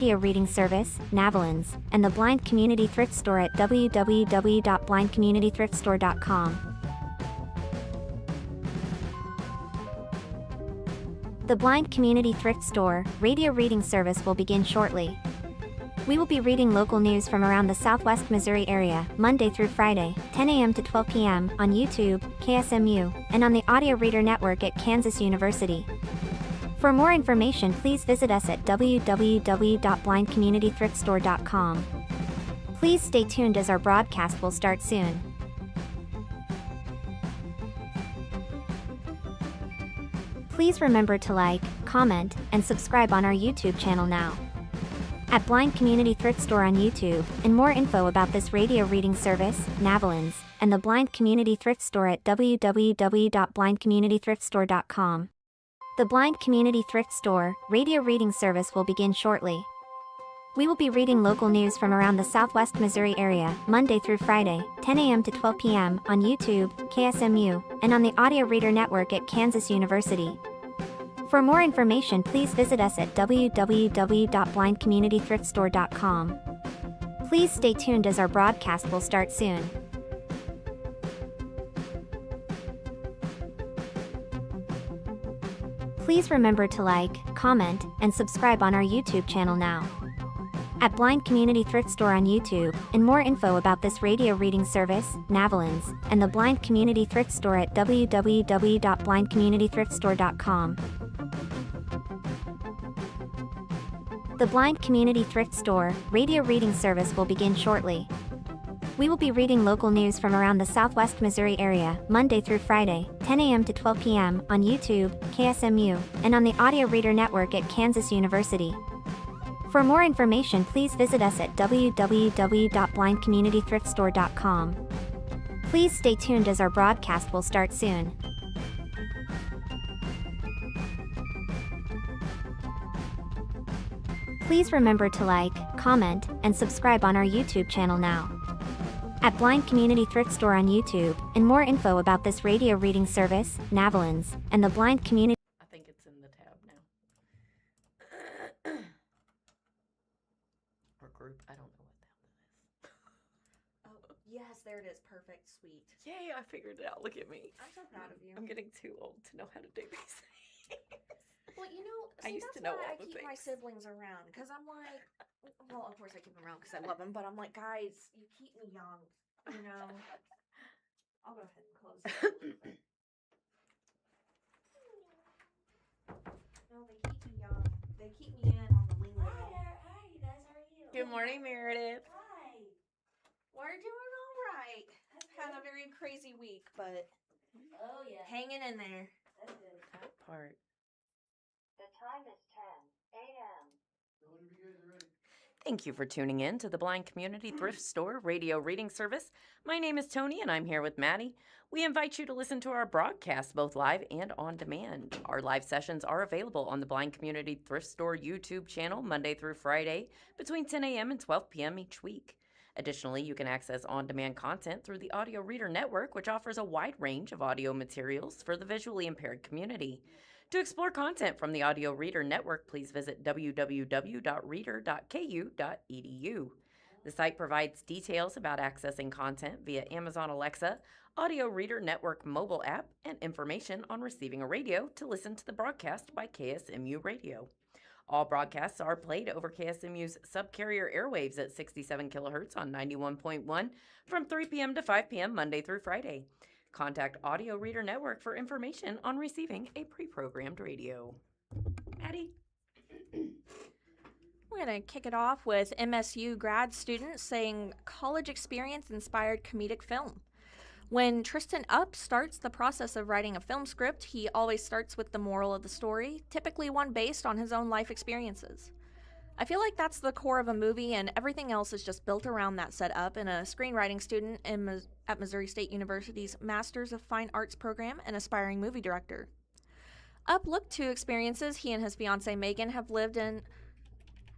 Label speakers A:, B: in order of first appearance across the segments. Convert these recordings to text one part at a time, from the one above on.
A: Radio reading service, Navalins, and the Blind Community Thrift Store at www.blindcommunitythriftstore.com. The Blind Community Thrift Store radio reading service will begin shortly. We will be reading local news from around the Southwest Missouri area, Monday through Friday, 10 a.m. to 12 p.m. on YouTube, KSMU, and on the Audio Reader Network at Kansas University. For more information, please visit us at www.blindcommunitythriftstore.com. Please stay tuned as our broadcast will start soon. Please remember to like, comment, and subscribe on our YouTube channel now. At Blind Community Thrift Store on YouTube, and more info about this radio reading service, Navalins, and the Blind Community Thrift Store at www.blindcommunitythriftstore.com. The Blind Community Thrift Store radio reading service will begin shortly. We will be reading local news from around the Southwest Missouri area, Monday through Friday, 10 a.m. to 12 p.m. on YouTube, KSMU, and on the Audio Reader Network at Kansas University. For more information, please visit us at www.blindcommunitythriftstore.com. Please stay tuned as our broadcast will start soon. Please remember to like, comment, and subscribe on our YouTube channel now. At Blind Community Thrift Store on YouTube, and more info about this radio reading service, Navalins, and the Blind Community Thrift Store at www.blindcommunitythriftstore.com. The Blind Community Thrift Store radio reading service will begin shortly. We will be reading local news from around the Southwest Missouri area, Monday through Friday, 10 a.m. to 12 p.m. on YouTube, KSMU, and on the Audio Reader Network at Kansas University. For more information, please visit us at www.blindcommunitythriftstore.com. Please stay tuned as our broadcast will start soon. Please remember to like, comment, and subscribe on our YouTube channel now. At Blind Community Thrift Store on YouTube, and more info about this radio reading service, Navalins, and the Blind Community...
B: I think it's in the tab now. Or group, I don't know what the hell that is.
C: Oh, yes, there it is. Perfect. Sweet.
B: Yay, I figured it out. Look at me.
C: I'm so proud of you.
B: I'm getting too old to know how to do these things.
C: Well, you know,
B: I
C: see,
B: used
C: that's
B: to know
C: why
B: all
C: I
B: the
C: keep my
B: things.
C: siblings around, because I'm like, well, of course I keep them around because I love them, but I'm like, guys, you keep me young, you know. I'll go ahead and close it a little bit. No, they keep me young. They keep me in on the lingo.
D: Hi, you guys. How are you?
B: Good morning, Meredith.
D: Hi.
C: We're doing all right. Had a very crazy week, but
D: Oh yeah.
C: hanging in there.
D: That's good.
B: That part.
D: The time is 10 a.m.
B: Thank you for tuning in to the Blind Community Thrift Store radio reading service. My name is Tony and I'm here with Maddie. We invite you to listen to our broadcast both live and on demand. Our live sessions are available on the Blind Community Thrift Store YouTube channel Monday through Friday between 10 a.m. and 12 p.m. each week. Additionally, you can access on-demand content through the Audio Reader Network, which offers a wide range of audio materials for the visually impaired community. To explore content from the Audio Reader Network, please visit www.reader.ku.edu. The site provides details about accessing content via Amazon Alexa, Audio Reader Network mobile app, and information on receiving a radio to listen to the broadcast by KSMU Radio. All broadcasts are played over KSMU's subcarrier airwaves at 67 kHz on 91.1 from 3 p.m. to 5 p.m. Monday through Friday. Contact Audio Reader Network for information on receiving a pre-programmed radio. Addie?
C: We're going to kick it off with MSU grad students saying college experience inspired comedic film. When Tristan Upp starts the process of writing a film script, he always starts with the moral of the story, typically one based on his own life experiences. I feel like that's the core of a movie, and everything else is just built around that setup. And a screenwriting student at Missouri State University's Masters of Fine Arts program and aspiring movie director. Up looked to experiences he and his fiancée Megan have lived in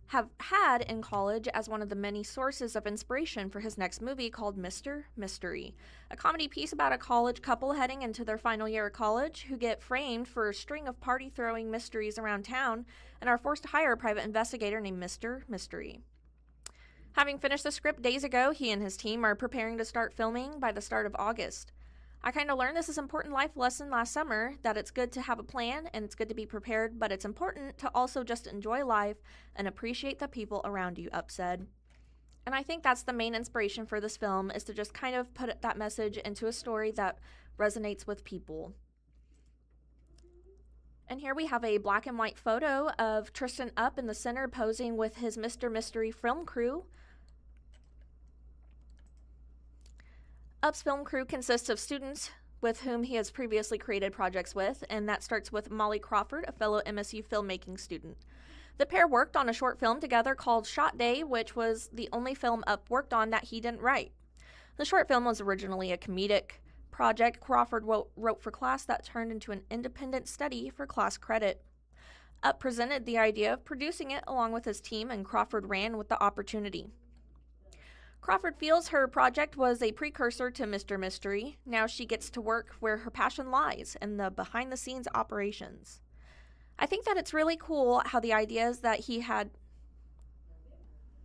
C: have had in college as one of the many sources of inspiration for his next movie called Mr. Mystery, a comedy piece about a college couple heading into their final year of college who get framed for a string of party-throwing mysteries around town and are forced to hire a private investigator named Mr. Mystery. Having finished the script days ago, he and his team are preparing to start filming by the start of August. I kind of learned this is an important life lesson last summer, that it's good to have a plan and it's good to be prepared, but it's important to also just enjoy life and appreciate the people around you, Up said. And I think that's the main inspiration for this film, is to just kind of put that message into a story that resonates with people. And here we have a black and white photo of Tristan Up in the center posing with his Mr. Mystery film crew. Up's film crew consists of students with whom he has previously created projects with, and that starts with Molly Crawford, a fellow MSU filmmaking student. The pair worked on a short film together called Shot Day, which was the only film Up worked on that he didn't write. The short film was originally a comedic project Crawford wrote for class that turned into an independent study for class credit. Up presented the idea of producing it along with his team, and Crawford ran with the opportunity. Crawford feels her project was a precursor to Mr. Mystery. Now she gets to work where her passion lies, in the behind-the-scenes operations. I think that it's really cool how the ideas that he had...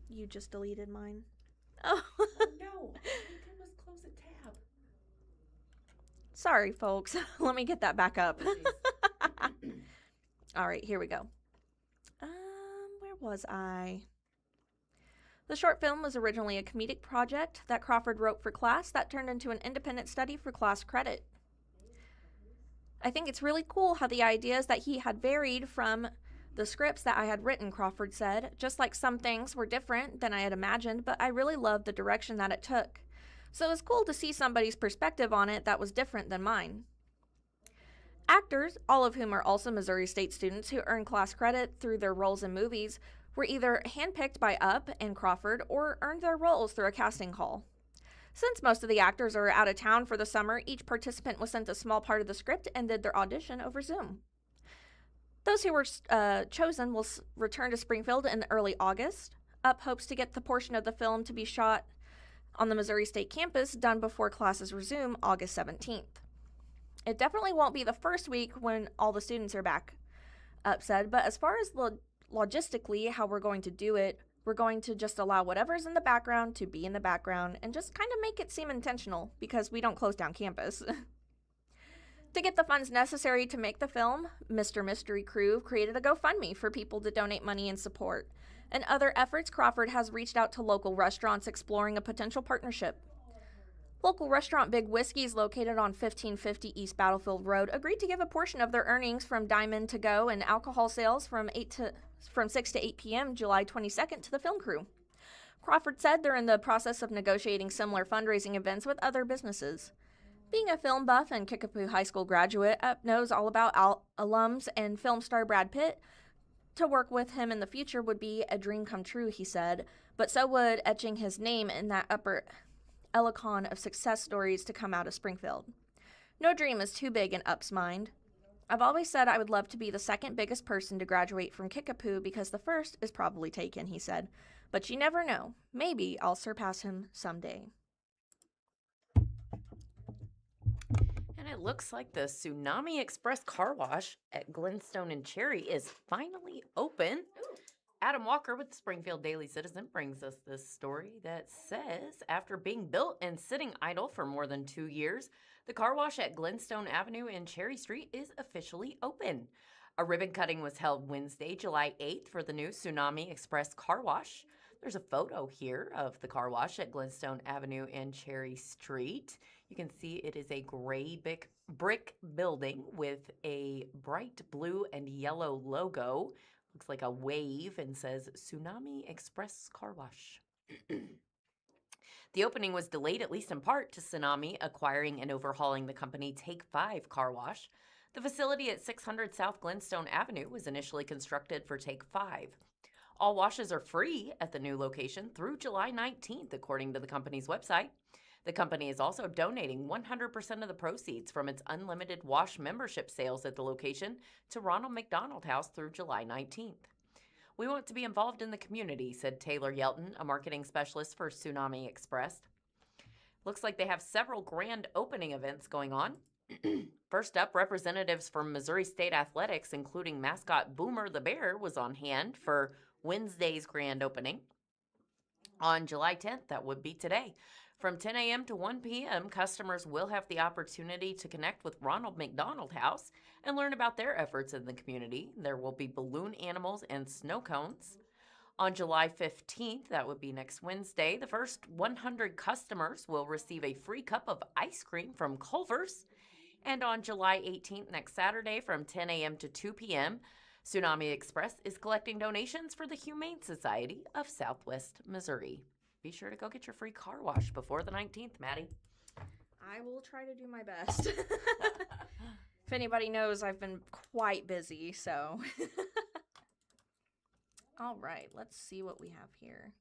C: You just deleted mine. Oh,
B: No, I must close a tab.
C: Sorry, folks. Let me get that back up. All right, here we go. Where was I? The short film was originally a comedic project that Crawford wrote for class that turned into an independent study for class credit. I think it's really cool how the ideas that he had varied from the scripts that I had written, Crawford said. Just like some things were different than I had imagined, but I really loved the direction that it took. So it was cool to see somebody's perspective on it that was different than mine. Actors, all of whom are also Missouri State students who earn class credit through their roles in movies, were either handpicked by Up and Crawford or earned their roles through a casting call. Since most of the actors are out of town for the summer, each participant was sent a small part of the script and did their audition over Zoom. Those who were chosen will return to Springfield in early August. Up hopes to get the portion of the film to be shot on the Missouri State campus done before classes resume August 17th. It definitely won't be the first week when all the students are back, Up said, but as far as logistically how we're going to do it, we're going to just allow whatever's in the background to be in the background and just kind of make it seem intentional because we don't close down campus. To get the funds necessary to make the film, Mr. Mystery crew created a GoFundMe for people to donate money and support. In other efforts, Crawford has reached out to local restaurants exploring a potential partnership. Local restaurant Big Whiskey's, located on 1550 East Battlefield Road, agreed to give a portion of their earnings from Diamond to Go and alcohol sales from 6 to 8 p.m. July 22nd to the film crew. Crawford said they're in the process of negotiating similar fundraising events with other businesses. Being a film buff and Kickapoo High School graduate, Up knows all about alums and film star Brad Pitt. To work with him in the future would be a dream come true, he said, but so would etching his name in that upper echelon of success stories to come out of Springfield. No dream is too big in Up's mind. I've always said I would love to be the second biggest person to graduate from Kickapoo because the first is probably taken, he said. But you never know. Maybe I'll surpass him someday.
B: And it looks like the Tsunami Express car wash at Glenstone and Cherry is finally open. Adam Walker with the Springfield Daily Citizen brings us this story that says, after being built and sitting idle for more than 2 years, the car wash at Glenstone Avenue and Cherry Street is officially open. A ribbon cutting was held Wednesday, July 8th for the new Tsunami Express car wash. There's a photo here of the car wash at Glenstone Avenue and Cherry Street. You can see it is a gray brick building with a bright blue and yellow logo. Looks like a wave and says Tsunami Express Car Wash. The opening was delayed at least in part to Tsunami acquiring and overhauling the company Take 5 Car Wash. The facility at 600 South Glenstone Avenue was initially constructed for Take 5. All washes are free at the new location through July 19th, according to the company's website. The company is also donating 100% of the proceeds from its unlimited wash membership sales at the location to Ronald McDonald House through July 19th. We want to be involved in the community, said Taylor Yelton, a marketing specialist for Tsunami Express. Looks like they have several grand opening events going on. First up, representatives from Missouri State Athletics, including mascot Boomer the Bear, was on hand for Wednesday's grand opening. On July 10th, that would be today, from 10 a.m. to 1 p.m., customers will have the opportunity to connect with Ronald McDonald House and learn about their efforts in the community. There will be balloon animals and snow cones. On July 15th, that would be next Wednesday, the first 100 customers will receive a free cup of ice cream from Culver's. And on July 18th, next Saturday, from 10 a.m. to 2 p.m., Tsunami Express is collecting donations for the Humane Society of Southwest Missouri. Be sure to go get your free car wash before the 19th, Maddie.
C: I will try to do my best. If anybody knows, I've been quite busy, so. All right, let's see what we have here.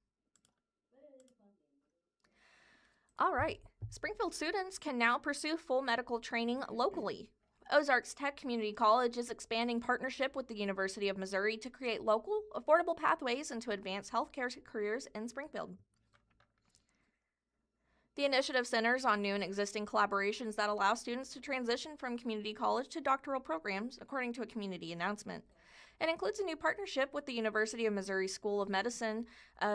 C: All right, Springfield students can now pursue full medical training locally. Ozarks Tech Community College is expanding partnership with the University of Missouri to create local, affordable pathways into advanced healthcare careers in Springfield. The initiative centers on new and existing collaborations that allow students to transition from community college to doctoral programs, according to a community announcement. It includes a new partnership with the University of Missouri School of Medicine,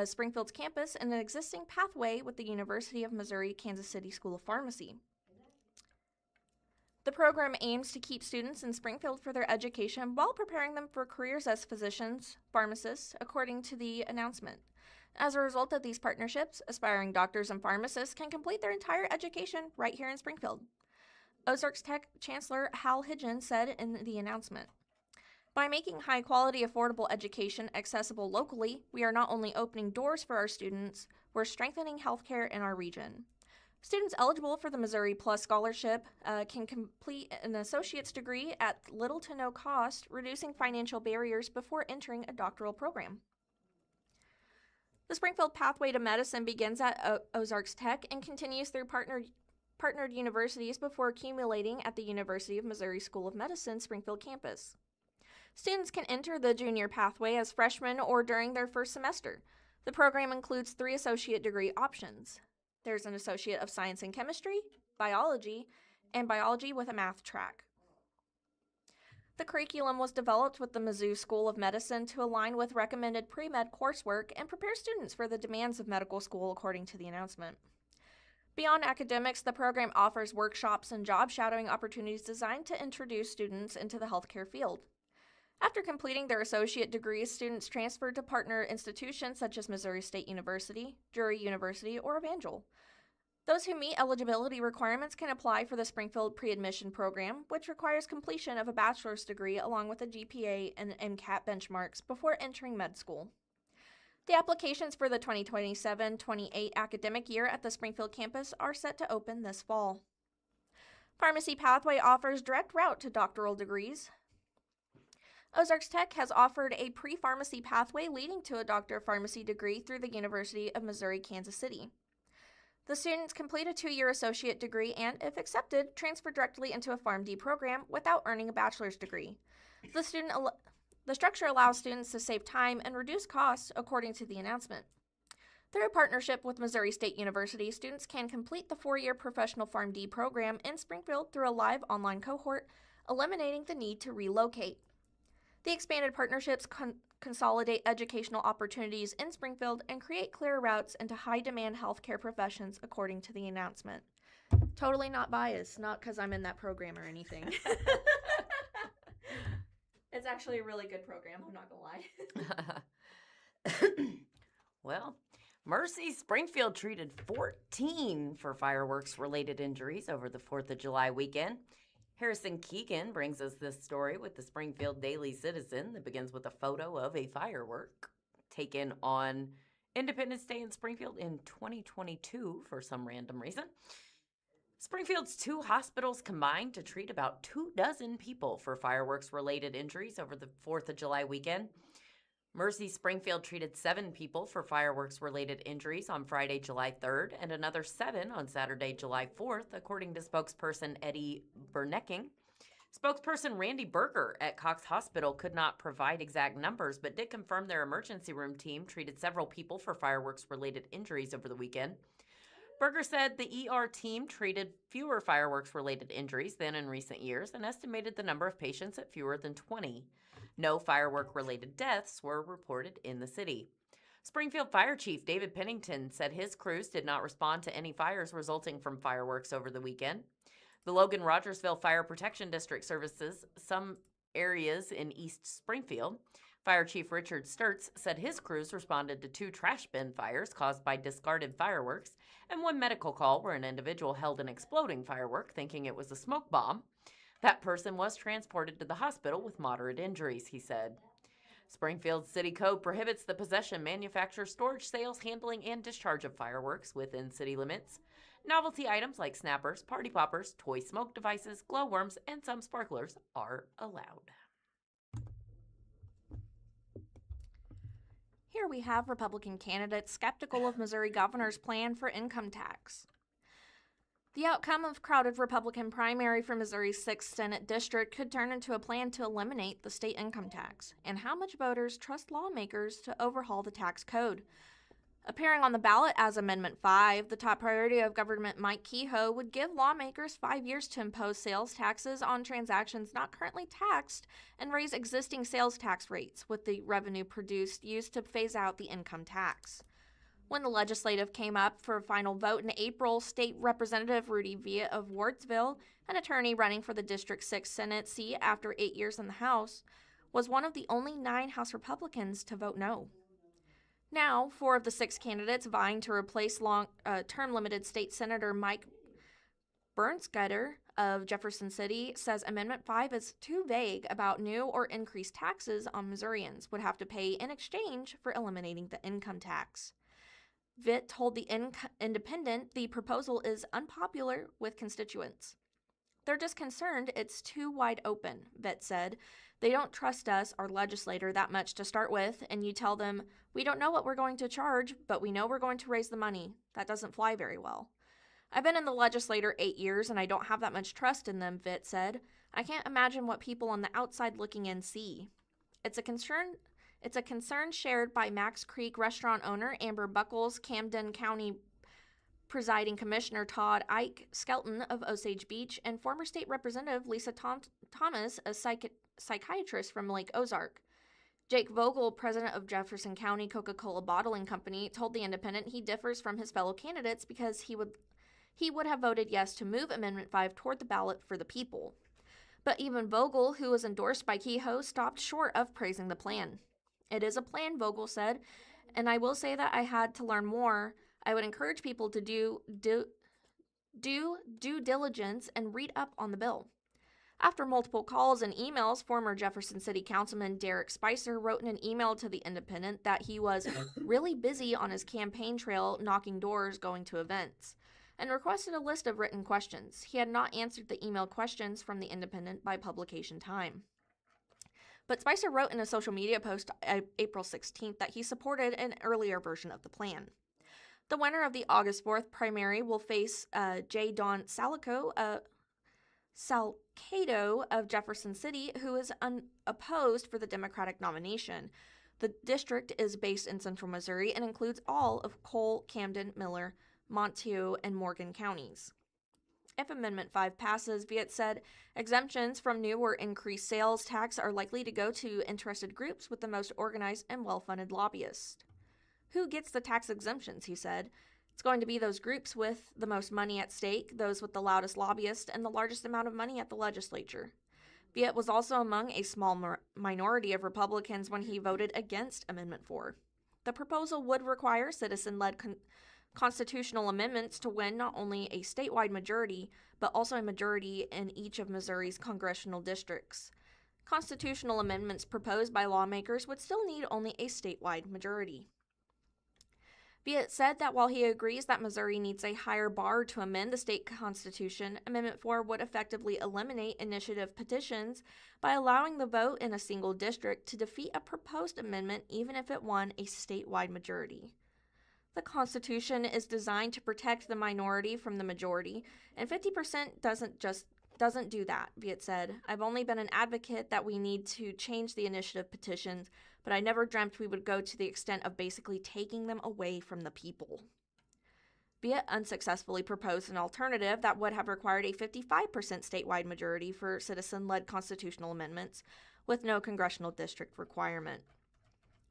C: Springfield's campus, and an existing pathway with the University of Missouri Kansas City School of Pharmacy. The program aims to keep students in Springfield for their education while preparing them for careers as physicians, pharmacists, according to the announcement. As a result of these partnerships, aspiring doctors and pharmacists can complete their entire education right here in Springfield. Ozarks Tech Chancellor Hal Hidgen said in the announcement, "By making high-quality, affordable education accessible locally, we are not only opening doors for our students, we're strengthening healthcare in our region. Students eligible for the Missouri Plus Scholarship can complete an associate's degree at little to no cost, reducing financial barriers before entering a doctoral program." The Springfield Pathway to Medicine begins at Ozarks Tech and continues through partnered universities before accumulating at the University of Missouri School of Medicine Springfield campus. Students can enter the junior pathway as freshmen or during their first semester. The program includes 3 associate degree options. There's an Associate of Science in Chemistry, Biology, and Biology with a math track. The curriculum was developed with the Mizzou School of Medicine to align with recommended pre-med coursework and prepare students for the demands of medical school, according to the announcement. Beyond academics, the program offers workshops and job shadowing opportunities designed to introduce students into the healthcare field. After completing their associate degrees, students transferred to partner institutions such as Missouri State University, Drury University, or Evangel. Those who meet eligibility requirements can apply for the Springfield Pre-Admission Program, which requires completion of a bachelor's degree along with a GPA and MCAT benchmarks before entering med school. The applications for the 2027-28 academic year at the Springfield campus are set to open this fall. Pharmacy Pathway offers direct route to doctoral degrees. Ozarks Tech has offered a pre-pharmacy pathway leading to a doctor of pharmacy degree through the University of Missouri Kansas City. The students complete a 2-year associate degree and, if accepted, transfer directly into a PharmD program without earning a bachelor's degree. The structure allows students to save time and reduce costs, according to the announcement. Through a partnership with Missouri State University, students can complete the 4-year professional PharmD program in Springfield through a live online cohort, eliminating the need to relocate. The expanded partnerships consolidate educational opportunities in Springfield and create clear routes into high-demand healthcare professions, according to the announcement. Totally not biased, not because I'm in that program or anything. It's actually a really good program, I'm not gonna lie.
B: Well, Mercy Springfield treated 14 for fireworks-related injuries over the 4th of July weekend. Harrison Keegan brings us this story with the Springfield Daily Citizen that begins with a photo of a firework taken on Independence Day in Springfield in 2022 for some random reason. Springfield's 2 hospitals combined to treat about 24 people for fireworks-related injuries over the 4th of July weekend. Mercy Springfield treated 7 people for fireworks-related injuries on Friday, July 3rd, and another 7 on Saturday, July 4th, according to spokesperson Eddie Bernecking. Spokesperson Randy Berger at Cox Hospital could not provide exact numbers, but did confirm their emergency room team treated several people for fireworks-related injuries over the weekend. Berger said the ER team treated fewer fireworks-related injuries than in recent years and estimated the number of patients at fewer than 20. No firework-related deaths were reported in the city. Springfield Fire Chief David Pennington said his crews did not respond to any fires resulting from fireworks over the weekend. The Logan-Rogersville Fire Protection District services some areas in East Springfield. Fire Chief Richard Sturtz said his crews responded to 2 trash bin fires caused by discarded fireworks and 1 medical call where an individual held an exploding firework thinking it was a smoke bomb. That person was transported to the hospital with moderate injuries, he said. Springfield City Code prohibits the possession, manufacture, storage, sales, handling, and discharge of fireworks within city limits. Novelty items like snappers, party poppers, toy smoke devices, glowworms, and some sparklers are allowed.
C: Here we have Republican candidates skeptical of Missouri governor's plan for income tax. The outcome of crowded Republican primary for Missouri's 6th Senate district could turn into a plan to eliminate the state income tax, and how much voters trust lawmakers to overhaul the tax code. Appearing on the ballot as Amendment 5, the top priority of Government Mike Kehoe would give lawmakers 5 years to impose sales taxes on transactions not currently taxed and raise existing sales tax rates, with the revenue produced used to phase out the income tax. When the legislative came up for a final vote in April, State Representative Rudy Villa of Wardsville, an attorney running for the District 6 Senate seat after 8 years in the House, was one of the only 9 House Republicans to vote no. Now, 4 of the 6 candidates vying to replace term-limited State Senator Mike Bernskoetter of Jefferson City says Amendment 5 is too vague about new or increased taxes on Missourians would have to pay in exchange for eliminating the income tax. Vitt told the Independent the proposal is unpopular with constituents. They're just concerned it's too wide open, Vitt said. They don't trust us, our legislator, that much to start with, and you tell them, we don't know what we're going to charge, but we know we're going to raise the money. That doesn't fly very well. I've been in the legislature 8 years, and I don't have that much trust in them, Vitt said. I can't imagine what people on the outside looking in see. It's a concern shared by Max Creek restaurant owner Amber Buckles, Camden County Presiding Commissioner Todd Ike Skelton of Osage Beach, and former state representative Lisa Thomas, a psychiatrist from Lake Ozark. Jake Vogel, president of Jefferson County Coca-Cola Bottling Company, told The Independent he differs from his fellow candidates because he would have voted yes to move Amendment 5 toward the ballot for the people. But even Vogel, who was endorsed by Kehoe, stopped short of praising the plan. It is a plan, Vogel said, and I will say that I had to learn more. I would encourage people to do due diligence and read up on the bill. After multiple calls and emails, former Jefferson City Councilman Derek Spicer wrote in an email to The Independent that he was really busy on his campaign trail knocking doors, going to events, and requested a list of written questions. He had not answered the email questions from The Independent by publication time. But Spicer wrote in a social media post April 16th that he supported an earlier version of the plan. The winner of the August 4th primary will face J. Don Salcato of Jefferson City, who is unopposed for the Democratic nomination. The district is based in central Missouri and includes all of Cole, Camden, Miller, Montague, and Morgan counties. If Amendment 5 passes, Viett said, exemptions from new or increased sales tax are likely to go to interested groups with the most organized and well-funded lobbyists. Who gets the tax exemptions, he said. It's going to be those groups with the most money at stake, those with the loudest lobbyists, and the largest amount of money at the legislature. Viett was also among a small minority of Republicans when he voted against Amendment 4. The proposal would require citizen-led constitutional amendments to win not only a statewide majority, but also a majority in each of Missouri's congressional districts. Constitutional amendments proposed by lawmakers would still need only a statewide majority. Viett said that while he agrees that Missouri needs a higher bar to amend the state constitution, Amendment 4 would effectively eliminate initiative petitions by allowing the vote in a single district to defeat a proposed amendment even if it won a statewide majority. The Constitution is designed to protect the minority from the majority, and 50% doesn't do that, Viet said. I've only been an advocate that we need to change the initiative petitions, but I never dreamt we would go to the extent of basically taking them away from the people. Viet unsuccessfully proposed an alternative that would have required a 55% statewide majority for citizen-led constitutional amendments with no congressional district requirement.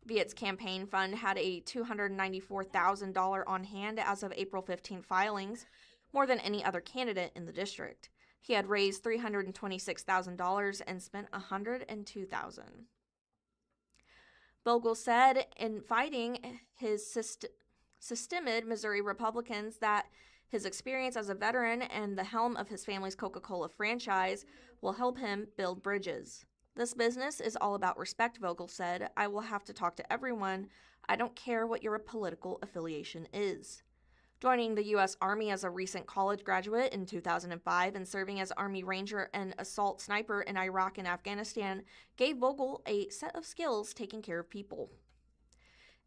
C: Viet's campaign fund had a $294,000 on hand as of April 15 filings, more than any other candidate in the district. He had raised $326,000 and spent $102,000. Vogel said in fighting his systemid Missouri Republicans that his experience as a veteran and the helm of his family's Coca-Cola franchise will help him build bridges. This business is all about respect, Vogel said. I will have to talk to everyone. I don't care what your political affiliation is. Joining the U.S. Army as a recent college graduate in 2005 and serving as Army Ranger and assault sniper in Iraq and Afghanistan gave Vogel a set of skills taking care of people.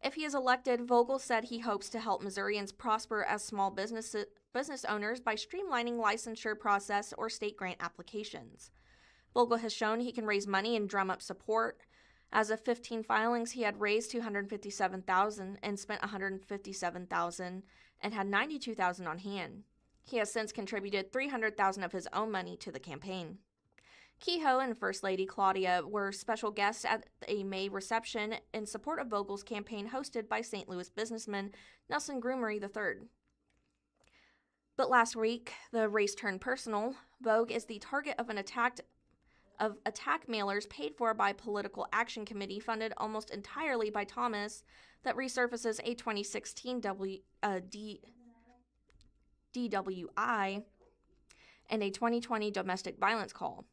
C: If he is elected, Vogel said he hopes to help Missourians prosper as small business owners by streamlining licensure process or state grant applications. Vogel has shown he can raise money and drum up support. As of 15 filings, he had raised $257,000 and spent $157,000 and had $92,000 on hand. He has since contributed $300,000 of his own money to the campaign. Kehoe and First Lady Claudia were special guests at a May reception in support of Vogel's campaign hosted by St. Louis businessman Nelson Groomery III. But last week, the race turned personal. Vogue is the target of attack mailers paid for by Political Action Committee funded almost entirely by Thomas that resurfaces a 2016 DWI and a 2020 domestic violence call.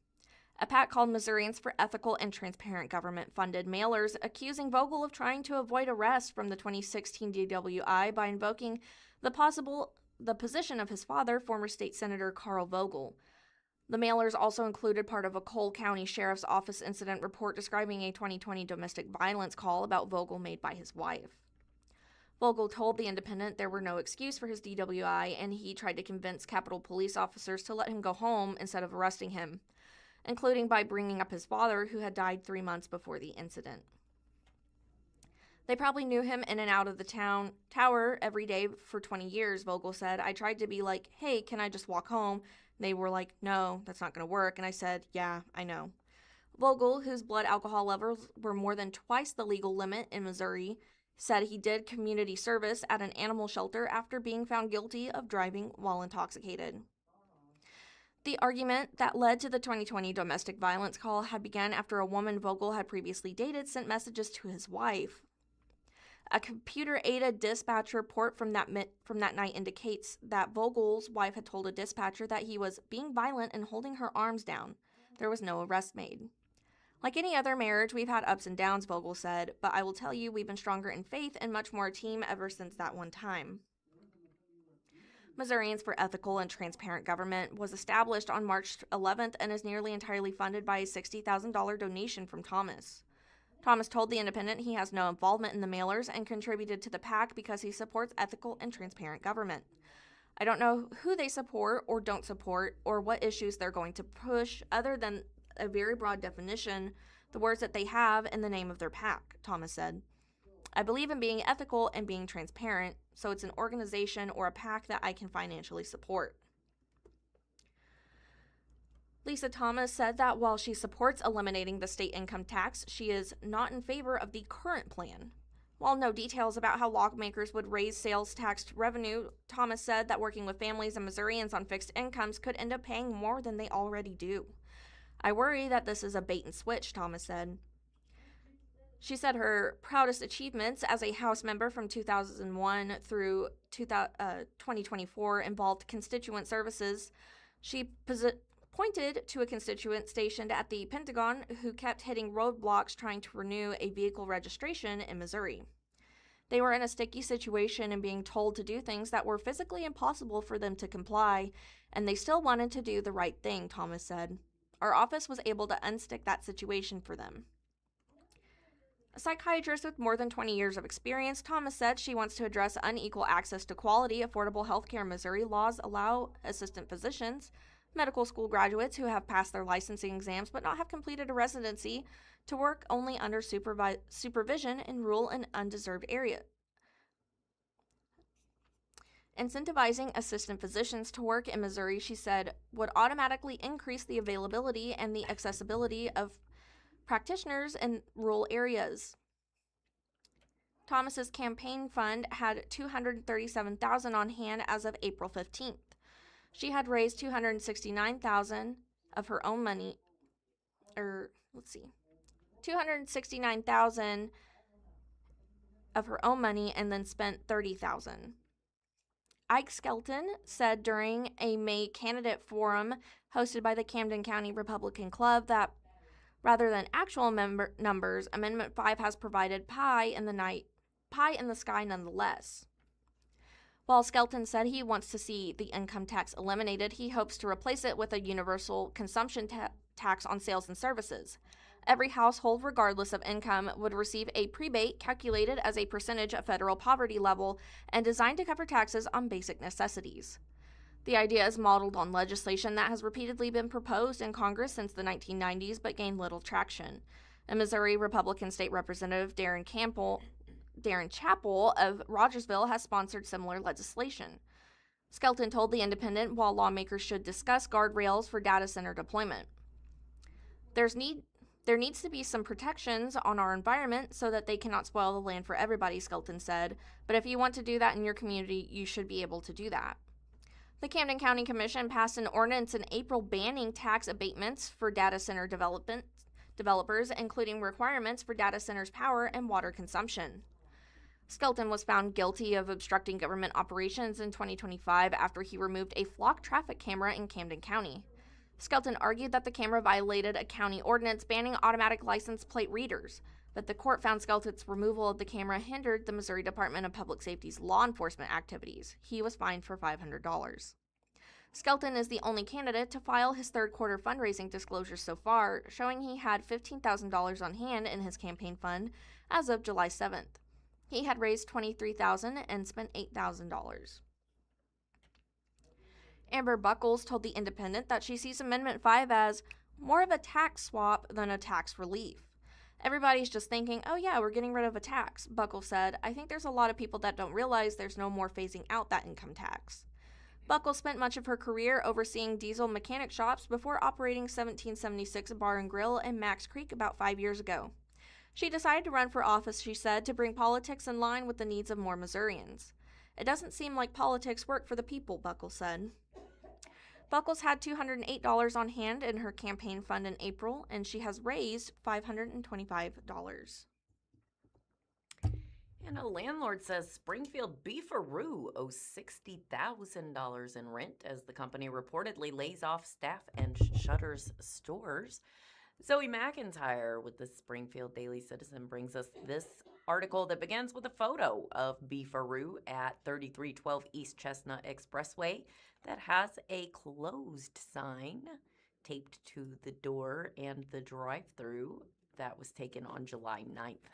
C: A PAC called Missourians for Ethical and Transparent Government funded mailers accusing Vogel of trying to avoid arrest from the 2016 DWI by invoking the position of his father, former state senator Carl Vogel. The mailers also included part of a Cole County Sheriff's Office incident report describing a 2020 domestic violence call about Vogel made by his wife. Vogel told The Independent there were no excuse for his DWI, and he tried to convince Capitol police officers to let him go home instead of arresting him, including by bringing up his father, who had died 3 months before the incident. They probably knew him in and out of the tower every day for 20 years, Vogel said. I tried to be like, hey, can I just walk home? They were like, no, that's not going to work. And I said, yeah, I know. Vogel, whose blood alcohol levels were more than twice the legal limit in Missouri, said he did community service at an animal shelter after being found guilty of driving while intoxicated. The argument that led to the 2020 domestic violence call had begun after a woman Vogel had previously dated sent messages to his wife. A computer-aided dispatch report from that night indicates that Vogel's wife had told a dispatcher that he was being violent and holding her arms down. There was no arrest made. Like any other marriage, we've had ups and downs, Vogel said, but I will tell you we've been stronger in faith and much more a team ever since that one time. Missourians for Ethical and Transparent Government was established on March 11th and is nearly entirely funded by a $60,000 donation from Thomas. Thomas told The Independent he has no involvement in the mailers and contributed to the PAC because he supports ethical and transparent government. I don't know who they support or don't support or what issues they're going to push other than a very broad definition, the words that they have in the name of their PAC, Thomas said. I believe in being ethical and being transparent, so it's an organization or a PAC that I can financially support. Lisa Thomas said that while she supports eliminating the state income tax, she is not in favor of the current plan. While no details about how lawmakers would raise sales tax revenue, Thomas said that working with families and Missourians on fixed incomes could end up paying more than they already do. I worry that this is a bait and switch, Thomas said. She said her proudest achievements as a House member from 2001 through 2024 involved constituent services. She pointed to a constituent stationed at the Pentagon who kept hitting roadblocks trying to renew a vehicle registration in Missouri. They were in a sticky situation and being told to do things that were physically impossible for them to comply, and they still wanted to do the right thing, Thomas said. Our office was able to unstick that situation for them. A psychiatrist with more than 20 years of experience, Thomas said she wants to address unequal access to quality, affordable health care. Missouri laws allow assistant physicians, medical school graduates who have passed their licensing exams but not have completed a residency to work only under supervision in rural and undeserved areas. Incentivizing assistant physicians to work in Missouri, she said, would automatically increase the availability and the accessibility of practitioners in rural areas. Thomas's campaign fund had $237,000 on hand as of April 15th. She had raised $269,000 of her own money, $269,000 of her own money and then spent $30,000. Ike Skelton said during a May candidate forum hosted by the Camden County Republican Club that rather than actual numbers, Amendment 5 has provided pie in the sky nonetheless. While Skelton said he wants to see the income tax eliminated, he hopes to replace it with a universal consumption tax on sales and services. Every household, regardless of income, would receive a prebate calculated as a percentage of federal poverty level and designed to cover taxes on basic necessities. The idea is modeled on legislation that has repeatedly been proposed in Congress since the 1990s but gained little traction. A Missouri Republican State Representative Darren Chappell of Rogersville has sponsored similar legislation. Skelton told The Independent while lawmakers should discuss guardrails for data center deployment. There needs to be some protections on our environment so that they cannot spoil the land for everybody, Skelton said, but if you want to do that in your community, you should be able to do that. The Camden County Commission passed an ordinance in April banning tax abatements for data center developers, including requirements for data centers' power and water consumption. Skelton was found guilty of obstructing government operations in 2025 after he removed a flock traffic camera in Camden County. Skelton argued that the camera violated a county ordinance banning automatic license plate readers, but the court found Skelton's removal of the camera hindered the Missouri Department of Public Safety's law enforcement activities. He was fined for $500. Skelton is the only candidate to file his third quarter fundraising disclosure so far, showing he had $15,000 on hand in his campaign fund as of July 7th. He had raised $23,000 and spent $8,000. Amber Buckles told The Independent that she sees Amendment 5 as more of a tax swap than a tax relief. Everybody's just thinking, oh yeah, we're getting rid of a tax, Buckles said. I think there's a lot of people that don't realize there's no more phasing out that income tax. Buckles spent much of her career overseeing diesel mechanic shops before operating 1776 Bar and Grill in Max Creek about 5 years ago. She decided to run for office, she said, to bring politics in line with the needs of more Missourians. It doesn't seem like politics work for the people, Buckles said. Buckles had $208 on hand in her campaign fund in April, and she has raised $525.
B: And a landlord says Springfield Beefaroo owes $60,000 in rent as the company reportedly lays off staff and shutters stores. Zoe McIntyre with the Springfield Daily Citizen brings us this article that begins with a photo of Beefaroo at 3312 East Chestnut Expressway that has a closed sign taped to the door and the drive-through that was taken on July 9th.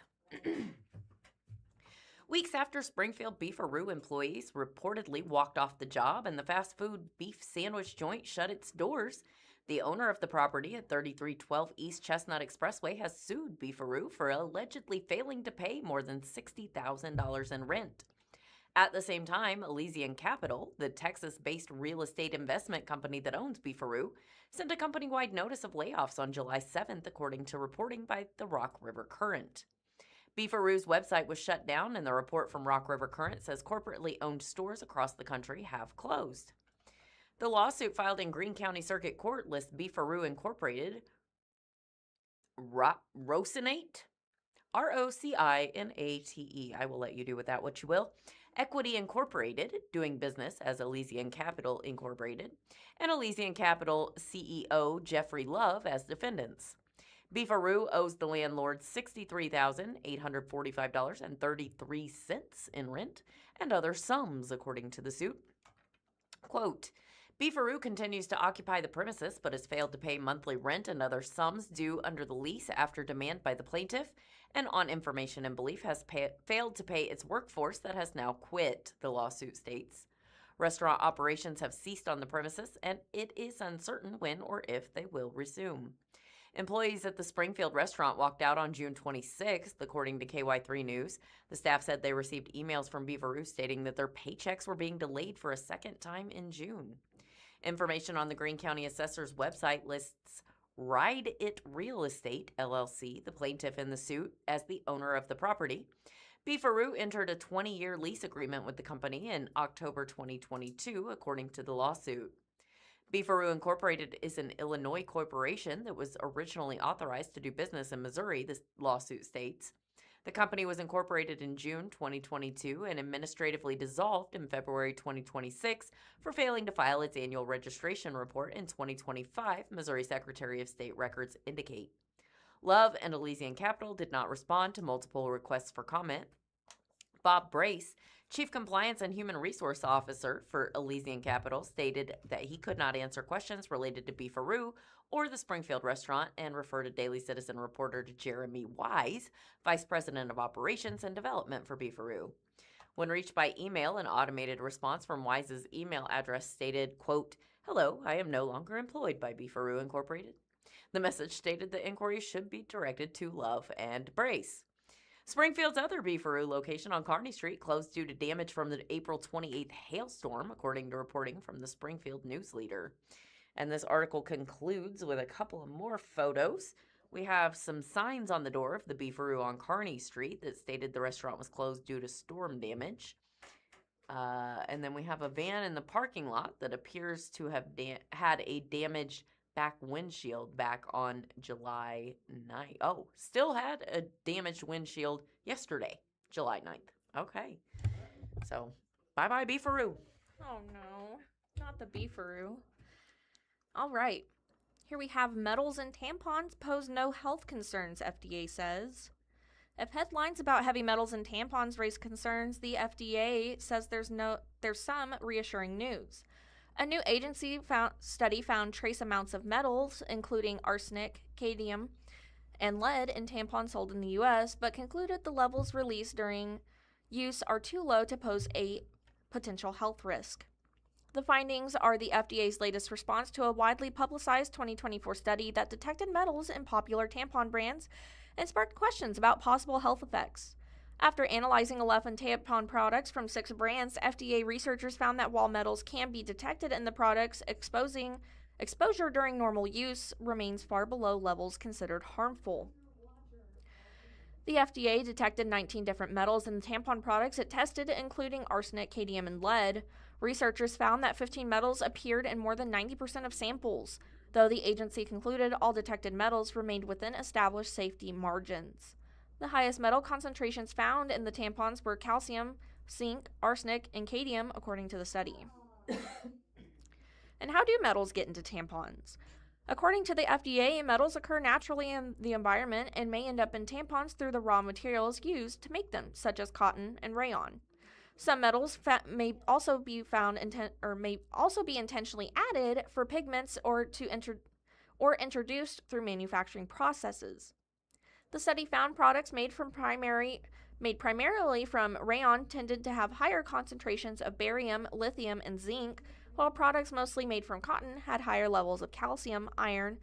B: Weeks after Springfield Beefaroo employees reportedly walked off the job and the fast food beef sandwich joint shut its doors, the owner of the property at 3312 East Chestnut Expressway has sued Beefaroo for allegedly failing to pay more than $60,000 in rent. At the same time, Elysian Capital, the Texas-based real estate investment company that owns Beefaroo, sent a company-wide notice of layoffs on July 7th, according to reporting by the Rock River Current. Beefaroo's website was shut down, and the report from Rock River Current says corporately owned stores across the country have closed. The lawsuit filed in Greene County Circuit Court lists Beefaroo Incorporated, Rocinate, Rocinate, I will let you do with that what you will, Equity Incorporated, doing business as Elysian Capital Incorporated, and Elysian Capital CEO Jeffrey Love as defendants. Beefaroo owes the landlord $63,845.33 in rent and other sums, according to the suit. Quote, Beefaroo continues to occupy the premises but has failed to pay monthly rent and other sums due under the lease after demand by the plaintiff, and on information and belief has failed to pay its workforce that has now quit, the lawsuit states. Restaurant operations have ceased on the premises, and it is uncertain when or if they will resume. Employees at the Springfield restaurant walked out on June 26th, according to KY3 News. The staff said they received emails from Beaveroo stating that their paychecks were being delayed for a second time in June. Information on the Greene County Assessor's website lists Ride It Real Estate, LLC, the plaintiff in the suit, as the owner of the property. Beaveroo entered a 20-year lease agreement with the company in October 2022, according to the lawsuit. Beaveroo Incorporated is an Illinois corporation that was originally authorized to do business in Missouri, this lawsuit states. The company was incorporated in June 2022 and administratively dissolved in February 2026 for failing to file its annual registration report in 2025, Missouri Secretary of State records indicate. Love and Elysian Capital did not respond to multiple requests for comment. Bob Brace, Chief Compliance and Human Resource Officer for Elysian Capital, stated that he could not answer questions related to Beaveroo or the Springfield restaurant and referred a Daily Citizen reporter to Jeremy Wise, Vice President of Operations and Development for Beaveroo. When reached by email, an automated response from Wise's email address stated, quote, "Hello, I am no longer employed by Beaveroo Incorporated." The message stated the inquiry should be directed to Love and Brace. Springfield's other Beaveroo location on Kearney Street closed due to damage from the April 28th hailstorm, according to reporting from the Springfield News-Leader. And this article concludes with a couple of more photos. We have some signs on the door of the Beaveroo on Kearney Street that stated the restaurant was closed due to storm damage. And then we have a van in the parking lot that appears to have had a damaged back windshield back on July 9th. Oh, still had a damaged windshield yesterday, July 9th. Okay. So, bye-bye Beaveroo.
C: Oh no, not the Beaveroo. All right. Here we have metals and tampons pose no health concerns, FDA says. If headlines about heavy metals in tampons raise concerns, the FDA says there's some reassuring news. A new agency study found trace amounts of metals, including arsenic, cadmium, and lead in tampons sold in the U.S., but concluded the levels released during use are too low to pose a potential health risk. The findings are the FDA's latest response to a widely publicized 2024 study that detected metals in popular tampon brands and sparked questions about possible health effects. After analyzing 11 tampon products from 6 brands, FDA researchers found that while metals can be detected in the products, exposure during normal use remains far below levels considered harmful. The FDA detected 19 different metals in the tampon products it tested, including arsenic, cadmium, and lead. Researchers found that 15 metals appeared in more than 90% of samples, though the agency concluded all detected metals remained within established safety margins. The highest metal concentrations found in the tampons were calcium, zinc, arsenic, and cadmium, according to the study. And how do metals get into tampons? According to the FDA, metals occur naturally in the environment and may end up in tampons through the raw materials used to make them, such as cotton and rayon. Some metals may also be intentionally added for pigments or introduced through manufacturing processes. The study found products made primarily from rayon tended to have higher concentrations of barium, lithium, and zinc, while products mostly made from cotton had higher levels of calcium, iron,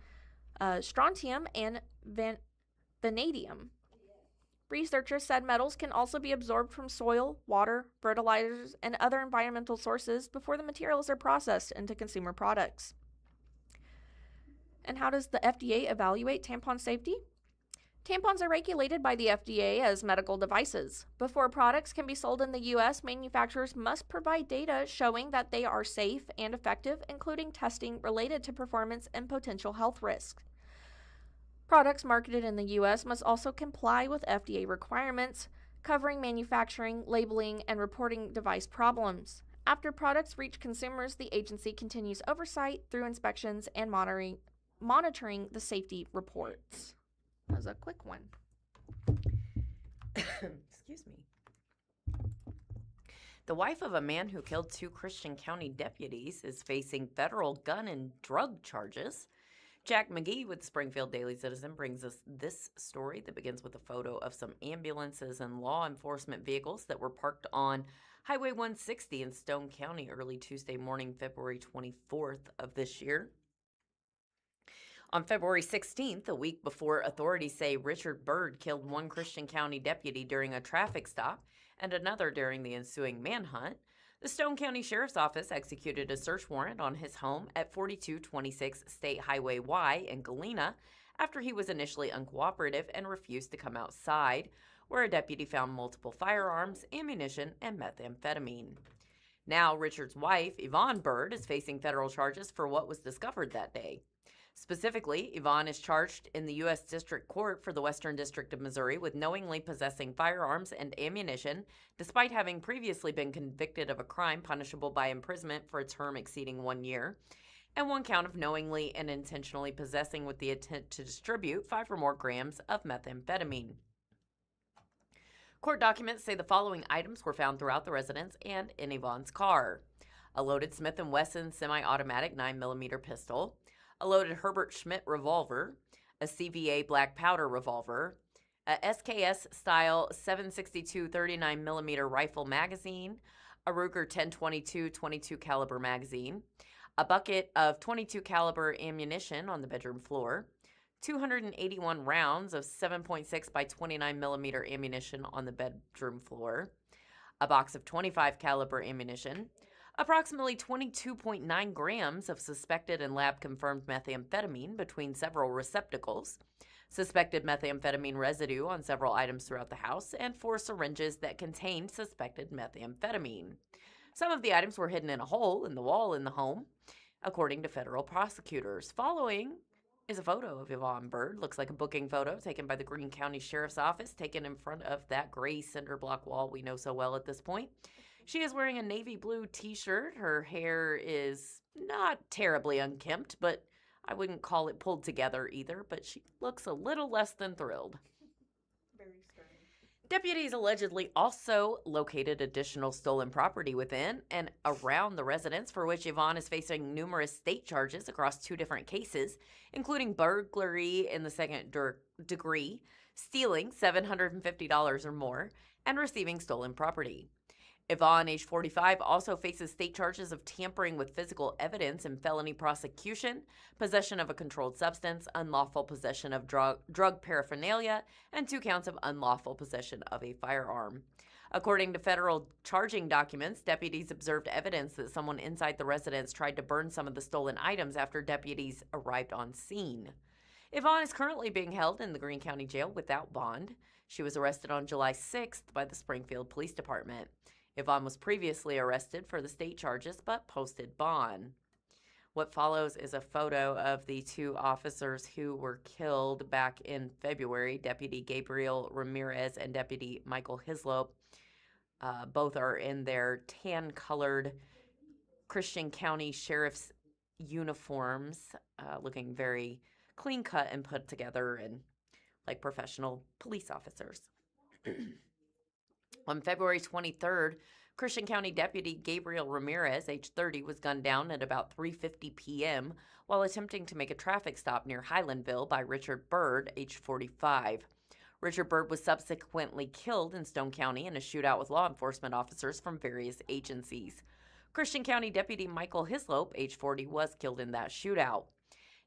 C: strontium, and vanadium. Researchers said metals can also be absorbed from soil, water, fertilizers, and other environmental sources before the materials are processed into consumer products. And how does the FDA evaluate tampon safety? Tampons are regulated by the FDA as medical devices. Before products can be sold in the U.S., manufacturers must provide data showing that they are safe and effective, including testing related to performance and potential health risks. Products marketed in the U.S. must also comply with FDA requirements, covering manufacturing, labeling, and reporting device problems. After products reach consumers, the agency continues oversight through inspections and monitoring the safety reports. That was a quick one.
B: Excuse me. The wife of a man who killed 2 Christian County deputies is facing federal gun and drug charges. Jack McGee with the Springfield Daily Citizen brings us this story that begins with a photo of some ambulances and law enforcement vehicles that were parked on Highway 160 in Stone County early Tuesday morning, February 24th of this year. On February 16th, a week before authorities say Richard Byrd killed one Christian County deputy during a traffic stop and another during the ensuing manhunt, the Stone County Sheriff's Office executed a search warrant on his home at 4226 State Highway Y in Galena after he was initially uncooperative and refused to come outside, where a deputy found multiple firearms, ammunition, and methamphetamine. Now, Richard's wife, Yvonne Byrd, is facing federal charges for what was discovered that day. Specifically, Yvonne is charged in the U.S. District Court for the Western District of Missouri with knowingly possessing firearms and ammunition, despite having previously been convicted of a crime punishable by imprisonment for a term exceeding 1 year, and one count of knowingly and intentionally possessing with the intent to distribute 5 or more grams of methamphetamine. Court documents say the following items were found throughout the residence and in Yvonne's car: a loaded Smith & Wesson semi-automatic 9mm pistol, a loaded Herbert Schmidt revolver, a CVA black powder revolver, a SKS-style 7.62 39mm rifle magazine, a Ruger 1022 22 caliber magazine, a bucket of 22 caliber ammunition on the bedroom floor, 281 rounds of 7.6 by 29mm ammunition on the bedroom floor, a box of 25 caliber ammunition, approximately 22.9 grams of suspected and lab-confirmed methamphetamine between several receptacles, suspected methamphetamine residue on several items throughout the house, and 4 syringes that contained suspected methamphetamine. Some of the items were hidden in a hole in the wall in the home, according to federal prosecutors. Following is a photo of Yvonne Byrd. Looks like a booking photo taken by the Greene County Sheriff's Office, taken in front of that gray cinder block wall we know so well at this point. She is wearing a navy blue t-shirt. Her hair is not terribly unkempt, but I wouldn't call it pulled together either, but she looks a little less than thrilled.
C: Very sturdy.
B: Deputies allegedly also located additional stolen property within and around the residence, for which Yvonne is facing numerous state charges across 2 different cases, including burglary in the second degree, stealing $750 or more, and receiving stolen property. Yvonne, age 45, also faces state charges of tampering with physical evidence and felony prosecution, possession of a controlled substance, unlawful possession of drug paraphernalia, and 2 counts of unlawful possession of a firearm. According to federal charging documents, deputies observed evidence that someone inside the residence tried to burn some of the stolen items after deputies arrived on scene. Yvonne is currently being held in the Greene County Jail without bond. She was arrested on July 6th by the Springfield Police Department. Yvonne was previously arrested for the state charges but posted bond. What follows is a photo of the 2 officers who were killed back in February, Deputy Gabriel Ramirez and Deputy Michael Hislop. Both are in their tan-colored Christian County Sheriff's uniforms, looking very clean-cut and put together and like professional police officers. On February 23rd, Christian County Deputy Gabriel Ramirez, age 30, was gunned down at about 3:50 p.m. while attempting to make a traffic stop near Highlandville by Richard Byrd, age 45. Richard Byrd was subsequently killed in Stone County in a shootout with law enforcement officers from various agencies. Christian County Deputy Michael Hislop, age 40, was killed in that shootout.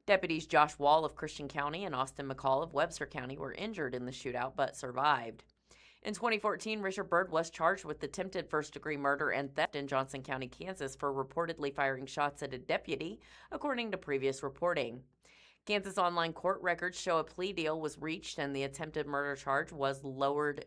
B: Deputies Josh Wall of Christian County and Austin McCall of Webster County were injured in the shootout but survived. In 2014, Richard Byrd was charged with attempted first-degree murder and theft in Johnson County, Kansas, for reportedly firing shots at a deputy, according to previous reporting. Kansas online court records show a plea deal was reached and the attempted murder charge was lowered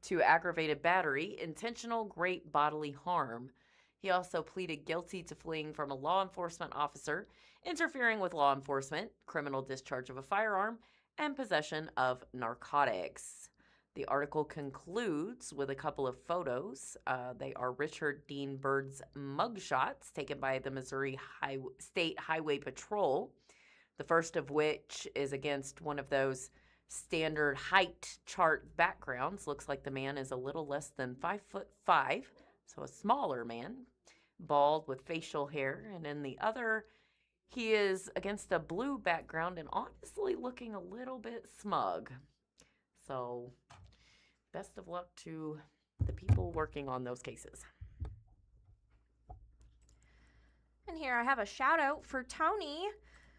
B: to aggravated battery, intentional great bodily harm. He also pleaded guilty to fleeing from a law enforcement officer, interfering with law enforcement, criminal discharge of a firearm, and possession of narcotics. The article concludes with a couple of photos. They are Richard Dean Byrd's mugshots taken by the Missouri State Highway Patrol, the first of which is against one of those standard height chart backgrounds. Looks like the man is a little less than 5'5", so a smaller man, bald with facial hair. And in the other, he is against a blue background and honestly looking a little bit smug. So best of luck to the people working on those cases.
C: And here I have a shout out for Tony.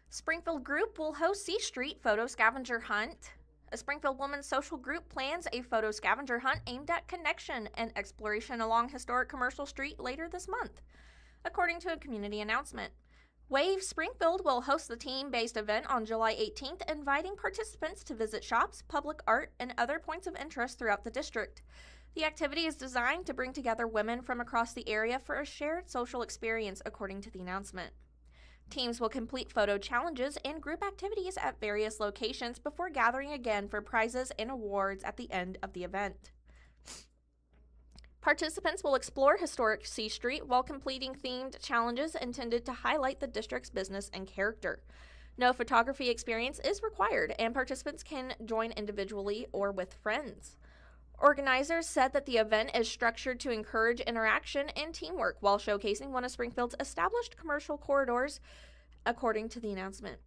C: Springfield Group will host C Street Photo Scavenger Hunt. A Springfield Women's Social Group plans a photo scavenger hunt aimed at connection and exploration along historic Commercial Street later this month, according to a community announcement. Wave Springfield will host the team-based event on July 18th, inviting participants to visit shops, public art, and other points of interest throughout the district. The activity is designed to bring together women from across the area for a shared social experience, according to the announcement. Teams will complete photo challenges and group activities at various locations before gathering again for prizes and awards at the end of the event. Participants will explore historic C Street while completing themed challenges intended to highlight the district's business and character. No photography experience is required, and participants can join individually or with friends. Organizers said that the event is structured to encourage interaction and teamwork while showcasing one of Springfield's established commercial corridors, according to the announcement.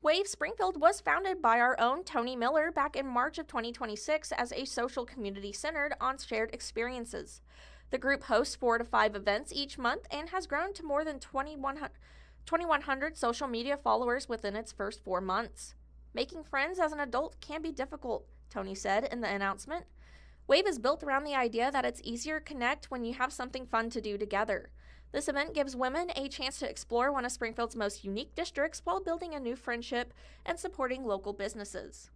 C: Wave Springfield was founded by our own Tony Miller back in March of 2026 as a social community centered on shared experiences. The group hosts 4 to 5 events each month and has grown to more than 2,100 social media followers within its first 4 months. Making friends as an adult can be difficult, Tony said in the announcement. Wave is built around the idea that it's easier to connect when you have something fun to do together. This event gives women a chance to explore one of Springfield's most unique districts while building a new friendship and supporting local businesses.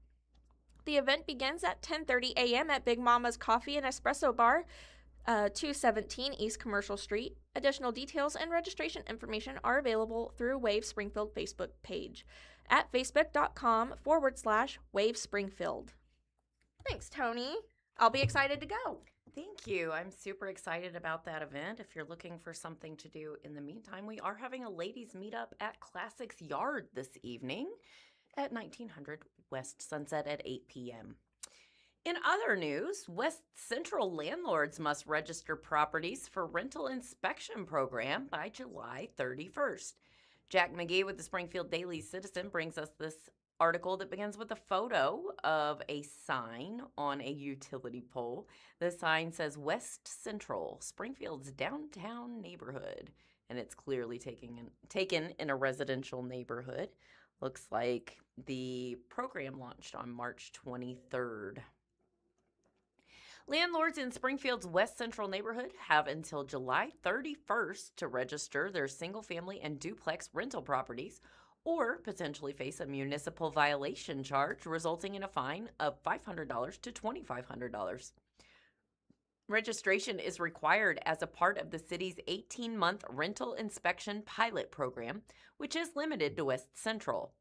C: The event begins at 10:30 a.m. at Big Mama's Coffee and Espresso Bar, 217 East Commercial Street. Additional details and registration information are available through Wave Springfield Facebook page at facebook.com/Wave Springfield. Thanks, Tony. I'll be excited to go.
B: Thank you. I'm super excited about that event. If you're looking for something to do in the meantime, we are having a ladies' meetup at Classics Yard this evening at 1900 West Sunset at 8 p.m. In other news, West Central landlords must register properties for rental inspection program by July 31st. Jack McGee with the Springfield Daily Citizen brings us this article that begins with a photo of a sign on a utility pole. The sign says West Central, Springfield's downtown neighborhood, and it's clearly taken in a residential neighborhood. Looks like the program launched on March 23rd. Landlords in Springfield's West Central neighborhood have until July 31st to register their single-family and duplex rental properties or potentially face a municipal violation charge resulting in a fine of $500 to $2,500. Registration is required as a part of the city's 18-month rental inspection pilot program, which is limited to West Central.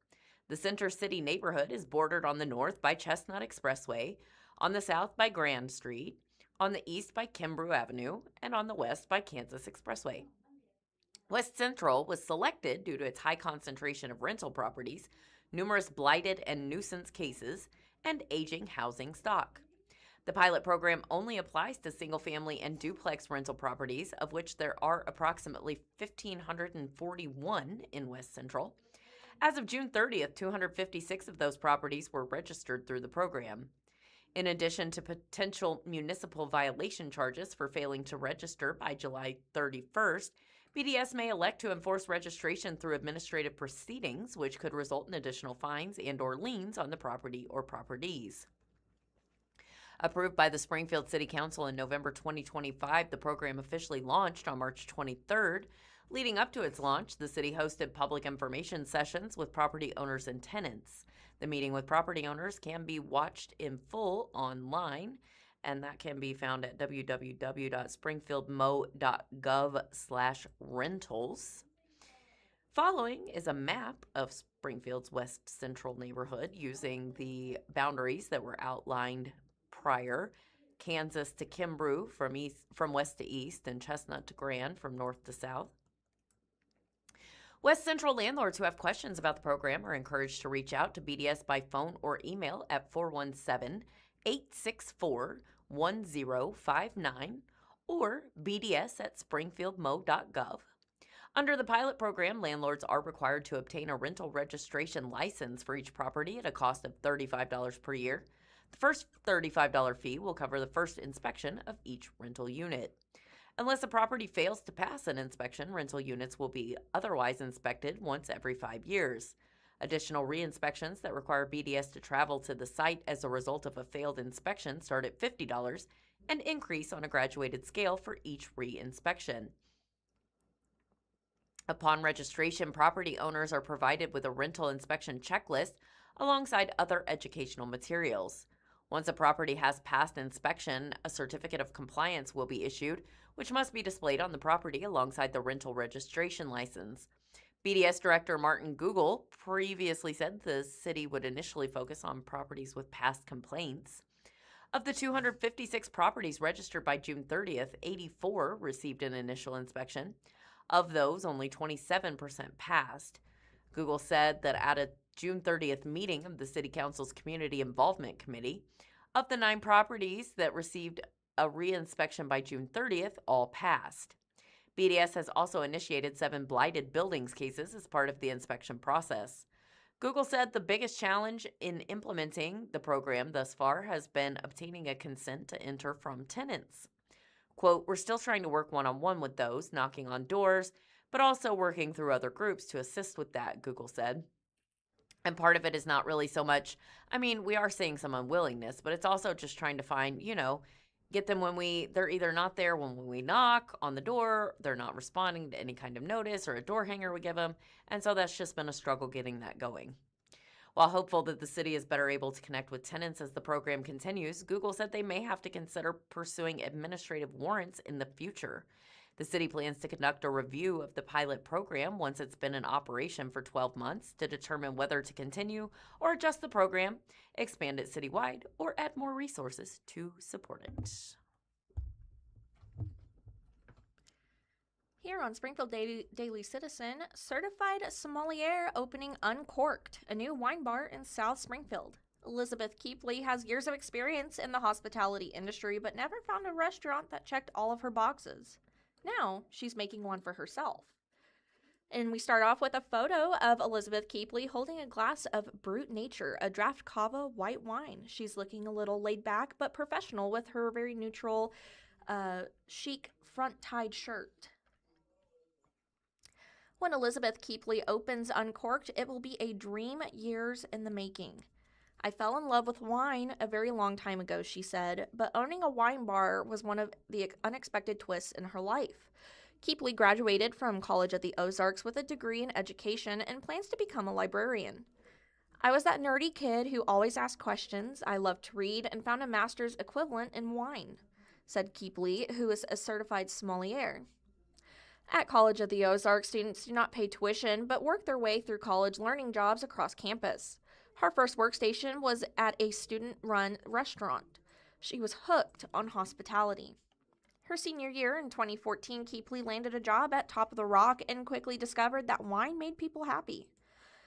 B: The Center City neighborhood is bordered on the north by Chestnut Expressway, on the south by Grand Street, on the east by Kimbrough Avenue, and on the west by Kansas Expressway. West Central was selected due to its high concentration of rental properties, numerous blighted and nuisance cases, and aging housing stock. The pilot program only applies to single-family and duplex rental properties, of which there are approximately 1,541 in West Central. As of June 30th, 256 of those properties were registered through the program. In addition to potential municipal violation charges for failing to register by July 31st, BDS may elect to enforce registration through administrative proceedings, which could result in additional fines and/or liens on the property or properties. Approved by the Springfield City Council in November 2025, the program officially launched on March 23rd. Leading up to its launch, the city hosted public information sessions with property owners and tenants. The meeting with property owners can be watched in full online, and that can be found at www.springfieldmo.gov/rentals. Following is a map of Springfield's West Central neighborhood using the boundaries that were outlined prior. Kansas to Kimbrough from west to east, and Chestnut to Grand from north to south. West Central landlords who have questions about the program are encouraged to reach out to BDS by phone or email at 417-864-1059 or bds@springfieldmo.gov. Under the pilot program, landlords are required to obtain a rental registration license for each property at a cost of $35 per year. The first $35 fee will cover the first inspection of each rental unit. Unless a property fails to pass an inspection, rental units will be otherwise inspected once every 5 years. Additional re-inspections that require BDS to travel to the site as a result of a failed inspection start at $50 and increase on a graduated scale for each re-inspection. Upon registration, property owners are provided with a rental inspection checklist alongside other educational materials. Once a property has passed inspection, a certificate of compliance will be issued, which must be displayed on the property alongside the rental registration license. BDS Director Martin Google previously said the city would initially focus on properties with past complaints. Of the 256 properties registered by June 30th, 84 received an initial inspection. Of those, only 27% passed. Google said that at a June 30th meeting of the City Council's Community Involvement Committee, of the 9 properties that received a re-inspection by June 30th, all passed. BDS has also initiated 7 blighted buildings cases as part of the inspection process. Google said the biggest challenge in implementing the program thus far has been obtaining a consent to enter from tenants. Quote, "We're still trying to work one-on-one with those, knocking on doors, but also working through other groups to assist with that," Google said. And part of it is not really so much, we are seeing some unwillingness, but it's also just trying to find, get them when they're either not there when we knock on the door, they're not responding to any kind of notice or a door hanger we give them. And so that's just been a struggle getting that going. While hopeful that the city is better able to connect with tenants as the program continues, Google said they may have to consider pursuing administrative warrants in the future. The city plans to conduct a review of the pilot program once it's been in operation for 12 months to determine whether to continue or adjust the program, expand it citywide, or add more resources to support it.
C: Here on Springfield Daily Citizen, Certified Sommelier opening Uncorked, a new wine bar in South Springfield. Elizabeth Keepley has years of experience in the hospitality industry, but never found a restaurant that checked all of her boxes. Now, she's making one for herself. And we start off with a photo of Elizabeth Keepley holding a glass of Brute Nature, a draft cava white wine. She's looking a little laid back, but professional with her very neutral, chic front-tied shirt. When Elizabeth Keepley opens Uncorked, it will be a dream years in the making. "I fell in love with wine a very long time ago," she said, but owning a wine bar was one of the unexpected twists in her life. Keepley graduated from college at the Ozarks with a degree in education and plans to become a librarian. "I was that nerdy kid who always asked questions. I loved to read and found a master's equivalent in wine," said Keepley, who is a certified sommelier. At College of the Ozarks, students do not pay tuition, but work their way through college learning jobs across campus. Her first workstation was at a student-run restaurant. She was hooked on hospitality. Her senior year in 2014, Keepley landed a job at Top of the Rock and quickly discovered that wine made people happy.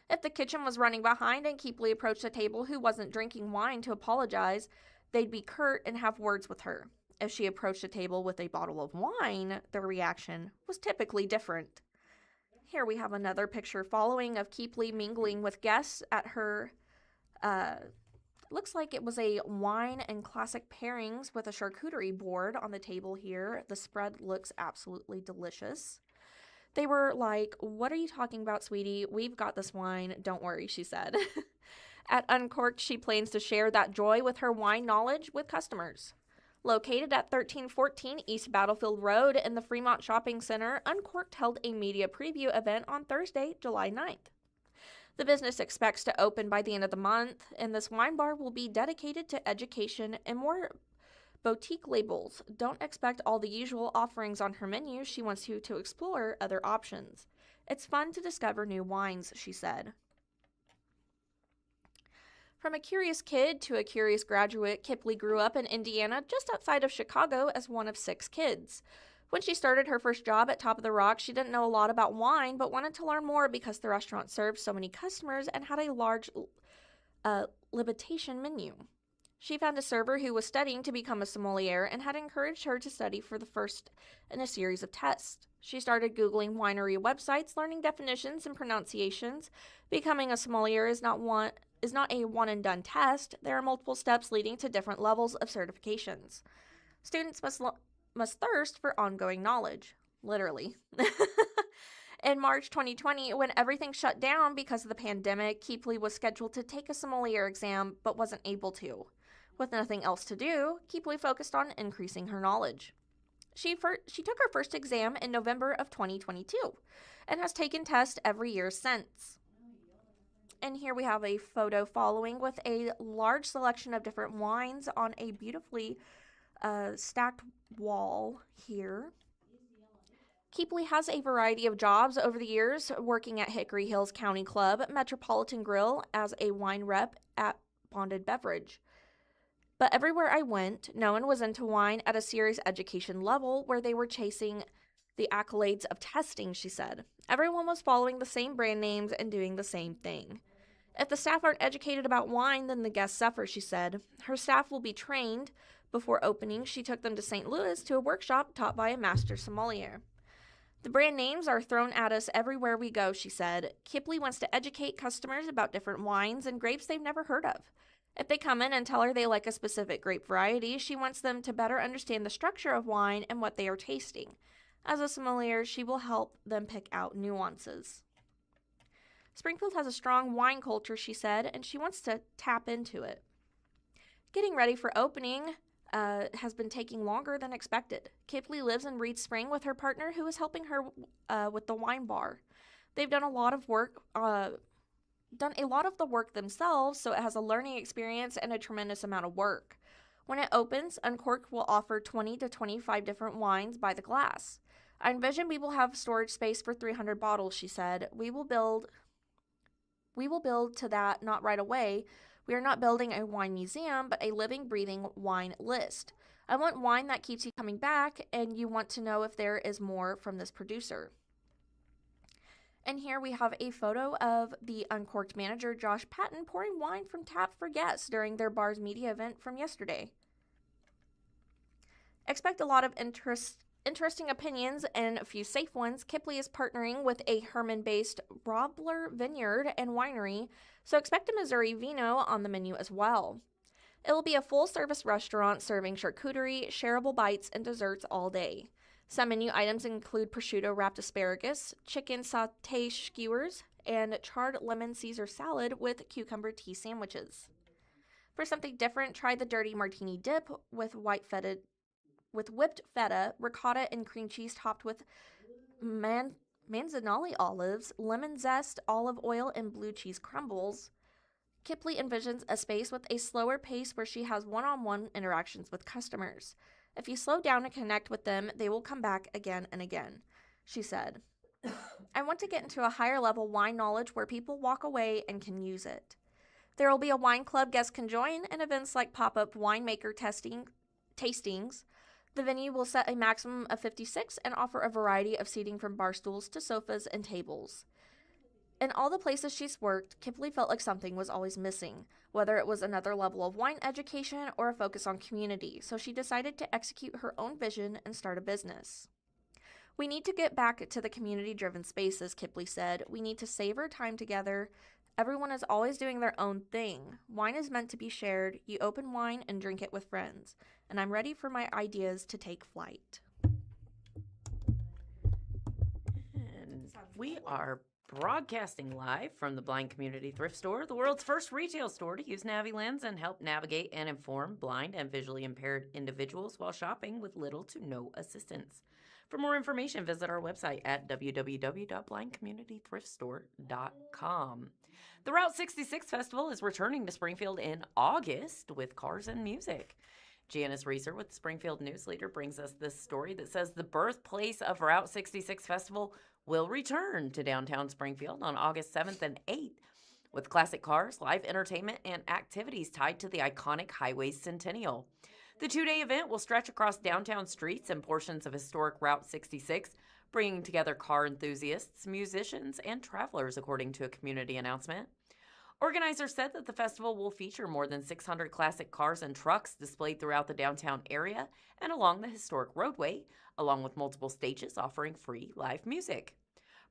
C: If the kitchen was running behind and Keepley approached a table who wasn't drinking wine to apologize, they'd be curt and have words with her. If she approached a table with a bottle of wine, their reaction was typically different. Here we have another picture following of Keepley mingling with guests at her, looks like it was a wine and classic pairings with a charcuterie board on the table here. The spread looks absolutely delicious. They were like, "What are you talking about, sweetie? We've got this wine. Don't worry," she said. At Uncorked, she plans to share that joy with her wine knowledge with customers. Located at 1314 East Battlefield Road in the Fremont Shopping Center, Uncorked held a media preview event on Thursday, July 9th. The business expects to open by the end of the month, and this wine bar will be dedicated to education and more boutique labels. Don't expect all the usual offerings on her menu. She wants you to explore other options. "It's fun to discover new wines," she said. From a curious kid to a curious graduate, Keepley grew up in Indiana, just outside of Chicago, as one of 6 kids. When she started her first job at Top of the Rock, she didn't know a lot about wine, but wanted to learn more because the restaurant served so many customers and had a large libatation menu. She found a server who was studying to become a sommelier and had encouraged her to study for the first in a series of tests. She started Googling winery websites, learning definitions and pronunciations. Becoming a sommelier is not is not a one-and-done test. There are multiple steps leading to different levels of certifications. Students must thirst for ongoing knowledge, literally. In March 2020, when everything shut down because of the pandemic, Keepley was scheduled to take a sommelier exam but wasn't able to. With nothing else to do, Keepley focused on increasing her knowledge. She took her first exam in November of 2022 and has taken tests every year since. And here we have a photo following with a large selection of different wines on a beautifully stacked wall here. Keepley has a variety of jobs over the years, working at Hickory Hills County Club, Metropolitan Grill as a wine rep at Bonded Beverage. But everywhere I went, no one was into wine at a serious education level where they were chasing the accolades of testing, she said. Everyone was following the same brand names and doing the same thing. If the staff aren't educated about wine, then the guests suffer, she said. Her staff will be trained. Before opening, she took them to St. Louis to a workshop taught by a master sommelier. The brand names are thrown at us everywhere we go, she said. Keepley wants to educate customers about different wines and grapes they've never heard of. If they come in and tell her they like a specific grape variety, she wants them to better understand the structure of wine and what they are tasting. As a sommelier, she will help them pick out nuances. Springfield has a strong wine culture, she said, and she wants to tap into it. Getting ready for opening has been taking longer than expected. Keepley lives in Reed Spring with her partner, who is helping her with the wine bar. They've done a lot of the work themselves, so it has a learning experience and a tremendous amount of work. When it opens, Uncorked will offer 20 to 25 different wines by the glass. I envision we will have storage space for 300 bottles, she said. We will build to that, not right away. We are not building a wine museum, but a living, breathing wine list. I want wine that keeps you coming back, and you want to know if there is more from this producer. And here we have a photo of the Uncorked manager, Josh Patton, pouring wine from tap for guests during their bar's media event from yesterday. Expect a lot of interesting opinions and a few safe ones. Keepley is partnering with a Herman-based Robler Vineyard and Winery, so expect a Missouri Vino on the menu as well. It will be a full-service restaurant serving charcuterie, shareable bites, and desserts all day. Some menu items include prosciutto-wrapped asparagus, chicken sauté skewers, and charred lemon Caesar salad with cucumber tea sandwiches. For something different, try the dirty martini dip with whipped feta, ricotta, and cream cheese topped with manzanelli olives, lemon zest, olive oil, and blue cheese crumbles. Keepley envisions a space with a slower pace where she has one-on-one interactions with customers. If you slow down and connect with them, they will come back again and again, she said. I want to get into a higher level wine knowledge where people walk away and can use it. There will be a wine club guests can join and events like pop-up winemaker tastings. The venue will set a maximum of 56 and offer a variety of seating from bar stools to sofas and tables. In all the places she's worked, Keepley felt like something was always missing, whether it was another level of wine education or a focus on community, so she decided to execute her own vision and start a business. We need to get back to the community-driven spaces, Keepley said. We need to savor time together. Everyone is always doing their own thing. Wine is meant to be shared. You open wine and drink it with friends. And I'm ready for my ideas to take flight.
B: And we are broadcasting live from the Blind Community Thrift Store, the world's first retail store to use NaviLens and help navigate and inform blind and visually impaired individuals while shopping with little to no assistance. For more information, visit our website at www.blindcommunitythriftstore.com. The Route 66 Festival is returning to Springfield in August with cars and music. Janice Reeser with the Springfield News-Leader brings us this story that says the birthplace of Route 66 Festival will return to downtown Springfield on August 7th and 8th with classic cars, live entertainment, and activities tied to the iconic highway's centennial. The two-day event will stretch across downtown streets and portions of historic Route 66, bringing together car enthusiasts, musicians, and travelers, according to a community announcement. Organizers said that the festival will feature more than 600 classic cars and trucks displayed throughout the downtown area and along the historic roadway, along with multiple stages offering free live music.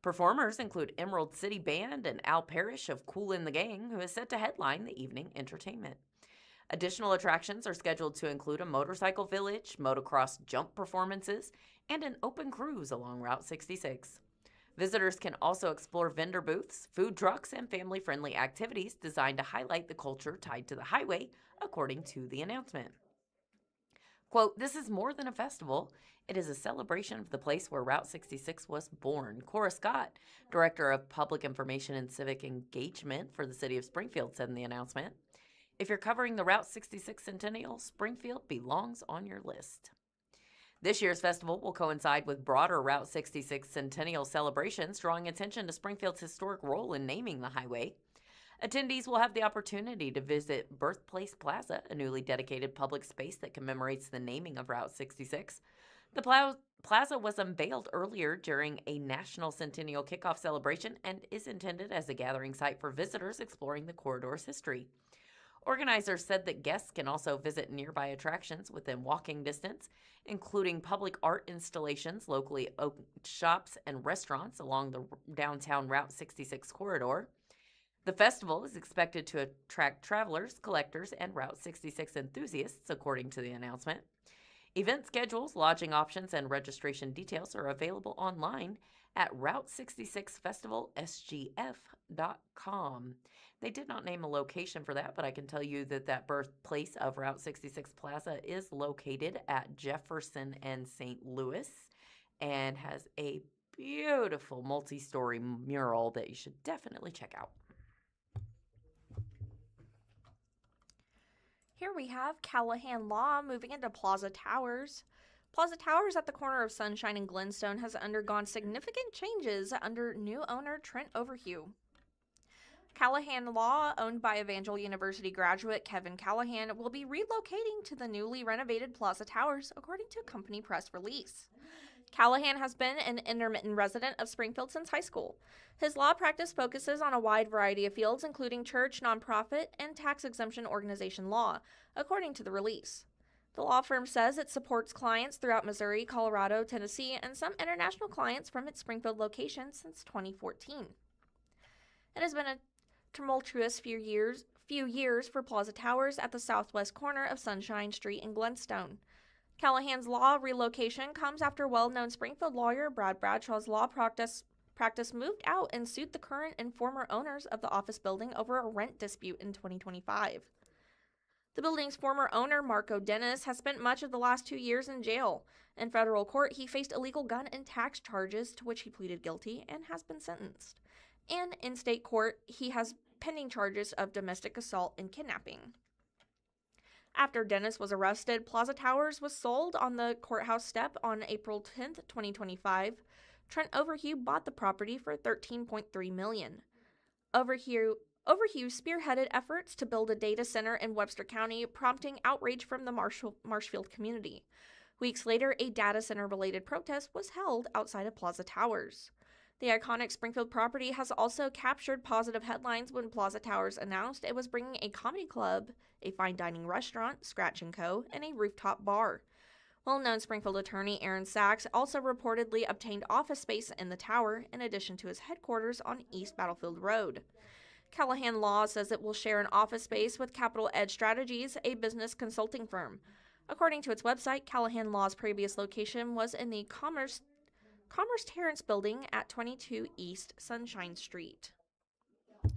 B: Performers include Emerald City Band and Al Parrish of Kool and the Gang, who is set to headline the evening entertainment. Additional attractions are scheduled to include a motorcycle village, motocross jump performances, and an open cruise along Route 66. Visitors can also explore vendor booths, food trucks, and family-friendly activities designed to highlight the culture tied to the highway, according to the announcement. Quote, "This is more than a festival. It is a celebration of the place where Route 66 was born," Cora Scott, Director of Public Information and Civic Engagement for the City of Springfield, said in the announcement. If you're covering the Route 66 Centennial, Springfield belongs on your list. This year's festival will coincide with broader Route 66 Centennial celebrations, drawing attention to Springfield's historic role in naming the highway. Attendees will have the opportunity to visit Birthplace Plaza, a newly dedicated public space that commemorates the naming of Route 66. The plaza was unveiled earlier during a National Centennial Kickoff celebration and is intended as a gathering site for visitors exploring the corridor's history. Organizers said that guests can also visit nearby attractions within walking distance, including public art installations, locally owned shops, and restaurants along the downtown Route 66 corridor. The festival is expected to attract travelers, collectors, and Route 66 enthusiasts, according to the announcement. Event schedules, lodging options, and registration details are available online at Route66FestivalSGF.com. They did not name a location for that, but I can tell you that birthplace of Route 66 Plaza is located at Jefferson and St. Louis and has a beautiful multi-story mural that you should definitely check out.
C: Here we have Callahan Law moving into Plaza Towers. Plaza Towers at the corner of Sunshine and Glenstone has undergone significant changes under new owner Trent Overhue. Callahan Law, owned by Evangel University graduate Kevin Callahan, will be relocating to the newly renovated Plaza Towers, according to a company press release. Callahan has been an intermittent resident of Springfield since high school. His law practice focuses on a wide variety of fields, including church, nonprofit, and tax exemption organization law, according to the release. The law firm says it supports clients throughout Missouri, Colorado, Tennessee, and some international clients from its Springfield location since 2014. It has been a tumultuous few years for Plaza Towers at the southwest corner of Sunshine Street in Glenstone. Callahan's law relocation comes after well-known Springfield lawyer Brad Bradshaw's law practice moved out and sued the current and former owners of the office building over a rent dispute in 2025. The building's former owner, Marco Dennis, has spent much of the last 2 years in jail. In federal court, he faced illegal gun and tax charges, to which he pleaded guilty and has been sentenced. And in state court, he has pending charges of domestic assault and kidnapping. After Dennis was arrested, Plaza Towers was sold on the courthouse step on April 10, 2025. Trent Overhue bought the property for $13.3 million. Overhue spearheaded efforts to build a data center in Webster County, prompting outrage from the Marshfield community. Weeks later, a data center-related protest was held outside of Plaza Towers. The iconic Springfield property has also captured positive headlines when Plaza Towers announced it was bringing a comedy club, a fine dining restaurant, Scratch & Co., and a rooftop bar. Well-known Springfield attorney Aaron Sachs also reportedly obtained office space in the tower, in addition to his headquarters on East Battlefield Road. Callahan Law says it will share an office space with Capital Edge Strategies, a business consulting firm. According to its website, Callahan Law's previous location was in the Commerce Terrace building at 22 East Sunshine Street.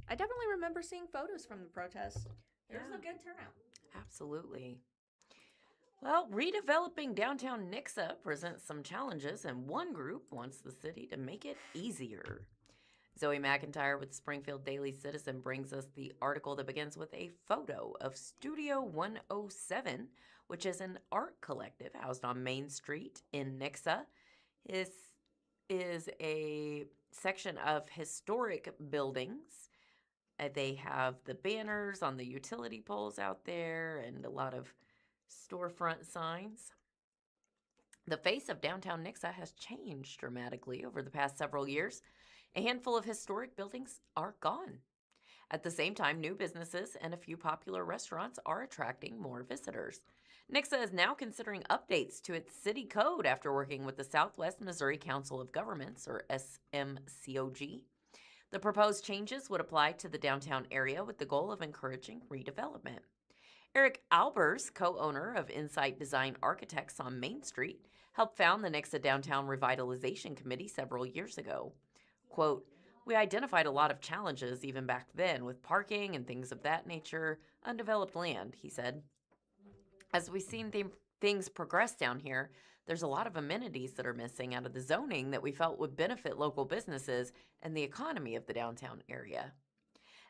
C: I definitely remember seeing photos from the protest. It was a good turnout.
B: Absolutely. Well, redeveloping downtown Nixa presents some challenges, and one group wants the city to make it easier. Zoe McIntyre with Springfield Daily Citizen brings us the article that begins with a photo of Studio 107, which is an art collective housed on Main Street in Nixa. This is a section of historic buildings. They have the banners on the utility poles out there and a lot of storefront signs. The face of downtown Nixa has changed dramatically over the past several years. A handful of historic buildings are gone. At the same time, new businesses and a few popular restaurants are attracting more visitors. Nixa is now considering updates to its city code after working with the Southwest Missouri Council of Governments, or SMCOG. The proposed changes would apply to the downtown area with the goal of encouraging redevelopment. Eric Albers, co-owner of Insight Design Architects on Main Street, helped found the Nixa Downtown Revitalization Committee several years ago. Quote, "We identified a lot of challenges even back then with parking and things of that nature, undeveloped land," he said. "As we've seen things progress down here, there's a lot of amenities that are missing out of the zoning that we felt would benefit local businesses and the economy of the downtown area."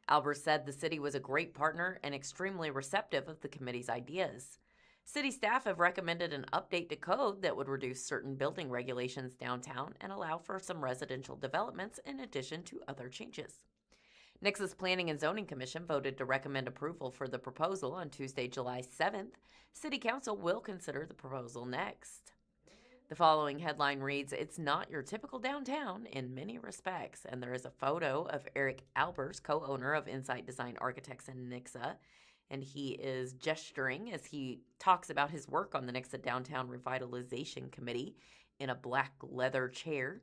B: Albers said the city was a great partner and extremely receptive of the committee's ideas. City staff have recommended an update to code that would reduce certain building regulations downtown and allow for some residential developments in addition to other changes. Nixa's Planning and Zoning Commission voted to recommend approval for the proposal on Tuesday, July 7th. City Council will consider the proposal next. The following headline reads, "It's not your typical downtown in many respects," and there is a photo of Eric Albers, co-owner of Insight Design Architects in Nixa, and he is gesturing as he talks about his work on the Nixa Downtown Revitalization Committee in a black leather chair.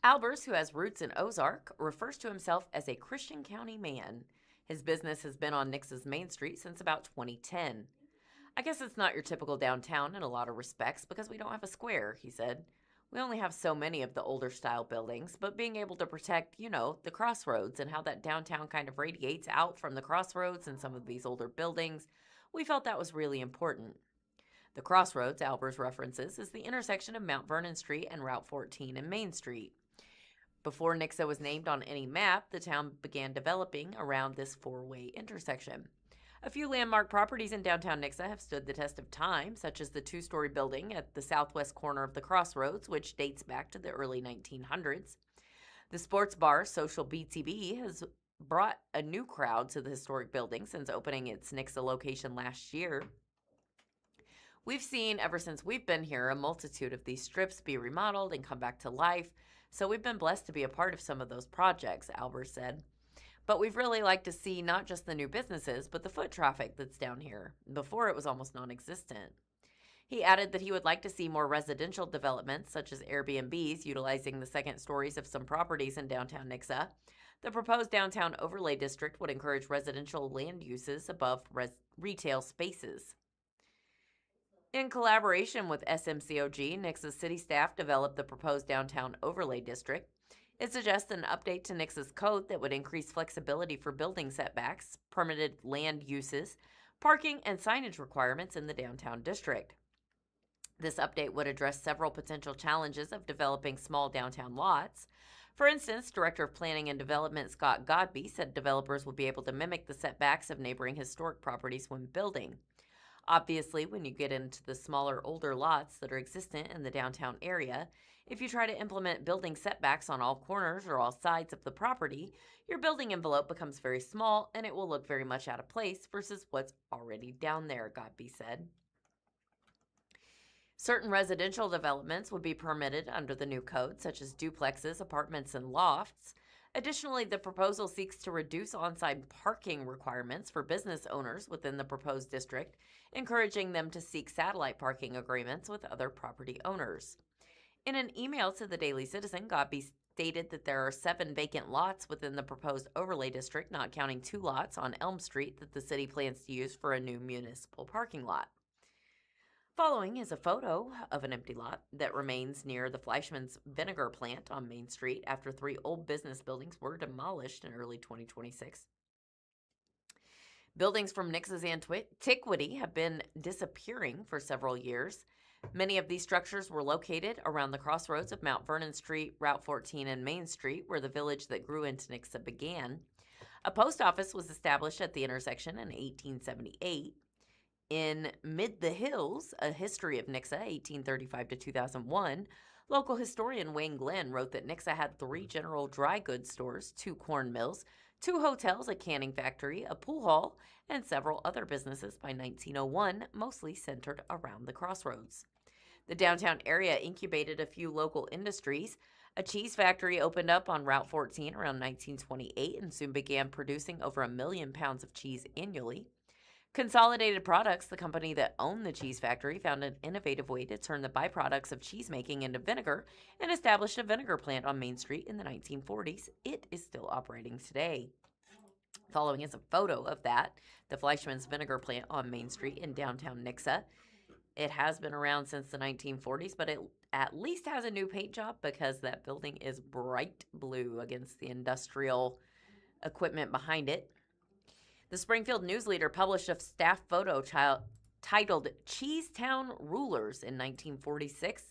B: Albers, who has roots in Ozarks, refers to himself as a Christian County man. His business has been on Nixa's Main Street since about 2010. "I guess it's not your typical downtown in a lot of respects because we don't have a square," he said. "We only have so many of the older style buildings, but being able to protect, the crossroads and how that downtown kind of radiates out from the crossroads and some of these older buildings, we felt that was really important." The crossroads, Albers references, is the intersection of Mount Vernon Street and Route 14 and Main Street. Before Nixa was named on any map, the town began developing around this four-way intersection. A few landmark properties in downtown Nixa have stood the test of time, such as the two-story building at the southwest corner of the crossroads, which dates back to the early 1900s. The sports bar Social BTB has brought a new crowd to the historic building since opening its Nixa location last year. "We've seen, ever since we've been here, a multitude of these strips be remodeled and come back to life, so we've been blessed to be a part of some of those projects," Albers said. "But we've really liked to see not just the new businesses, but the foot traffic that's down here. Before, it was almost non-existent." He added that he would like to see more residential developments, such as Airbnbs, utilizing the second stories of some properties in downtown Nixa. The proposed downtown overlay district would encourage residential land uses above retail spaces. In collaboration with SMCOG, Nixa's city staff developed the proposed downtown overlay district. It suggests an update to Nixa's code that would increase flexibility for building setbacks, permitted land uses, parking, and signage requirements in the downtown district. This update would address several potential challenges of developing small downtown lots. For instance, Director of Planning and Development Scott Godby said developers will be able to mimic the setbacks of neighboring historic properties when building. Obviously, when you get into the smaller, older lots that are existent in the downtown area, if you try to implement building setbacks on all corners or all sides of the property, your building envelope becomes very small and it will look very much out of place versus what's already down there, Godby said. Certain residential developments would be permitted under the new code, such as duplexes, apartments, and lofts. Additionally, the proposal seeks to reduce on-site parking requirements for business owners within the proposed district, encouraging them to seek satellite parking agreements with other property owners. In an email to the Daily Citizen, Godby stated that there are 7 vacant lots within the proposed overlay district, not counting 2 lots on Elm Street that the city plans to use for a new municipal parking lot. Following is a photo of an empty lot that remains near the Fleischmann's vinegar plant on Main Street after 3 old business buildings were demolished in early 2026. Buildings from Nixa's antiquity have been disappearing for several years. Many of these structures were located around the crossroads of Mount Vernon Street, Route 14, and Main Street, where the village that grew into Nixa began. A post office was established at the intersection in 1878. In Mid the Hills, A History of Nixa, 1835 to 2001, local historian Wayne Glenn wrote that Nixa had 3 general dry goods stores, 2 corn mills, 2 hotels, a canning factory, a pool hall, and several other businesses by 1901, mostly centered around the crossroads. The downtown area incubated a few local industries. A cheese factory opened up on Route 14 around 1928 and soon began producing over 1 million pounds of cheese annually. Consolidated Products, the company that owned the cheese factory, found an innovative way to turn the byproducts of cheese making into vinegar and established a vinegar plant on Main Street in the 1940s. It is still operating today. Following is a photo of that, the Fleischmann's vinegar plant on Main Street in downtown Nixa. It has been around since the 1940s, but it at least has a new paint job because that building is bright blue against the industrial equipment behind it. The Springfield News-Leader published a staff photo titled Cheesetown Rulers in 1946.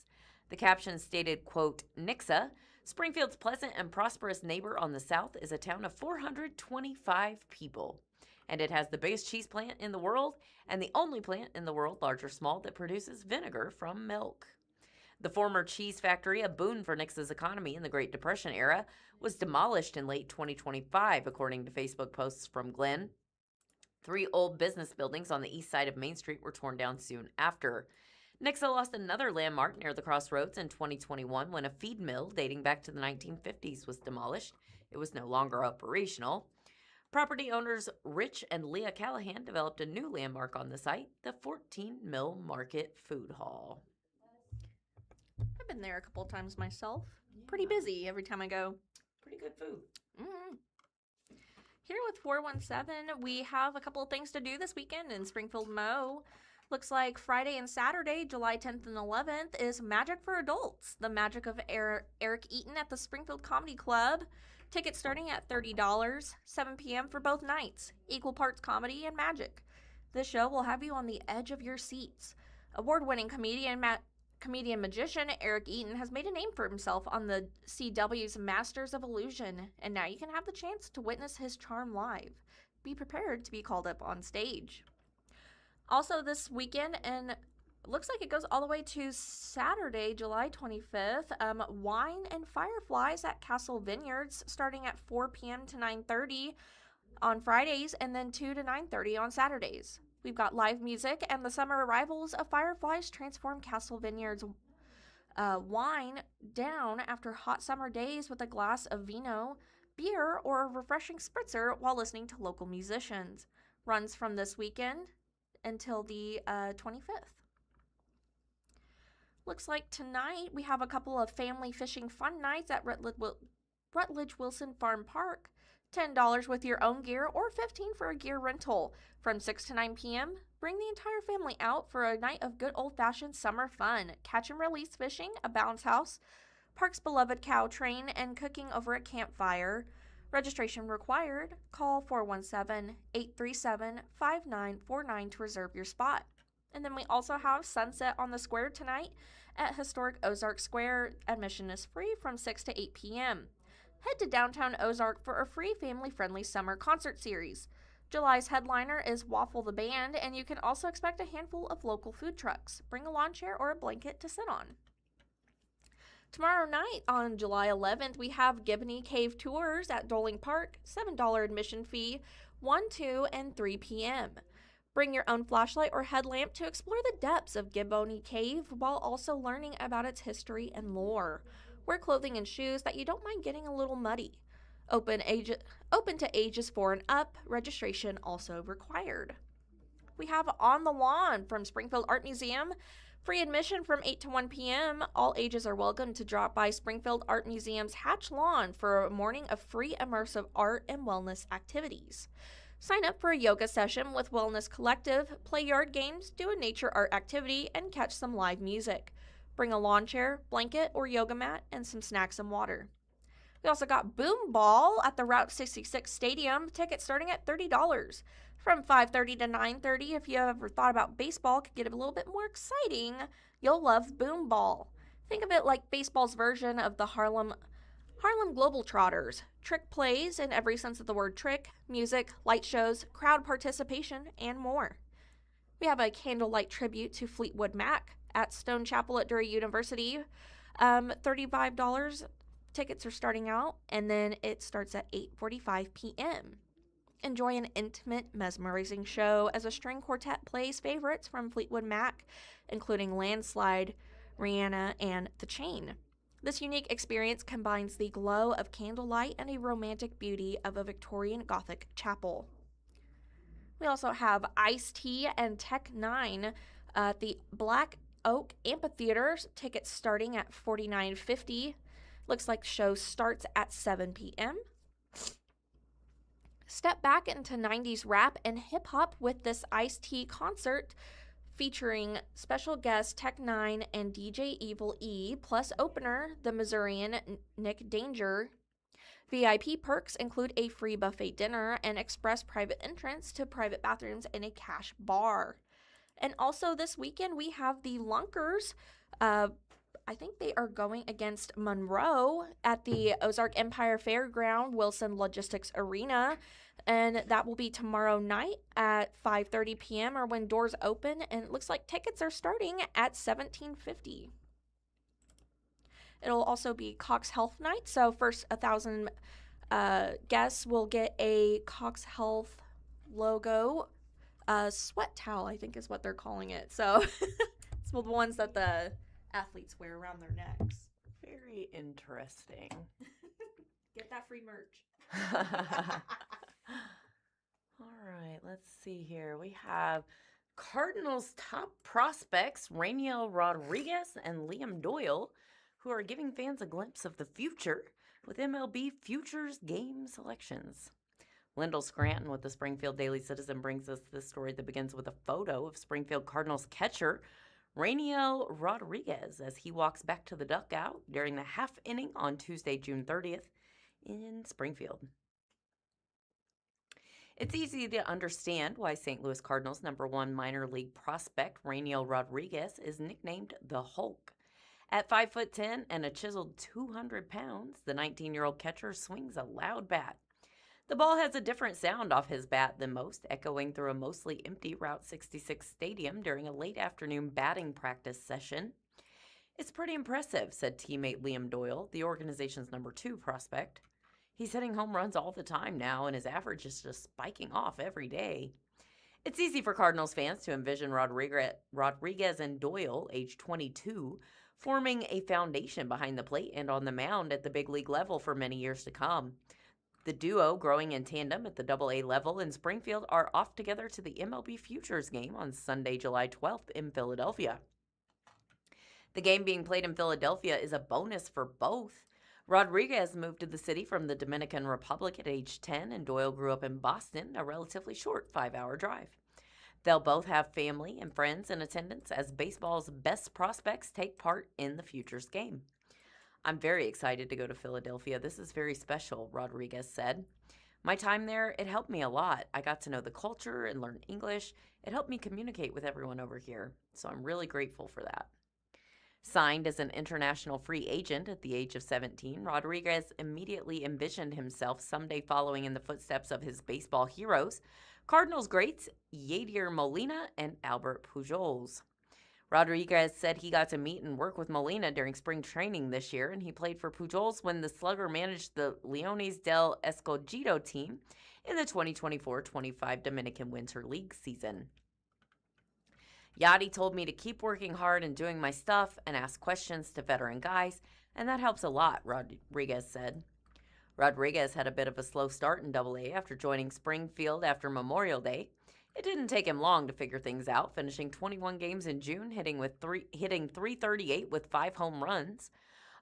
B: The caption stated, quote, Nixa, Springfield's pleasant and prosperous neighbor on the south, is a town of 425 people. And it has the biggest cheese plant in the world and the only plant in the world, large or small, that produces vinegar from milk. The former cheese factory, a boon for Nixa's economy in the Great Depression era, was demolished in late 2025, according to Facebook posts from Glenn. 3 old business buildings on the east side of Main Street were torn down soon after. Nixa lost another landmark near the crossroads in 2021 when a feed mill dating back to the 1950s was demolished. It was no longer operational. Property owners Rich and Leah Callahan developed a new landmark on the site, the 14 Mill Market Food Hall.
C: I've been there a couple of times myself. Pretty busy every time I go.
B: Pretty good food.
C: Mm-hmm. Here with 417, we have a couple of things to do this weekend in Springfield MO. Looks like Friday and Saturday, July 10th and 11th, is Magic for Adults, the magic of Eric Eaton at the Springfield Comedy Club. Tickets starting at $30, 7 p.m. for both nights, equal parts comedy and magic. This show will have you on the edge of your seats. Award-winning comedian magician Eric Eaton has made a name for himself on the CW's Masters of Illusion, and now you can have the chance to witness his charm live. Be prepared to be called up on stage. Also this weekend, and looks like it goes all the way to Saturday, July 25th, Wine and Fireflies at Castle Vineyards, starting at 4 p.m. to 9:30 on Fridays, and then 2 to 9:30 on Saturdays. We've got live music, and the summer arrivals of Fireflies transform Castle Vineyards wine down after hot summer days with a glass of vino, beer, or a refreshing spritzer while listening to local musicians. Runs from this weekend until the 25th. Looks like tonight we have a couple of family fishing fun nights at Rutledge Wilson Farm Park. $10 with your own gear or $15 for a gear rental. From 6 to 9 p.m., bring the entire family out for a night of good old-fashioned summer fun. Catch and release fishing, a bounce house, Park's beloved cow train, and cooking over a campfire. Registration required. Call 417-837-5949 to reserve your spot. And then we also have Sunset on the Square tonight at historic Ozarks Square. Admission is free from 6 to 8 p.m. Head to downtown Ozark for a free family-friendly summer concert series. July's headliner is Waffle the Band, and you can also expect a handful of local food trucks. Bring a lawn chair or a blanket to sit on. Tomorrow night, on July 11th, we have Giboney Cave Tours at Doling Park, $7 admission fee, 1, 2, and 3 p.m. Bring your own flashlight or headlamp to explore the depths of Giboney Cave while also learning about its history and lore. Wear clothing and shoes that you don't mind getting a little muddy. Open to ages 4 and up. Registration also required. We have On the Lawn from Springfield Art Museum. Free admission from 8 to 1 p.m. All ages are welcome to drop by Springfield Art Museum's Hatch Lawn for a morning of free immersive art and wellness activities. Sign up for a yoga session with Wellness Collective, play yard games, do a nature art activity, and catch some live music. Bring a lawn chair, blanket, or yoga mat, and some snacks and water. We also got Boom Ball at the Route 66 Stadium. Tickets starting at $30. From 5:30 to 9:30, if you ever thought about baseball could get a little bit more exciting, you'll love Boom Ball. Think of it like baseball's version of the Harlem Globetrotters. Trick plays in every sense of the word trick, music, light shows, crowd participation, and more. We have a candlelight tribute to Fleetwood Mac at Stone Chapel at Drury University. $35 tickets are starting out, and then it starts at 8:45 p.m. Enjoy an intimate, mesmerizing show as a string quartet plays favorites from Fleetwood Mac, including Landslide, Rihanna, and The Chain. This unique experience combines the glow of candlelight and a romantic beauty of a Victorian Gothic chapel. We also have Ice-T and Tech 9 at the Black Oak Amphitheater. Tickets starting at $49.50. Looks like the show starts at 7 p.m. Step back into 90s rap and hip-hop with this Ice-T concert featuring special guest Tech 9 and DJ Evil E, plus opener, the Missourian Nick Danger. VIP perks include a free buffet dinner and express private entrance to private bathrooms and a cash bar. And also this weekend we have the Lunkers. I think they are going against Monroe at the Ozark Empire Fairground Wilson Logistics Arena. And that will be tomorrow night at 5:30 p.m. or when doors open. And it looks like tickets are starting at $17.50. It'll also be Cox Health Night. So first 1,000 guests will get a Cox Health logo sweat towel, I think is what they're calling it. So it's the ones that the athletes wear around their necks.
B: Very interesting.
C: Get that free merch.
B: All right, let's see here. We have Cardinals' top prospects, Rainiel Rodriguez and Liam Doyle, who are giving fans a glimpse of the future with MLB Futures game selections. Lyndall Scranton with the Springfield Daily Citizen brings us this story that begins with a photo of Springfield Cardinals catcher Rainiel Rodriguez as he walks back to the dugout during the half inning on Tuesday, June 30th in Springfield. It's easy to understand why St. Louis Cardinals #1 minor league prospect Rainiel Rodriguez is nicknamed the Hulk. At 5'10" and a chiseled 200 pounds, the 19-year-old catcher swings a loud bat. The ball has a different sound off his bat than most, echoing through a mostly empty Route 66 stadium during a late afternoon batting practice session. It's pretty impressive, said teammate Liam Doyle, the organization's #2 prospect. He's hitting home runs all the time now, and his average is just spiking off every day. It's easy for Cardinals fans to envision Rodriguez and Doyle, age 22, forming a foundation behind the plate and on the mound at the big league level for many years to come. The duo, growing in tandem at the AA level in Springfield, are off together to the MLB Futures game on Sunday, July 12th in Philadelphia. The game being played in Philadelphia is a bonus for both. Rodriguez moved to the city from the Dominican Republic at age 10, and Doyle grew up in Boston, a relatively short 5-hour drive. They'll both have family and friends in attendance as baseball's best prospects take part in the Futures game. I'm very excited to go to Philadelphia. This is very special, Rodriguez said. My time there, it helped me a lot. I got to know the culture and learn English. It helped me communicate with everyone over here, so I'm really grateful for that. Signed as an international free agent at the age of 17, Rodriguez immediately envisioned himself someday following in the footsteps of his baseball heroes, Cardinals greats Yadier Molina and Albert Pujols. Rodriguez said he got to meet and work with Molina during spring training this year, and he played for Pujols when the slugger managed the Leones del Escogido team in the 2024-25 Dominican Winter League season. Yadi told me to keep working hard and doing my stuff and ask questions to veteran guys, and that helps a lot, Rodriguez said. Rodriguez had a bit of a slow start in AA after joining Springfield after Memorial Day. It didn't take him long to figure things out, finishing 21 games in June, hitting 338 with 5 home runs.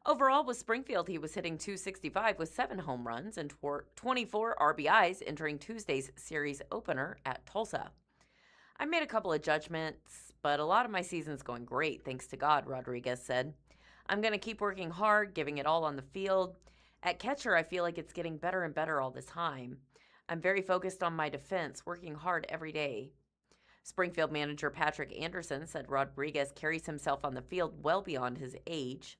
B: Overall, with Springfield, he was hitting .265 with 7 home runs and 24 RBIs entering Tuesday's series opener at Tulsa. I made a couple of judgments, but a lot of my season's going great, thanks to God, Rodriguez said. I'm going to keep working hard, giving it all on the field. At catcher, I feel like it's getting better and better all the time. I'm very focused on my defense, working hard every day. Springfield manager Patrick Anderson said Rodriguez carries himself on the field well beyond his age.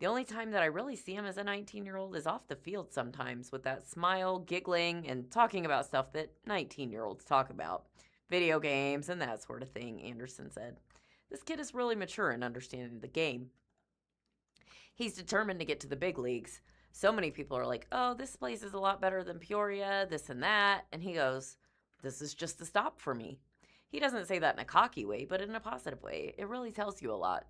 B: The only time that I really see him as a 19-year-old is off the field sometimes, with that smile, giggling, and talking about stuff that 19-year-olds talk about. Video games and that sort of thing, Anderson said. This kid is really mature in understanding the game. He's determined to get to the big leagues. So many people are like, oh, this place is a lot better than Peoria, this and that. And he goes, this is just the stop for me. He doesn't say that in a cocky way, but in a positive way. It really tells you a lot.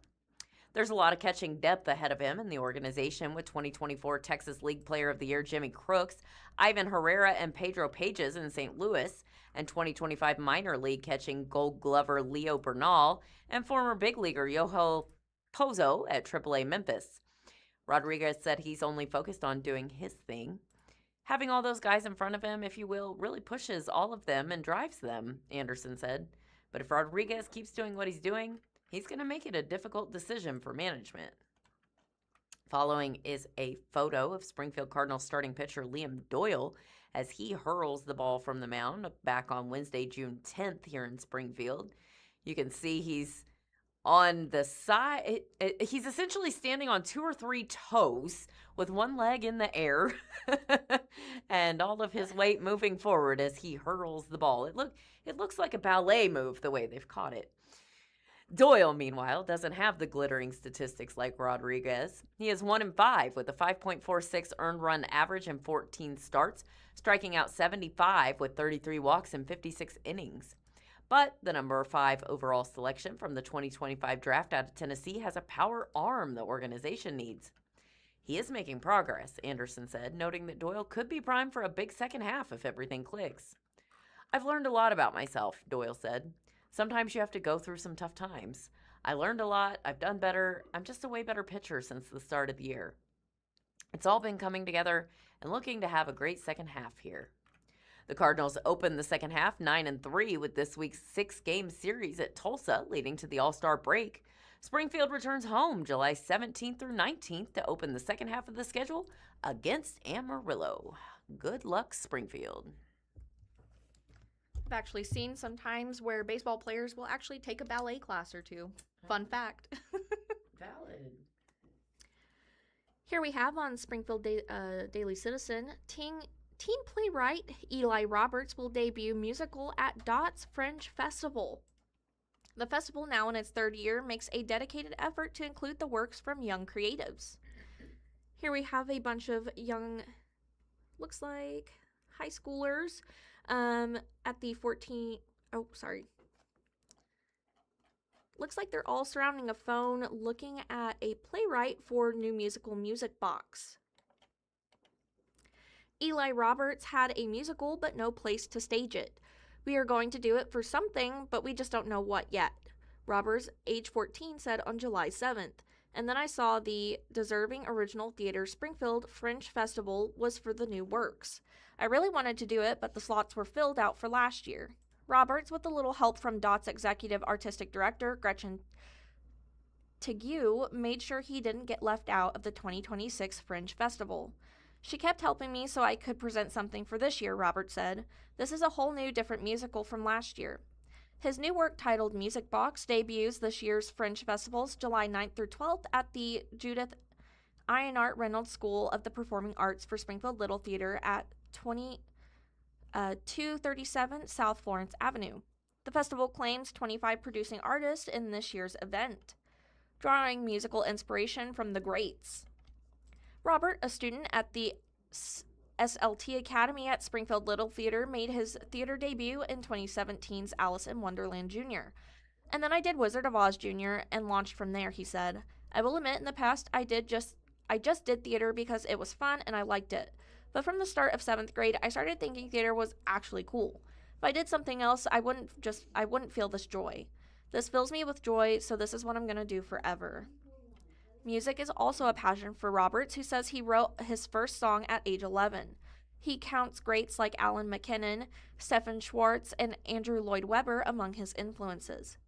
B: There's a lot of catching depth ahead of him in the organization with 2024 Texas League Player of the Year Jimmy Crooks, Ivan Herrera, and Pedro Pages in St. Louis, and 2025 minor league catching Gold Glover Leo Bernal and former big leaguer Yoho Pozo at AAA Memphis. Rodriguez said he's only focused on doing his thing. Having all those guys in front of him, if you will, really pushes all of them and drives them, Anderson said. But if Rodriguez keeps doing what he's doing, he's going to make it a difficult decision for management. Following is a photo of Springfield Cardinals starting pitcher Liam Doyle as he hurls the ball from the mound back on Wednesday, June 10th here in Springfield. You can see he's on the side. He's essentially standing on 2 or 3 toes with one leg in the air and all of his weight moving forward as he hurls the ball. It looks like a ballet move the way they've caught it. Doyle, meanwhile, doesn't have the glittering statistics like Rodriguez. He is 1-5 with a 5.46 earned run average in 14 starts, striking out 75 with 33 walks in 56 innings. But the number 5 overall selection from the 2025 draft out of Tennessee has a power arm the organization needs. He is making progress, Anderson said, noting that Doyle could be primed for a big second half if everything clicks. I've learned a lot about myself, Doyle said. Sometimes you have to go through some tough times. I learned a lot. I've done better. I'm just a way better pitcher since the start of the year. It's all been coming together and looking to have a great second half here. The Cardinals opened the second half 9-3 with this week's 6-game series at Tulsa, leading to the All-Star break. Springfield returns home July 17th through 19th to open the second half of the schedule against Amarillo. Good luck, Springfield.
C: I've actually seen sometimes where baseball players will actually take a ballet class or two. Fun fact.
B: Valid.
C: Here we have on Springfield Daily Citizen, teen playwright Eli Roberts will debut musical at Dot's Fringe Festival. The festival, now in its 3rd year, makes a dedicated effort to include the works from young creatives. Here we have a bunch of young, looks like high schoolers, at the looks like they're all surrounding a phone looking at a playwright for new musical Music Box. Eli Roberts had a musical but no place to stage it. We are going to do it for something, but we just don't know what yet, Roberts, age 14, said on July 7th. And then I saw the Deserving Original Theater Springfield Fringe Festival was for the new works. I really wanted to do it, but the slots were filled out for last year. Roberts, with a little help from Dot's executive artistic director, Gretchen Tegue, made sure he didn't get left out of the 2026 Fringe Festival. She kept helping me so I could present something for this year, Roberts said. This is a whole new different musical from last year. His new work, titled Music Box, debuts this year's Fringe Festivals July 9th through 12th at the Judith Ironart Reynolds School of the Performing Arts for Springfield Little Theater at 237 South Florence Avenue. The festival claims 25 producing artists in this year's event, drawing musical inspiration from the greats. Robert, a student at the SLT Academy at Springfield Little Theater, made his theater debut in 2017's Alice in Wonderland Jr. And then I did Wizard of Oz Jr. and launched from there, he said. I will admit in the past I just did theater because it was fun and I liked it. But from the start of 7th grade, I started thinking theater was actually cool. If I did something else, I wouldn't feel this joy. This fills me with joy, so this is what I'm going to do forever. Music is also a passion for Roberts, who says he wrote his first song at age 11. He counts greats like Alan McKinnon, Stephen Schwartz, and Andrew Lloyd Webber among his influences.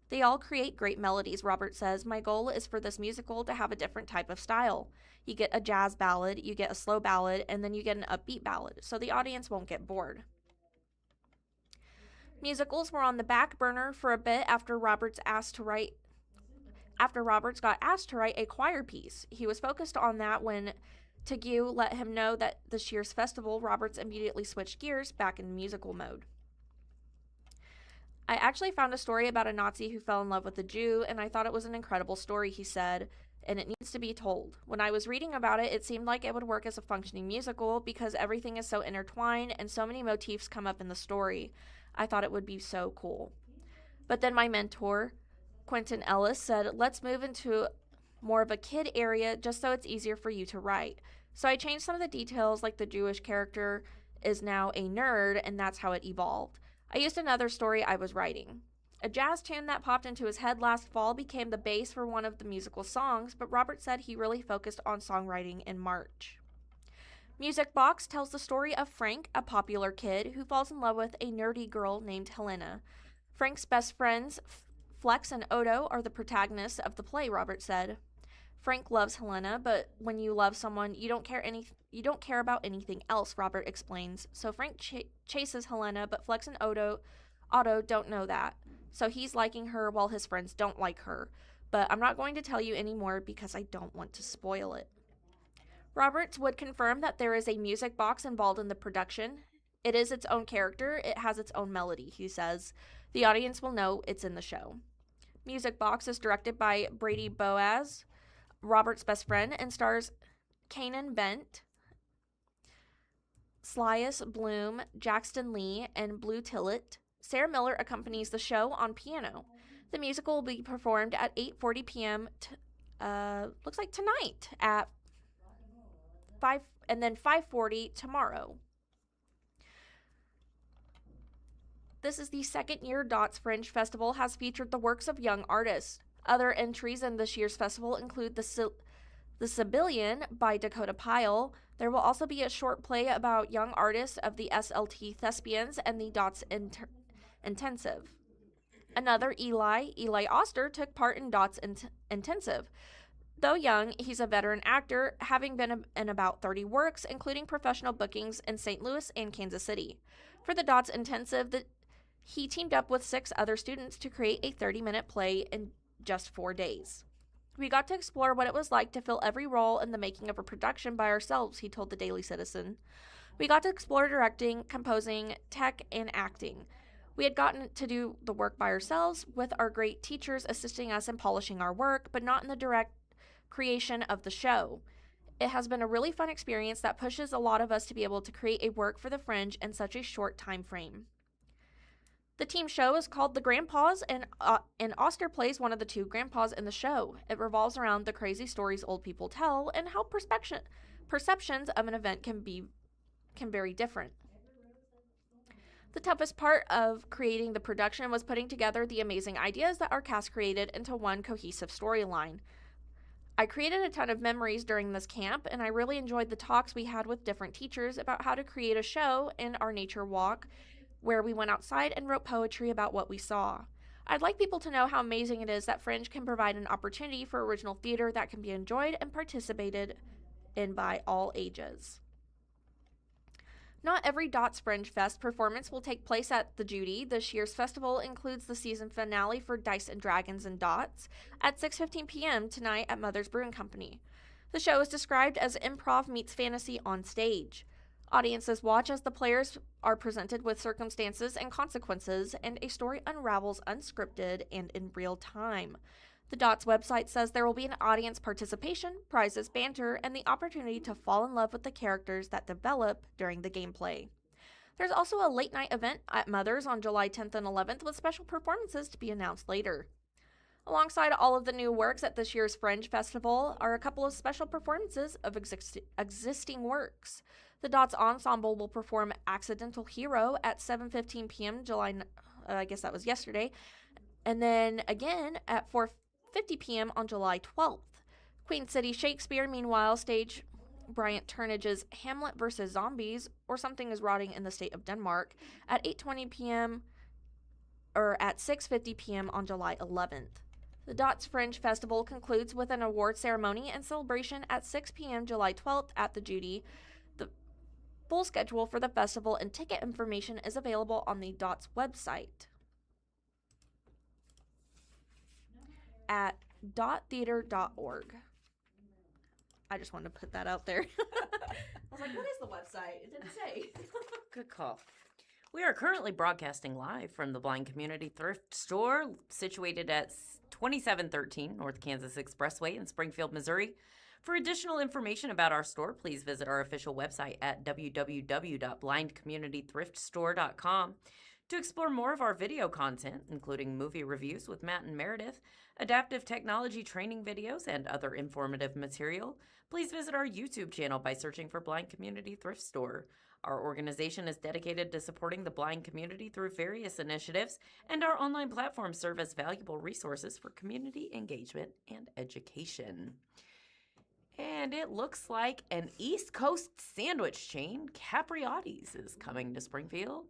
C: They all create great melodies, Roberts says. My goal is for this musical to have a different type of style. You get a jazz ballad, you get a slow ballad, and then you get an upbeat ballad, so the audience won't get bored. Musicals were on the back burner for a bit after Roberts got asked to write a choir piece. He was focused on that when Tegue let him know that this year's festival, Roberts immediately switched gears back in musical mode. I actually found a story about a Nazi who fell in love with a Jew, and I thought it was an incredible story, he said, and it needs to be told. When I was reading about it, it seemed like it would work as a functioning musical because everything is so intertwined and so many motifs come up in the story. I thought it would be so cool. But then my mentor, Quentin Ellis, said, let's move into more of a kid area just so it's easier for you to write. So I changed some of the details, like the Jewish character is now a nerd, and that's how it evolved. I used another story I was writing. A jazz tune that popped into his head last fall became the base for one of the musical songs, but Robert said he really focused on songwriting in March. Music Box tells the story of Frank, a popular kid who falls in love with a nerdy girl named Helena. Frank's best friends, Flex and Odo, are the protagonists of the play, Robert said. Frank loves Helena, but when you love someone, you don't care about anything else, Robert explains. So Frank chases Helena, but Flex and Otto don't know that. So he's liking her while his friends don't like her. But I'm not going to tell you anymore because I don't want to spoil it. Roberts would confirm that there is a music box involved in the production. It is its own character. It has its own melody, he says. The audience will know it's in the show. Music Box is directed by Brady Boaz, Robert's best friend, and stars Kanan Bent, Slias Bloom, Jackson Lee, and Blue Tillett. Sarah Miller accompanies the show on piano. The musical will be performed at 8:40 p.m. Looks like tonight at 5, and then 5:40 tomorrow. This is the second year Dots Fringe Festival has featured the works of young artists. Other entries in this year's festival include The Civilian by Dakota Pyle. There will also be a short play about young artists of the SLT Thespians and the Dots Intensive. Another Eli Oster, took part in Dots Intensive. Though young, he's a veteran actor, having been in about 30 works, including professional bookings in St. Louis and Kansas City. For the Dots Intensive, he teamed up with 6 other students to create a 30-minute play in just 4 days. We got to explore what it was like to fill every role in the making of a production by ourselves, he told the Daily Citizen. We got to explore directing, composing, tech, and acting. We had gotten to do the work by ourselves, with our great teachers assisting us in polishing our work, but not in the direct creation of the show. It has been a really fun experience that pushes a lot of us to be able to create a work for the Fringe in such a short time frame. The team show is called The Grandpas, and Oster plays one of the 2 grandpas in the show. It revolves around the crazy stories old people tell and how perceptions of an event can vary different. The toughest part of creating the production was putting together the amazing ideas that our cast created into one cohesive storyline. I created a ton of memories during this camp, and I really enjoyed the talks we had with different teachers about how to create a show in our nature walk, where we went outside and wrote poetry about what we saw. I'd like people to know how amazing it is that Fringe can provide an opportunity for original theater that can be enjoyed and participated in by all ages. Not every Dots Fringe Fest performance will take place at the Judy. This year's festival includes the season finale for Dice and Dragons and Dots at 6:15 p.m. tonight at Mother's Brewing Company. The show is described as improv meets fantasy on stage. Audiences watch as the players are presented with circumstances and consequences, and a story unravels unscripted and in real time. The Dots website says there will be an audience participation, prizes, banter, and the opportunity to fall in love with the characters that develop during the gameplay. There's also a late-night event at Mother's on July 10th and 11th with special performances to be announced later. Alongside all of the new works at this year's Fringe Festival are a couple of special performances of existing works. The Dots Ensemble will perform Accidental Hero at 7:15 p.m. I guess that was yesterday, and then again at 4:50 p.m. on July 12th. Queen City Shakespeare, meanwhile, stage Bryant Turnage's Hamlet vs. Zombies, or Something is Rotting in the State of Denmark, at 8:20 p.m. or at 6:50 p.m. on July 11th. The Dots Fringe Festival concludes with an award ceremony and celebration at 6 p.m. July 12th at the Judy. The full schedule for the festival and ticket information is available on the Dots website at dottheater.org. I just wanted to put that out there. I was like, what is the website? It didn't say.
B: Good call. We are currently broadcasting live from the Blind Community Thrift Store, situated at 2713 North Kansas Expressway in Springfield, Missouri. For additional information about our store, please visit our official website at www.blindcommunitythriftstore.com. To explore more of our video content, including movie reviews with Matt and Meredith, adaptive technology training videos, and other informative material, please visit our YouTube channel by searching for Blind Community Thrift Store. Our organization is dedicated to supporting the blind community through various initiatives, and our online platforms serve as valuable resources for community engagement and education. And it looks like an East Coast sandwich chain, Capriotti's, is coming to Springfield.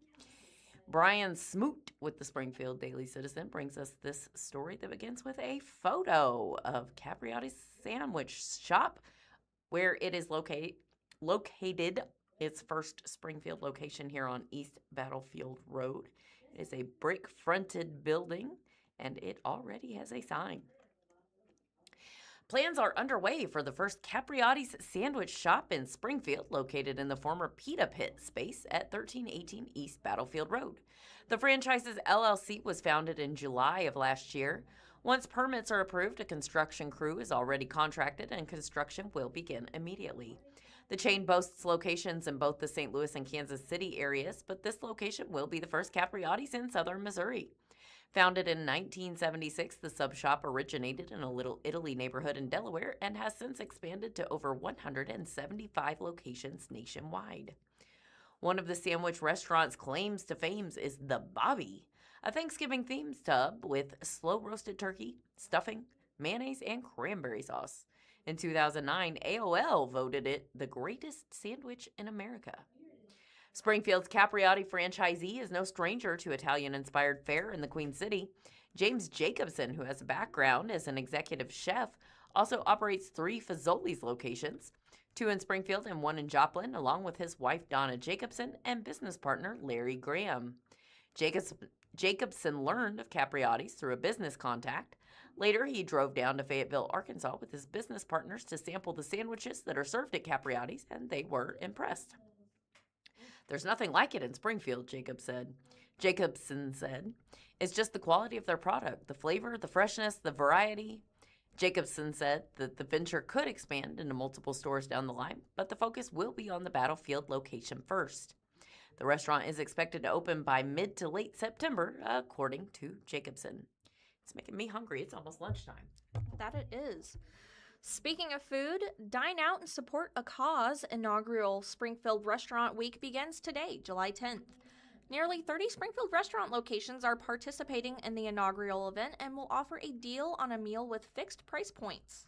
B: Brian Smoot with the Springfield Daily Citizen brings us this story that begins with a photo of Capriotti's sandwich shop, where it is located its first Springfield location here on East Battlefield Road. It is a brick-fronted building, and it already has a sign. Plans are underway for the first Capriotti's sandwich shop in Springfield, located in the former Pita Pit space at 1318 East Battlefield Road. The franchise's LLC was founded in July of last year. Once permits are approved, a construction crew is already contracted and construction will begin immediately. The chain boasts locations in both the St. Louis and Kansas City areas, but this location will be the first Capriotti's in southern Missouri. Founded in 1976, the sub shop originated in a Little Italy neighborhood in Delaware and has since expanded to over 175 locations nationwide. One of the sandwich restaurant's claims to fame is the Bobby, a Thanksgiving-themed tub with slow-roasted turkey, stuffing, mayonnaise, and cranberry sauce. In 2009, AOL voted it the greatest sandwich in America. Springfield's Capriotti franchisee is no stranger to Italian-inspired fare in the Queen City. James Jacobson, who has a background as an executive chef, also operates 3 Fazoli's locations, 2 in Springfield and 1 in Joplin, along with his wife Donna Jacobson and business partner Larry Graham. Jacobson learned of Capriotti's through a business contact. Later, he drove down to Fayetteville, Arkansas with his business partners to sample the sandwiches that are served at Capriotti's, and they were impressed. "There's nothing like it in Springfield," Jacobson said. "It's just the quality of their product, the flavor, the freshness, the variety." Jacobson said that the venture could expand into multiple stores down the line, but the focus will be on the Battlefield location first. The restaurant is expected to open by mid to late September, according to Jacobson. It's making me hungry. It's almost lunchtime.
C: That it is. Speaking of food, Dine Out and Support a Cause inaugural Springfield Restaurant Week begins today, July 10th. Nearly 30 Springfield restaurant locations are participating in the inaugural event and will offer a deal on a meal with fixed price points.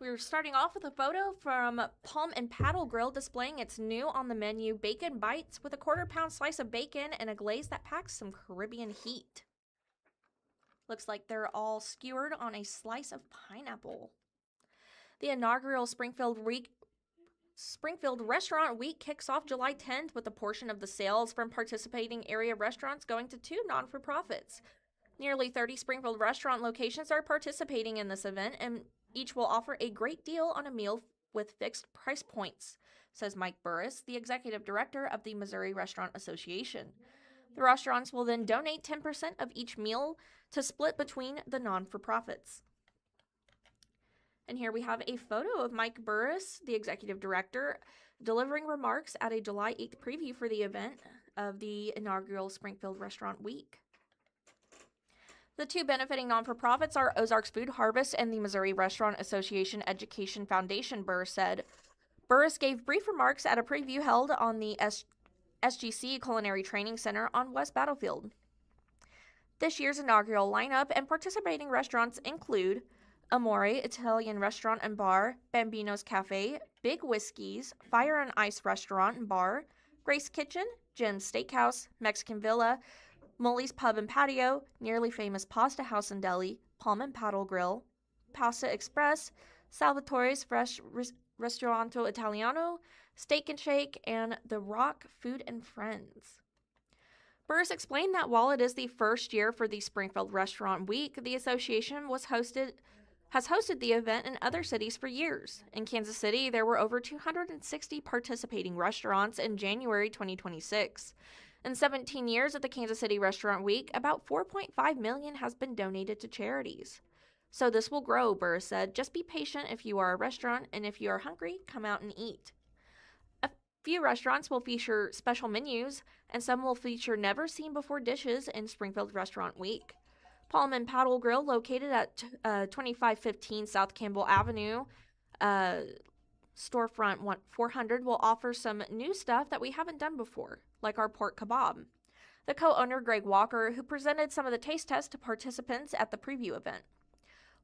C: We're starting off with a photo from Palm and Paddle Grill displaying its new on-the-menu bacon bites with a quarter-pound slice of bacon and a glaze that packs some Caribbean heat. Looks like they're all skewered on a slice of pineapple. The inaugural Springfield Restaurant Week kicks off July 10th with a portion of the sales from participating area restaurants going to 2 non-for-profits. Nearly 30 Springfield restaurant locations are participating in this event, and each will offer a great deal on a meal with fixed price points, says Mike Burris, the executive director of the Missouri Restaurant Association. The restaurants will then donate 10% of each meal to split between the non-for-profits. And here we have a photo of Mike Burris, the executive director, delivering remarks at a July 8th preview for the event of the inaugural Springfield Restaurant Week. The 2 benefiting non-for-profits are Ozarks Food Harvest and the Missouri Restaurant Association Education Foundation, Burris said. Burris gave brief remarks at a preview held on the SGC Culinary Training Center on West Battlefield. This year's inaugural lineup and participating restaurants include Amore Italian Restaurant and Bar, Bambino's Cafe, Big Whiskey's, Fire and Ice Restaurant and Bar, Grace Kitchen, Jim's Steakhouse, Mexican Villa, Mully's Pub and Patio, Nearly Famous Pasta House and Deli, Palm and Paddle Grill, Pasta Express, Salvatore's Fresh Ristorante Italiano, Steak and Shake, and The Rock Food and Friends. Burris explained that while it is the first year for the Springfield Restaurant Week, the association has hosted the event in other cities for years. In Kansas City, there were over 260 participating restaurants in January 2026. In 17 years of the Kansas City Restaurant Week, about $4.5 million has been donated to charities. So this will grow, Burris said. Just be patient if you are a restaurant, and if you are hungry, come out and eat. A few restaurants will feature special menus, and some will feature never-seen-before dishes in Springfield Restaurant Week. Palm and Paddle Grill, located at 2515 South Campbell Avenue, Storefront 400 will offer some new stuff that we haven't done before, like our pork kebab. The co-owner, Greg Walker, who presented some of the taste tests to participants at the preview event.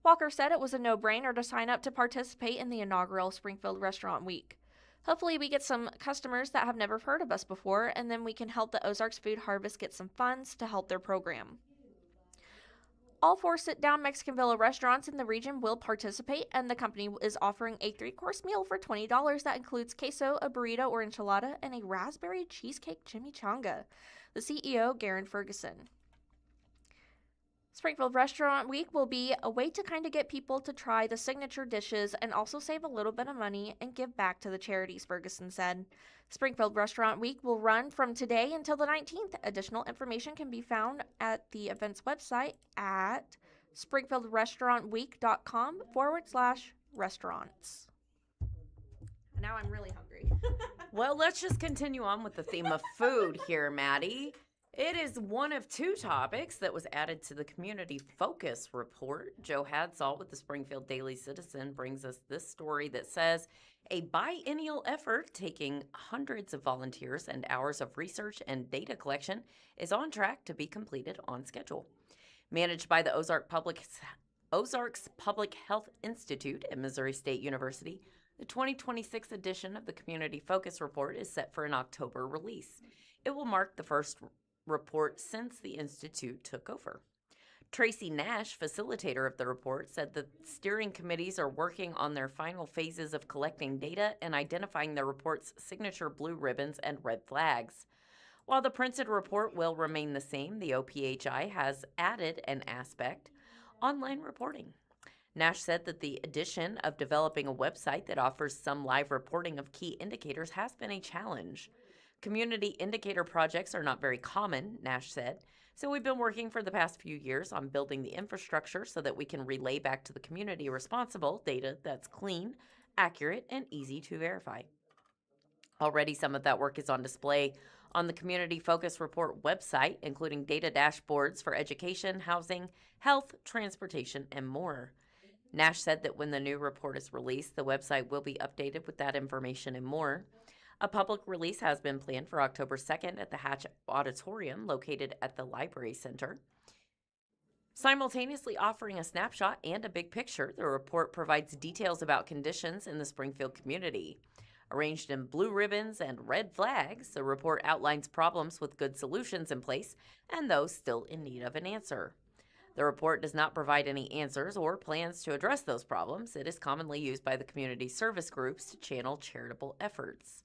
C: Walker said it was a no-brainer to sign up to participate in the inaugural Springfield Restaurant Week. Hopefully we get some customers that have never heard of us before, and then we can help the Ozarks Food Harvest get some funds to help their program. All 4 sit-down Mexican Villa restaurants in the region will participate, and the company is offering a 3-course meal for $20 that includes queso, a burrito or enchilada, and a raspberry cheesecake chimichanga. The CEO, Garen Ferguson. Springfield Restaurant Week will be a way to kind of get people to try the signature dishes and also save a little bit of money and give back to the charities, Ferguson said. Springfield Restaurant Week will run from today until the 19th. Additional information can be found at the event's website at springfieldrestaurantweek.com/restaurants. Now I'm really hungry.
B: Well, let's just continue on with the theme of food here, Maddie. It is one of 2 topics that was added to the Community Focus report. Joe Hadsall with the Springfield Daily Citizen brings us this story that says a biennial effort taking hundreds of volunteers and hours of research and data collection is on track to be completed on schedule. Managed by the Ozarks Public Health Institute at Missouri State University, the 2026 edition of the Community Focus report is set for an October release. It will mark the first report since the Institute took over. Tracy Nash, facilitator of the report, said the steering committees are working on their final phases of collecting data and identifying the report's signature blue ribbons and red flags. While the printed report will remain the same, the OPHI has added an aspect: online reporting. Nash said that the addition of developing a website that offers some live reporting of key indicators has been a challenge. Community indicator projects are not very common, Nash said, so we've been working for the past few years on building the infrastructure so that we can relay back to the community responsible data that's clean, accurate, and easy to verify. Already some of that work is on display on the Community Focus Report website, including data dashboards for education, housing, health, transportation, and more. Nash said that when the new report is released, the website will be updated with that information and more. A public release has been planned for October 2nd at the Hatch Auditorium located at the Library Center. Simultaneously offering a snapshot and a big picture, the report provides details about conditions in the Springfield community. Arranged in blue ribbons and red flags, the report outlines problems with good solutions in place and those still in need of an answer. The report does not provide any answers or plans to address those problems. It is commonly used by the community service groups to channel charitable efforts.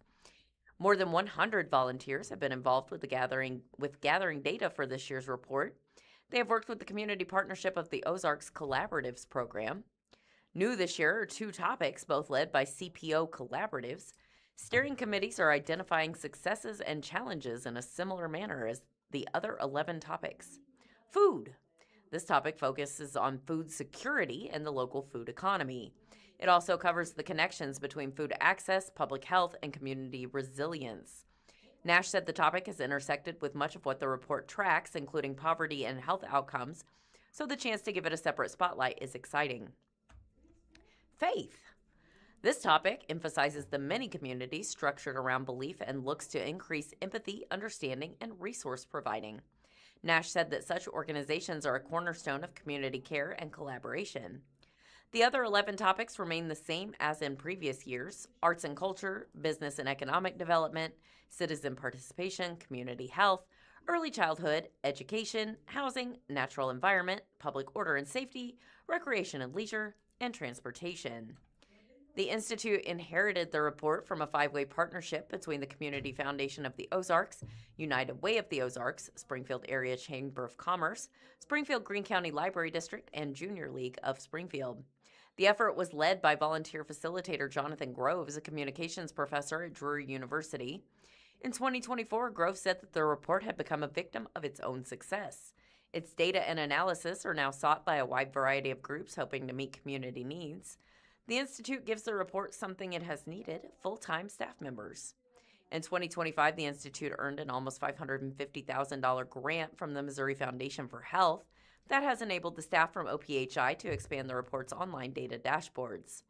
B: More than 100 volunteers have been involved with gathering data for this year's report. They have worked with the community partnership of the Ozarks Collaboratives program. New this year are 2 topics, both led by CPO collaboratives. Steering committees are identifying successes and challenges in a similar manner as the other 11 topics. Food. This topic focuses on food security and the local food economy. It also covers the connections between food access, public health, and community resilience. Nash said the topic has intersected with much of what the report tracks, including poverty and health outcomes, so the chance to give it a separate spotlight is exciting. Faith. This topic emphasizes the many communities structured around belief and looks to increase empathy, understanding, and resource providing. Nash said that such organizations are a cornerstone of community care and collaboration. The other 11 topics remain the same as in previous years: arts and culture, business and economic development, citizen participation, community health, early childhood, education, housing, natural environment, public order and safety, recreation and leisure, and transportation. The Institute inherited the report from a 5-way partnership between the Community Foundation of the Ozarks, United Way of the Ozarks, Springfield Area Chamber of Commerce, Springfield Greene County Library District, and Junior League of Springfield. The effort was led by volunteer facilitator Jonathan Groves, a communications professor at Drury University. In 2024, Groves said that the report had become a victim of its own success. Its data and analysis are now sought by a wide variety of groups hoping to meet community needs. The Institute gives the report something it has needed: full-time staff members. In 2025, the Institute earned an almost $550,000 grant from the Missouri Foundation for Health that has enabled the staff from OPHI to expand the report's online data dashboards.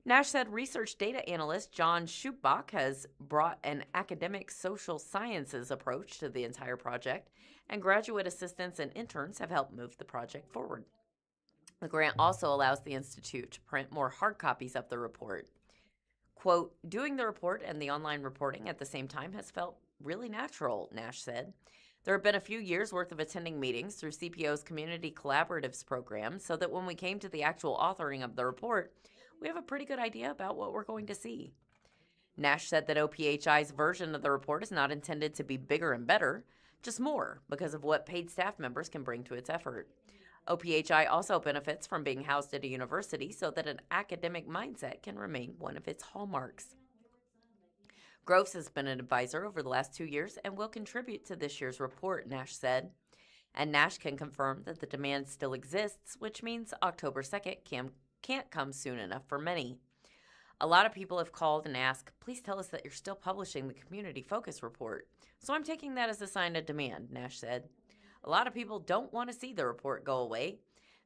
B: Nash said research data analyst John Schupbach has brought an academic social sciences approach to the entire project, and graduate assistants and interns have helped move the project forward. The grant also allows the Institute to print more hard copies of the report. Quote, doing the report and the online reporting at the same time has felt really natural, Nash said. There have been a few years' worth of attending meetings through CPO's Community Collaboratives program so that when we came to the actual authoring of the report, we have a pretty good idea about what we're going to see. Nash said that OPHI's version of the report is not intended to be bigger and better, just more because of what paid staff members can bring to its effort. OPHI also benefits from being housed at a university so that an academic mindset can remain one of its hallmarks. Groves has been an advisor over the last 2 years and will contribute to this year's report, Nash said. And Nash can confirm that the demand still exists, which means October 2nd can't come soon enough for many. A lot of people have called and asked, please tell us that you're still publishing the Community Focus Report. So I'm taking that as a sign of demand, Nash said. A lot of people don't want to see the report go away.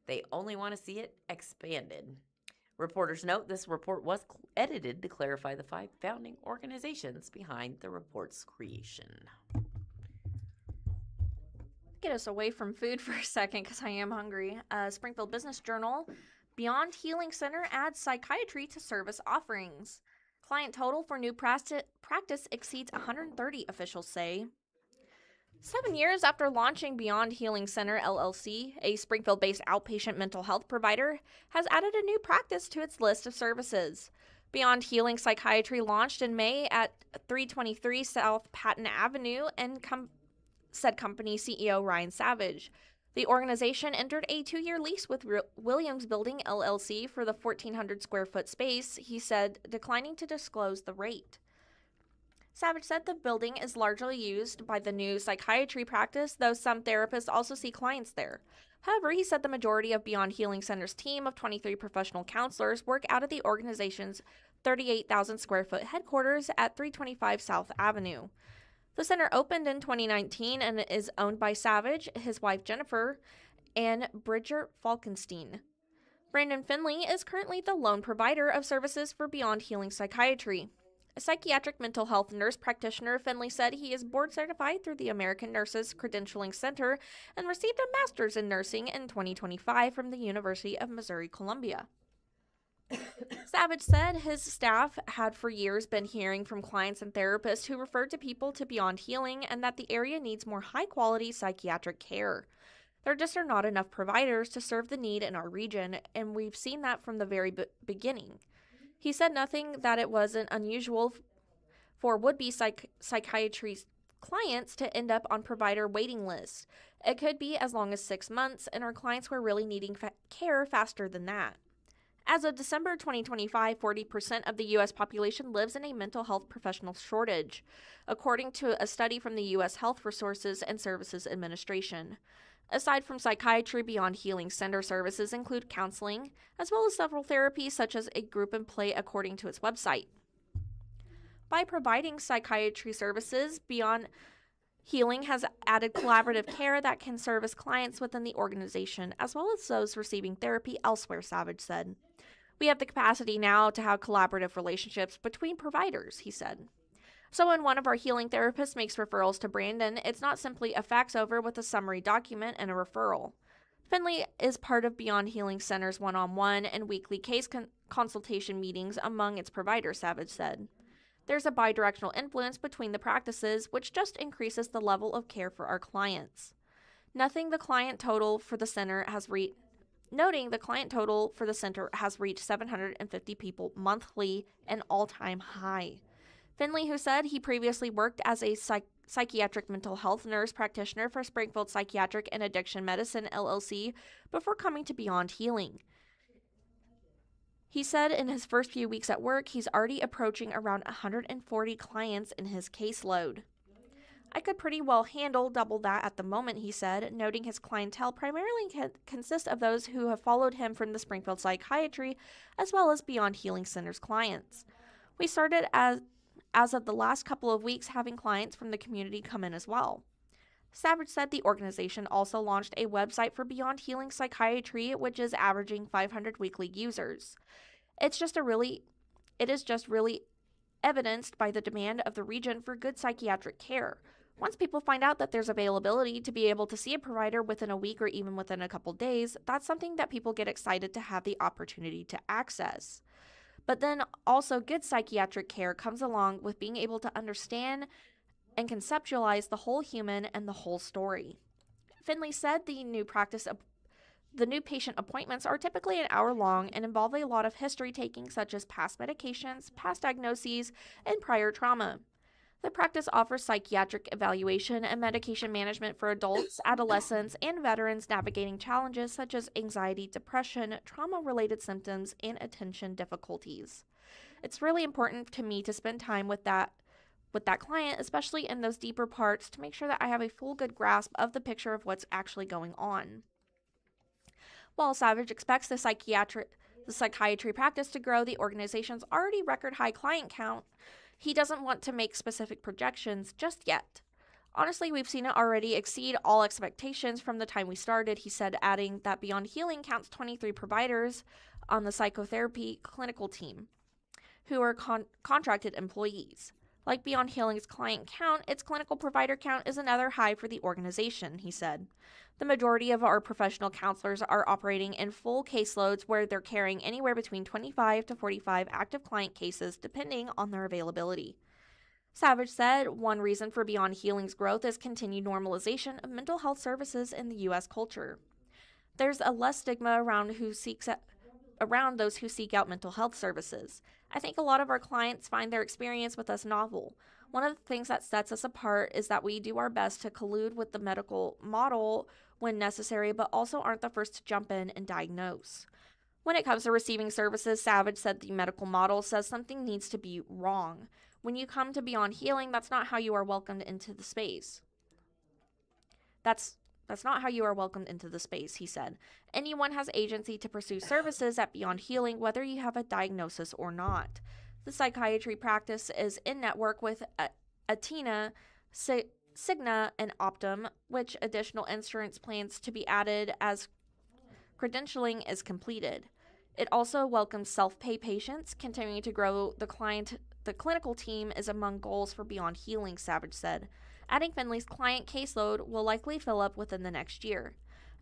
B: They only want to see it expanded. Reporters note this report was edited to clarify the 5 founding organizations behind the report's creation.
C: Get us away from food for a second because I am hungry. Springfield Business Journal. Beyond Healing Center adds psychiatry to service offerings. Client total for new practice exceeds 130, officials say. 7 years after launching Beyond Healing Center, LLC, a Springfield-based outpatient mental health provider, has added a new practice to its list of services. Beyond Healing Psychiatry launched in May at 323 South Patton Avenue, and said company CEO Ryan Savage. The organization entered a 2-year lease with Williams Building, LLC for the 1,400 square foot space, he said, declining to disclose the rate. Savage said the building is largely used by the new psychiatry practice, though some therapists also see clients there. However, he said the majority of Beyond Healing Center's team of 23 professional counselors work out of the organization's 38,000 square foot headquarters at 325 South Avenue. The center opened in 2019 and is owned by Savage, his wife Jennifer, and Bridger Falkenstein. Brandon Finley is currently the lone provider of services for Beyond Healing Psychiatry. A psychiatric mental health nurse practitioner, Finley said he is board certified through the American Nurses Credentialing Center and received a master's in nursing in 2025 from the University of Missouri-Columbia. Savage said his staff had for years been hearing from clients and therapists who referred to people to Beyond Healing and that the area needs more high-quality psychiatric care. There just are not enough providers to serve the need in our region, and we've seen that from the very beginning. He said nothing that it wasn't unusual for would-be psychiatry clients to end up on provider waiting lists. It could be as long as 6 months, and our clients were really needing care faster than that. As of December 2025, 40% of the U.S. population lives in a mental health professional shortage, according to a study from the U.S. Health Resources and Services Administration. Aside from psychiatry, Beyond Healing Center services include counseling, as well as several therapies such as a group and play, according to its website. By providing psychiatry services, Beyond Healing has added collaborative care that can service clients within the organization, as well as those receiving therapy elsewhere, Savage said. We have the capacity now to have collaborative relationships between providers, he said. So when one of our healing therapists makes referrals to Brandon, it's not simply a fax over with a summary document and a referral. Finley is part of Beyond Healing Center's one-on-one and weekly case consultation meetings among its providers, Savage said. There's a bidirectional influence between the practices, which just increases the level of care for our clients. Noting the client total for the center has reached 750 people monthly, an all-time high. Finley, who said he previously worked as a psychiatric mental health nurse practitioner for Springfield Psychiatric and Addiction Medicine, LLC, before coming to Beyond Healing. He said in his first few weeks at work, he's already approaching around 140 clients in his caseload. I could pretty well handle double that at the moment, he said, noting his clientele primarily consists of those who have followed him from the Springfield Psychiatry, as well as Beyond Healing Center's clients. We started as of the last couple of weeks having clients from the community come in as well. Savage said the organization also launched a website for Beyond Healing Psychiatry, which is averaging 500 weekly users. It is just really evidenced by the demand of the region for good psychiatric care. Once people find out that there's availability to be able to see a provider within a week or even within a couple days, that's something that people get excited to have the opportunity to access. But then also, good psychiatric care comes along with being able to understand and conceptualize the whole human and the whole story. Finley said the new patient appointments are typically an hour long and involve a lot of history taking, such as past medications, past diagnoses, and prior trauma. The practice offers psychiatric evaluation and medication management for adults, adolescents, and veterans navigating challenges such as anxiety, depression, trauma-related symptoms, and attention difficulties. It's really important to me to spend time with that client, especially in those deeper parts, to make sure that I have a full good grasp of the picture of what's actually going on. While Savage expects the psychiatry practice to grow the organization's already record high client count, he doesn't want to make specific projections just yet. Honestly, we've seen it already exceed all expectations from the time we started, he said, adding that Beyond Healing counts 23 providers on the psychotherapy clinical team, who are contracted employees. Like Beyond Healing's client count, its clinical provider count is another high for the organization, he said. The majority of our professional counselors are operating in full caseloads where they're carrying anywhere between 25 to 45 active client cases depending on their availability. Savage said one reason for Beyond Healing's growth is continued normalization of mental health services in the U.S. culture. There's a less stigma around those who seek out mental health services. I think a lot of our clients find their experience with us novel. One of the things that sets us apart is that we do our best to collude with the medical model when necessary, but also aren't the first to jump in and diagnose. When it comes to receiving services, Savage said the medical model says something needs to be wrong. When you come to Beyond Healing, that's not how you are welcomed into the space. That's not how you are welcomed into the space, he said. Anyone has agency to pursue services at Beyond Healing, whether you have a diagnosis or not. The psychiatry practice is in network with Athena, Cigna, and Optum, which additional insurance plans to be added as credentialing is completed. It also welcomes self-pay patients. Continuing to grow the clinical team is among goals for Beyond Healing, Savage said. Adding Finley's client caseload will likely fill up within the next year.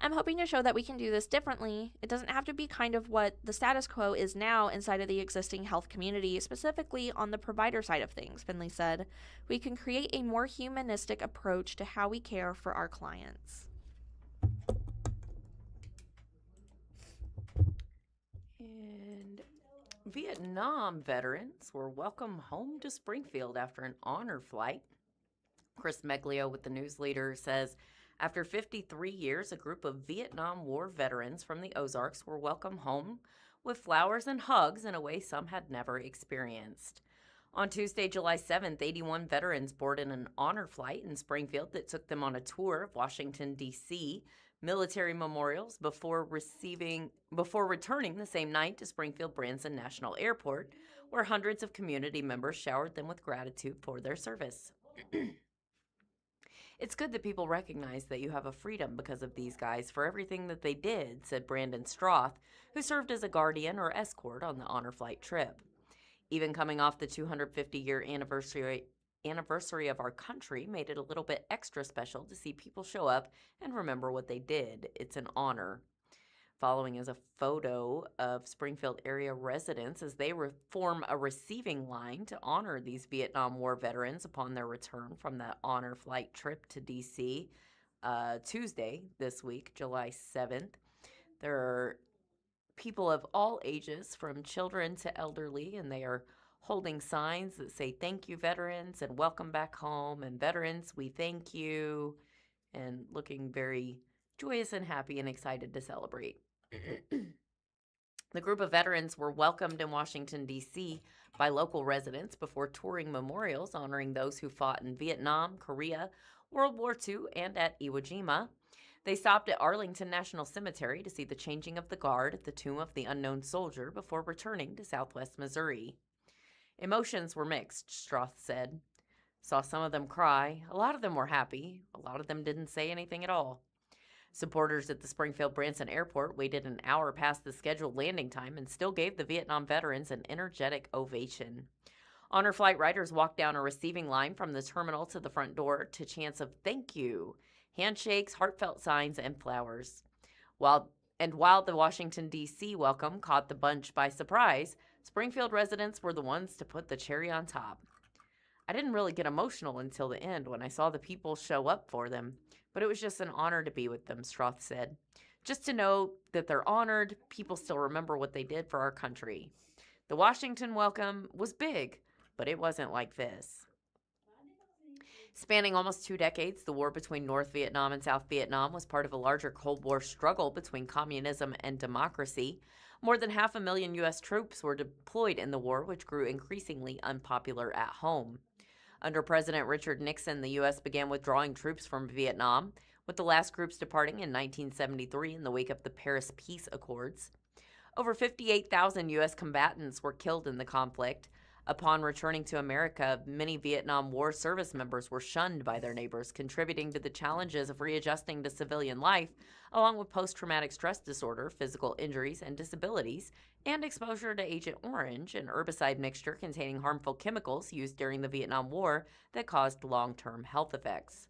C: I'm hoping to show that we can do this differently. It doesn't have to be kind of what the status quo is now inside of the existing health community, specifically on the provider side of things, Finley said. We can create a more humanistic approach to how we care for our clients.
B: And Vietnam veterans were welcomed home to Springfield after an honor flight. Chris Meglio with the News-Leader says, after 53 years, a group of Vietnam War veterans from the Ozarks were welcomed home with flowers and hugs in a way some had never experienced. On Tuesday, July 7th, 81 veterans boarded an honor flight in Springfield that took them on a tour of Washington, D.C., military memorials before returning the same night to Springfield Branson National Airport, where hundreds of community members showered them with gratitude for their service. It's good that people recognize that you have a freedom because of these guys for everything that they did, said Brandon Stroth, who served as a guardian or escort on the honor flight trip. Even coming off the 250-year anniversary of our country made it a little bit extra special to see people show up and remember what they did. It's an honor. Following is a photo of Springfield area residents as they form a receiving line to honor these Vietnam War veterans upon their return from that honor flight trip to D.C. Tuesday this week, July 7th. There are people of all ages, from children to elderly, and they are holding signs that say, "Thank you, veterans," and "Welcome back home," and "Veterans, we thank you," and looking very joyous and happy and excited to celebrate. The group of veterans were welcomed in Washington, D.C. by local residents before touring memorials honoring those who fought in Vietnam, Korea, World War II, and at Iwo Jima. They stopped at Arlington National Cemetery to see the changing of the guard at the Tomb of the Unknown Soldier before returning to Southwest Missouri. Emotions were mixed, Stroth said. Saw some of them cry. A lot of them were happy. A lot of them didn't say anything at all. Supporters at the Springfield Branson Airport waited an hour past the scheduled landing time and still gave the Vietnam veterans an energetic ovation. Honor Flight riders walked down a receiving line from the terminal to the front door to chants of thank you, handshakes, heartfelt signs, and flowers. While the Washington, D.C. welcome caught the bunch by surprise, Springfield residents were the ones to put the cherry on top. I didn't really get emotional until the end when I saw the people show up for them, but it was just an honor to be with them, Stroth said. Just to know that they're honored, people still remember what they did for our country. The Washington welcome was big, but it wasn't like this. Spanning almost 2 decades, the war between North Vietnam and South Vietnam was part of a larger Cold War struggle between communism and democracy. More than 500,000 U.S. troops were deployed in the war, which grew increasingly unpopular at home. Under President Richard Nixon, the U.S. began withdrawing troops from Vietnam, with the last groups departing in 1973 in the wake of the Paris Peace Accords. Over 58,000 U.S. combatants were killed in the conflict. Upon returning to America, many Vietnam War service members were shunned by their neighbors, contributing to the challenges of readjusting to civilian life, along with post-traumatic stress disorder, physical injuries, and disabilities, and exposure to Agent Orange, an herbicide mixture containing harmful chemicals used during the Vietnam War that caused long-term health effects.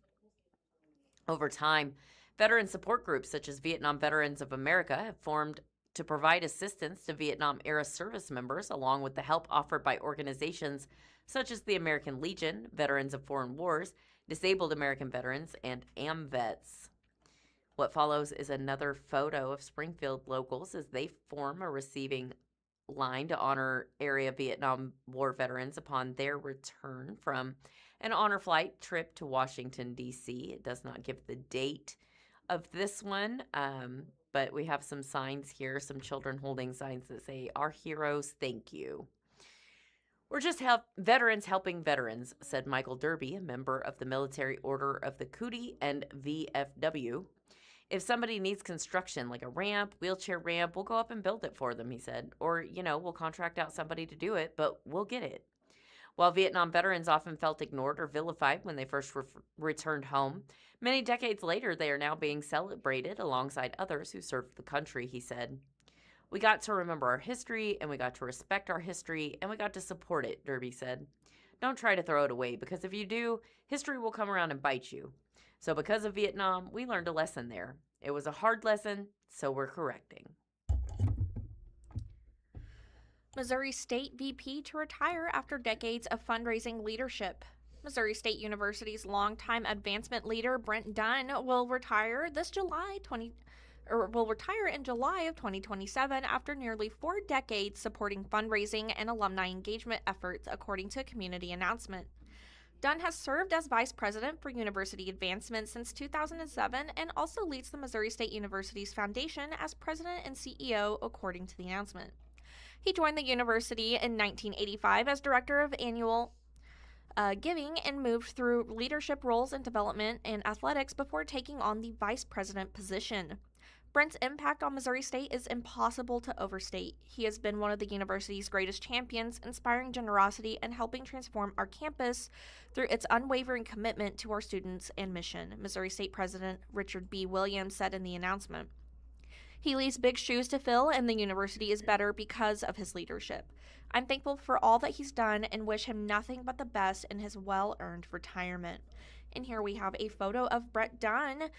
B: Over time, veteran support groups such as Vietnam Veterans of America have formed to provide assistance to Vietnam-era service members, along with the help offered by organizations such as the American Legion, Veterans of Foreign Wars, Disabled American Veterans, and AMVETS. What follows is another photo of Springfield locals as they form a receiving line to honor area Vietnam War veterans upon their return from an honor flight trip to Washington, D.C. It does not give the date of this one, but we have some signs here, some children holding signs that say, "Our heroes, thank you." "We're just veterans helping veterans," said Michael Derby, a member of the Military Order of the Cootie and VFW. "If somebody needs construction, like a ramp, wheelchair ramp, we'll go up and build it for them," he said. "Or, we'll contract out somebody to do it, but we'll get it." While Vietnam veterans often felt ignored or vilified when they first returned home, many decades later they are now being celebrated alongside others who served the country, he said. "We got to remember our history, and we got to respect our history, and we got to support it," Derby said. "Don't try to throw it away, because if you do, history will come around and bite you. So because of Vietnam, we learned a lesson there. It was a hard lesson, so we're correcting."
C: Missouri State VP to retire after decades of fundraising leadership. Missouri State University's longtime advancement leader Brent Dunn will retire in July of 2027 after nearly 4 decades supporting fundraising and alumni engagement efforts, according to a community announcement. Dunn has served as vice president for university advancement since 2007 and also leads the Missouri State University's foundation as president and CEO, according to the announcement. He joined the university in 1985 as director of annual giving and moved through leadership roles in development and athletics before taking on the vice president position. Brent's impact on Missouri State is impossible to overstate. He has been one of the university's greatest champions, inspiring generosity and helping transform our campus through its unwavering commitment to our students and mission, Missouri State President Richard B. Williams said in the announcement. He leaves big shoes to fill, and the university is better because of his leadership. I'm thankful for all that he's done and wish him nothing but the best in his well-earned retirement. And here we have a photo of Brent Dunn,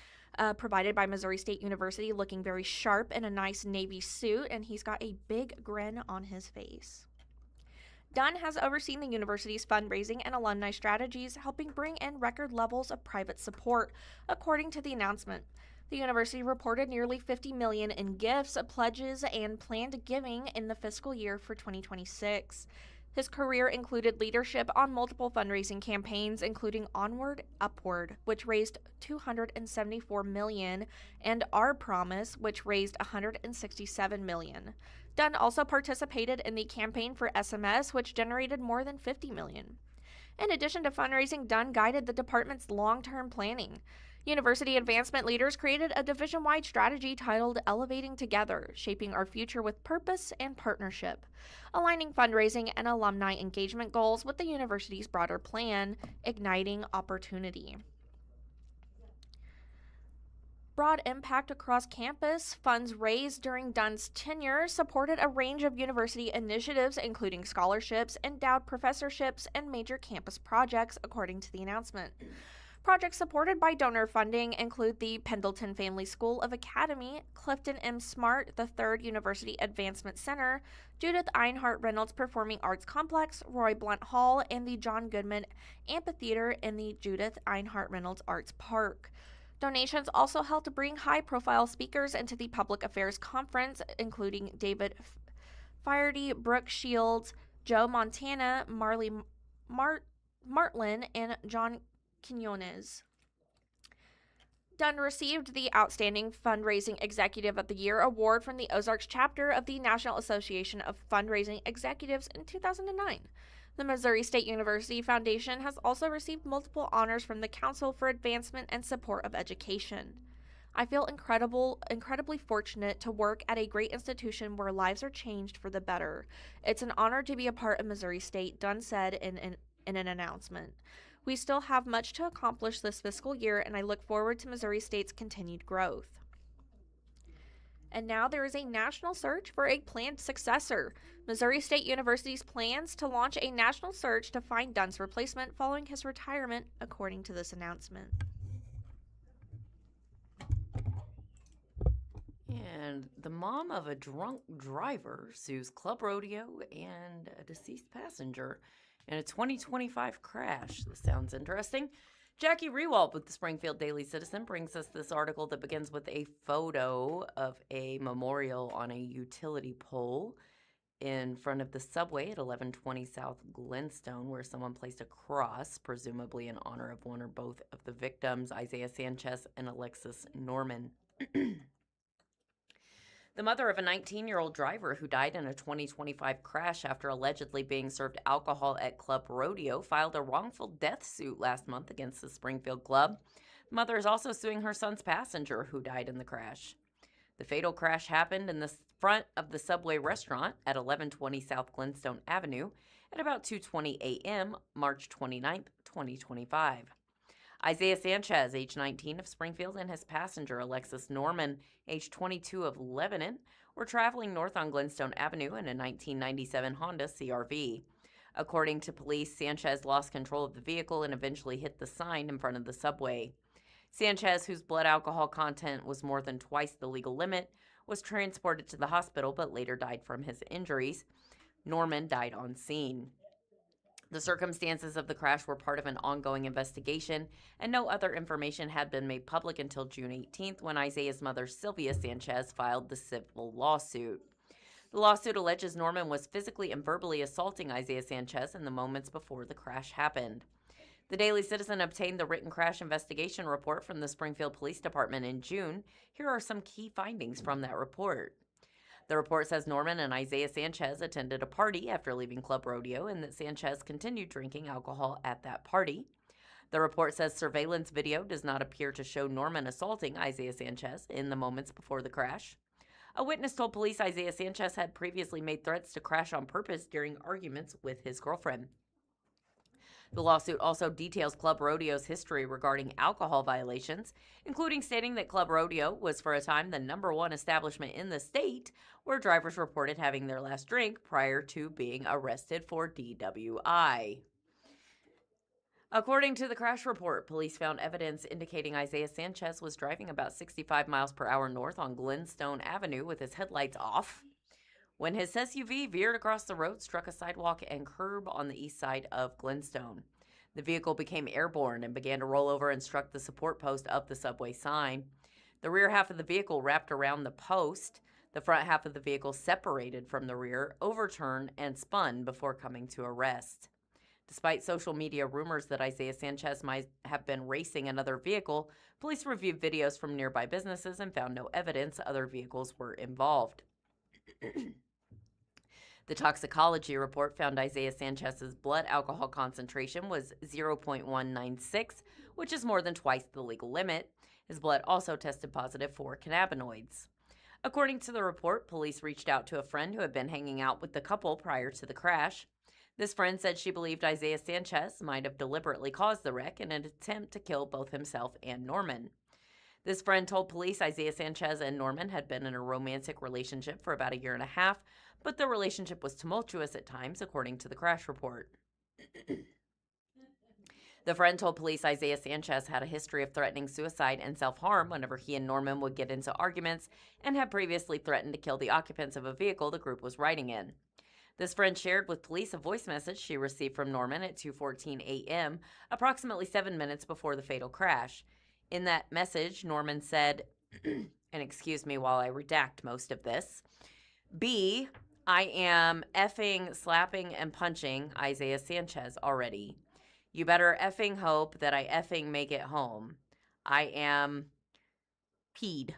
C: provided by Missouri State University, looking very sharp in a nice navy suit, and he's got a big grin on his face. Dunn has overseen the university's fundraising and alumni strategies, helping bring in record levels of private support, according to the announcement. The university reported nearly $50 million in gifts, pledges, and planned giving in the fiscal year for 2026. His career included leadership on multiple fundraising campaigns, including Onward, Upward, which raised $274 million, and Our Promise, which raised $167 million. Dunn also participated in the campaign for SMS, which generated more than $50 million. In addition to fundraising, Dunn guided the department's long-term planning. University advancement leaders created a division-wide strategy titled Elevating Together, Shaping Our Future with Purpose and Partnership, aligning fundraising and alumni engagement goals with the university's broader plan, Igniting Opportunity. broad impact across campus. Funds raised during Dunn's tenure supported a range of university initiatives, including scholarships, endowed professorships, and major campus projects, according to the announcement. Projects supported by donor funding include the Pendleton Family School of Academy, Clifton M. Smart the Third University Advancement Center, Judith Einhart Reynolds Performing Arts Complex, Roy Blunt Hall, and the John Goodman Amphitheater in the Judith Einhart Reynolds Arts Park. Donations also helped to bring high-profile speakers into the Public Affairs Conference, including David Flaherty, Brooke Shields, Joe Montana, Marley Martlin, and John Quinones. Dunn received the Outstanding Fundraising Executive of the Year award from the Ozarks chapter of the National Association of Fundraising Executives in 2009. The Missouri State University Foundation has also received multiple honors from the Council for Advancement and Support of Education. I feel incredibly fortunate to work at a great institution where lives are changed for the better. It's an honor to be a part of Missouri State, Dunn said in an announcement. We still have much to accomplish this fiscal year, and I look forward to Missouri State's continued growth. And now there is a national search for a planned successor. Missouri State University's plans to launch a national search to find Dunn's replacement following his retirement, according to this announcement.
B: And the mom of a drunk driver sues Club Rodeo and a deceased passenger in a 2025 crash. This sounds interesting. Jackie Rewalt with the Springfield Daily Citizen brings us this article that begins with a photo of a memorial on a utility pole in front of the subway at 1120 South Glenstone, where someone placed a cross, presumably in honor of one or both of the victims, Isaiah Sanchez and Alexis Norman. The mother of a 19-year-old driver who died in a 2025 crash after allegedly being served alcohol at Club Rodeo filed a wrongful death suit last month against the Springfield Club. The mother is also suing her son's passenger who died in the crash. The fatal crash happened in the front of the Subway restaurant at 1120 South Glenstone Avenue at about 2:20 a.m., March 29, 2025. Isaiah Sanchez, age 19 of Springfield, and his passenger, Alexis Norman, age 22 of Lebanon, were traveling north on Glenstone Avenue in a 1997 Honda CR-V. According to police, Sanchez lost control of the vehicle and eventually hit the sign in front of the subway. Sanchez, whose blood alcohol content was more than twice the legal limit, was transported to the hospital but later died from his injuries. Norman died on scene. The circumstances of the crash were part of an ongoing investigation, and no other information had been made public until June 18th when Isaiah's mother, Sylvia Sanchez, filed the civil lawsuit. The lawsuit alleges Norman was physically and verbally assaulting Isaiah Sanchez in the moments before the crash happened. The Daily Citizen obtained the written crash investigation report from the Springfield Police Department in June. Here are some key findings from that report. The report says Norman and Isaiah Sanchez attended a party after leaving Club Rodeo and that Sanchez continued drinking alcohol at that party. The report says surveillance video does not appear to show Norman assaulting Isaiah Sanchez in the moments before the crash. A witness told police Isaiah Sanchez had previously made threats to crash on purpose during arguments with his girlfriend. The lawsuit also details Club Rodeo's history regarding alcohol violations, including stating that Club Rodeo was for a time the #1 establishment in the state where drivers reported having their last drink prior to being arrested for DWI. According to the crash report, police found evidence indicating Isaiah Sanchez was driving about 65 miles per hour north on Glenstone Avenue with his headlights off when his SUV veered across the road, struck a sidewalk and curb on the east side of Glenstone. The vehicle became airborne and began to roll over and struck the support post of the subway sign. The rear half of the vehicle wrapped around the post. The front half of the vehicle separated from the rear, overturned, and spun before coming to a rest. Despite social media rumors that Isaiah Sanchez might have been racing another vehicle, police reviewed videos from nearby businesses and found no evidence other vehicles were involved. The toxicology report found Isaiah Sanchez's blood alcohol concentration was 0.196, which is more than twice the legal limit. His blood also tested positive for cannabinoids. According to the report, police reached out to a friend who had been hanging out with the couple prior to the crash. This friend said she believed Isaiah Sanchez might have deliberately caused the wreck in an attempt to kill both himself and Norman. This friend told police Isaiah Sanchez and Norman had been in a romantic relationship for about a year and a half, but the relationship was tumultuous at times, according to the crash report. The friend told police Isaiah Sanchez had a history of threatening suicide and self-harm whenever he and Norman would get into arguments and had previously threatened to kill the occupants of a vehicle the group was riding in. This friend shared with police a voice message she received from Norman at 2:14 a.m., approximately 7 minutes before the fatal crash. In that message, Norman said, and excuse me while I redact most of this, B, I am effing slapping and punching Isaiah Sanchez already. You better effing hope that I effing make it home. I am peed.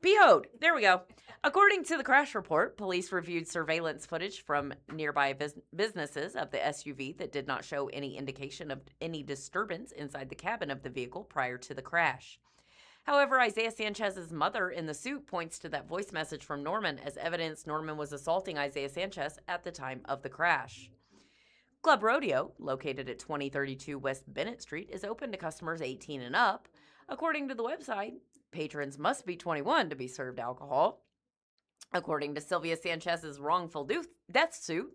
B: PO'd. There we go. According to the crash report, police reviewed surveillance footage from nearby businesses of the SUV that did not show any indication of any disturbance inside the cabin of the vehicle prior to the crash. However, Isaiah Sanchez's mother in the suit points to that voice message from Norman as evidence Norman was assaulting Isaiah Sanchez at the time of the crash. Club Rodeo, located at 2032 West Bennett Street, is open to customers 18 and up. According to the website, patrons must be 21 to be served alcohol. According to Sylvia Sanchez's wrongful death suit,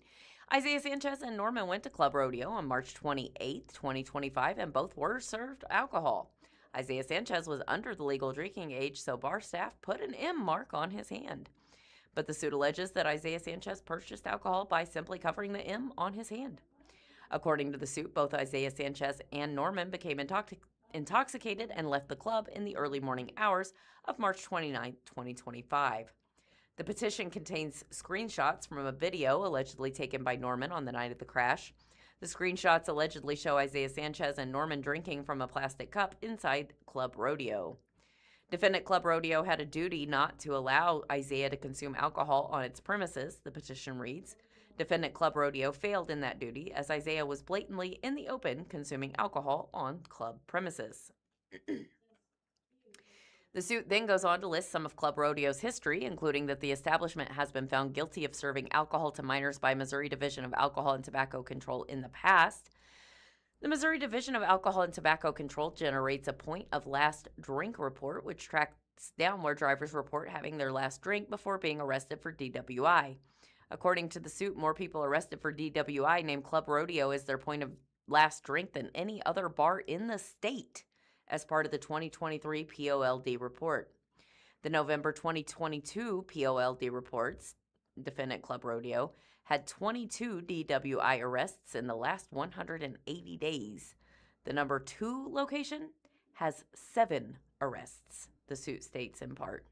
B: Isaiah Sanchez and Norman went to Club Rodeo on March 28, 2025, and both were served alcohol. Isaiah Sanchez was under the legal drinking age, so bar staff put an M mark on his hand. But the suit alleges that Isaiah Sanchez purchased alcohol by simply covering the M on his hand. According to the suit, both Isaiah Sanchez and Norman became intoxicated and left the club in the early morning hours of March 29, 2025. The petition contains screenshots from a video allegedly taken by Norman on the night of the crash. The screenshots allegedly show Isaiah Sanchez and Norman drinking from a plastic cup inside Club Rodeo. Defendant Club Rodeo had a duty not to allow Isaiah to consume alcohol on its premises, the petition reads. Defendant Club Rodeo failed in that duty as Isaiah was blatantly in the open consuming alcohol on club premises. The suit then goes on to list some of Club Rodeo's history, including that the establishment has been found guilty of serving alcohol to minors by Missouri Division of Alcohol and Tobacco Control in the past. The Missouri Division of Alcohol and Tobacco Control generates a point of last drink report, which tracks down where drivers report having their last drink before being arrested for DWI. According to the suit, more people arrested for DWI named Club Rodeo as their point of last drink than any other bar in the state, as part of the 2023 POLD report. The November 2022 POLD reports, defendant Club Rodeo, had 22 DWI arrests in the last 180 days. The number 2 location has 7 arrests, the suit states in part.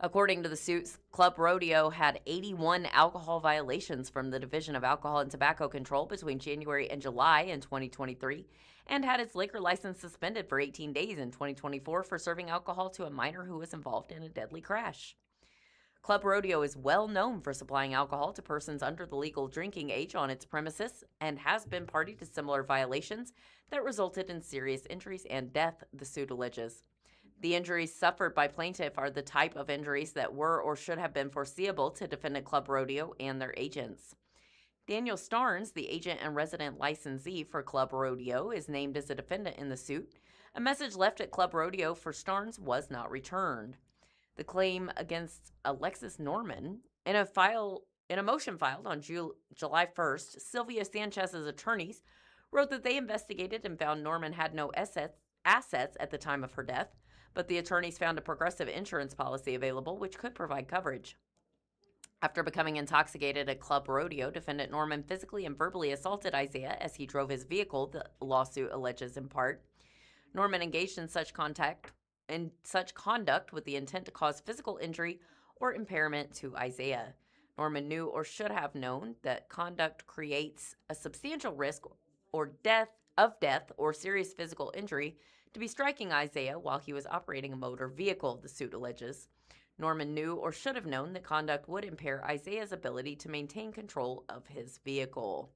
B: According to the suits, Club Rodeo had 81 alcohol violations from the Division of Alcohol and Tobacco Control between January and July in 2023, and had its liquor license suspended for 18 days in 2024 for serving alcohol to a minor who was involved in a deadly crash. Club Rodeo is well known for supplying alcohol to persons under the legal drinking age on its premises and has been party to similar violations that resulted in serious injuries and death, the suit alleges. The injuries suffered by plaintiff are the type of injuries that were or should have been foreseeable to defendant Club Rodeo and their agents. Daniel Starnes, the agent and resident licensee for Club Rodeo, is named as a defendant in the suit. A message left at Club Rodeo for Starnes was not returned. The claim against Alexis Norman, in a motion filed on July 1st, Sylvia Sanchez's attorneys wrote that they investigated and found Norman had no assets at the time of her death, but the attorneys found a progressive insurance policy available which could provide coverage. After becoming intoxicated at Club Rodeo, defendant Norman physically and verbally assaulted Isaiah as he drove his vehicle, the lawsuit alleges in part. Norman engaged in such conduct with the intent to cause physical injury or impairment to Isaiah. Norman knew or should have known that conduct creates a substantial risk or death or serious physical injury to be striking Isaiah while he was operating a motor vehicle, the suit alleges. Norman knew or should have known that conduct would impair Isaiah's ability to maintain control of his vehicle.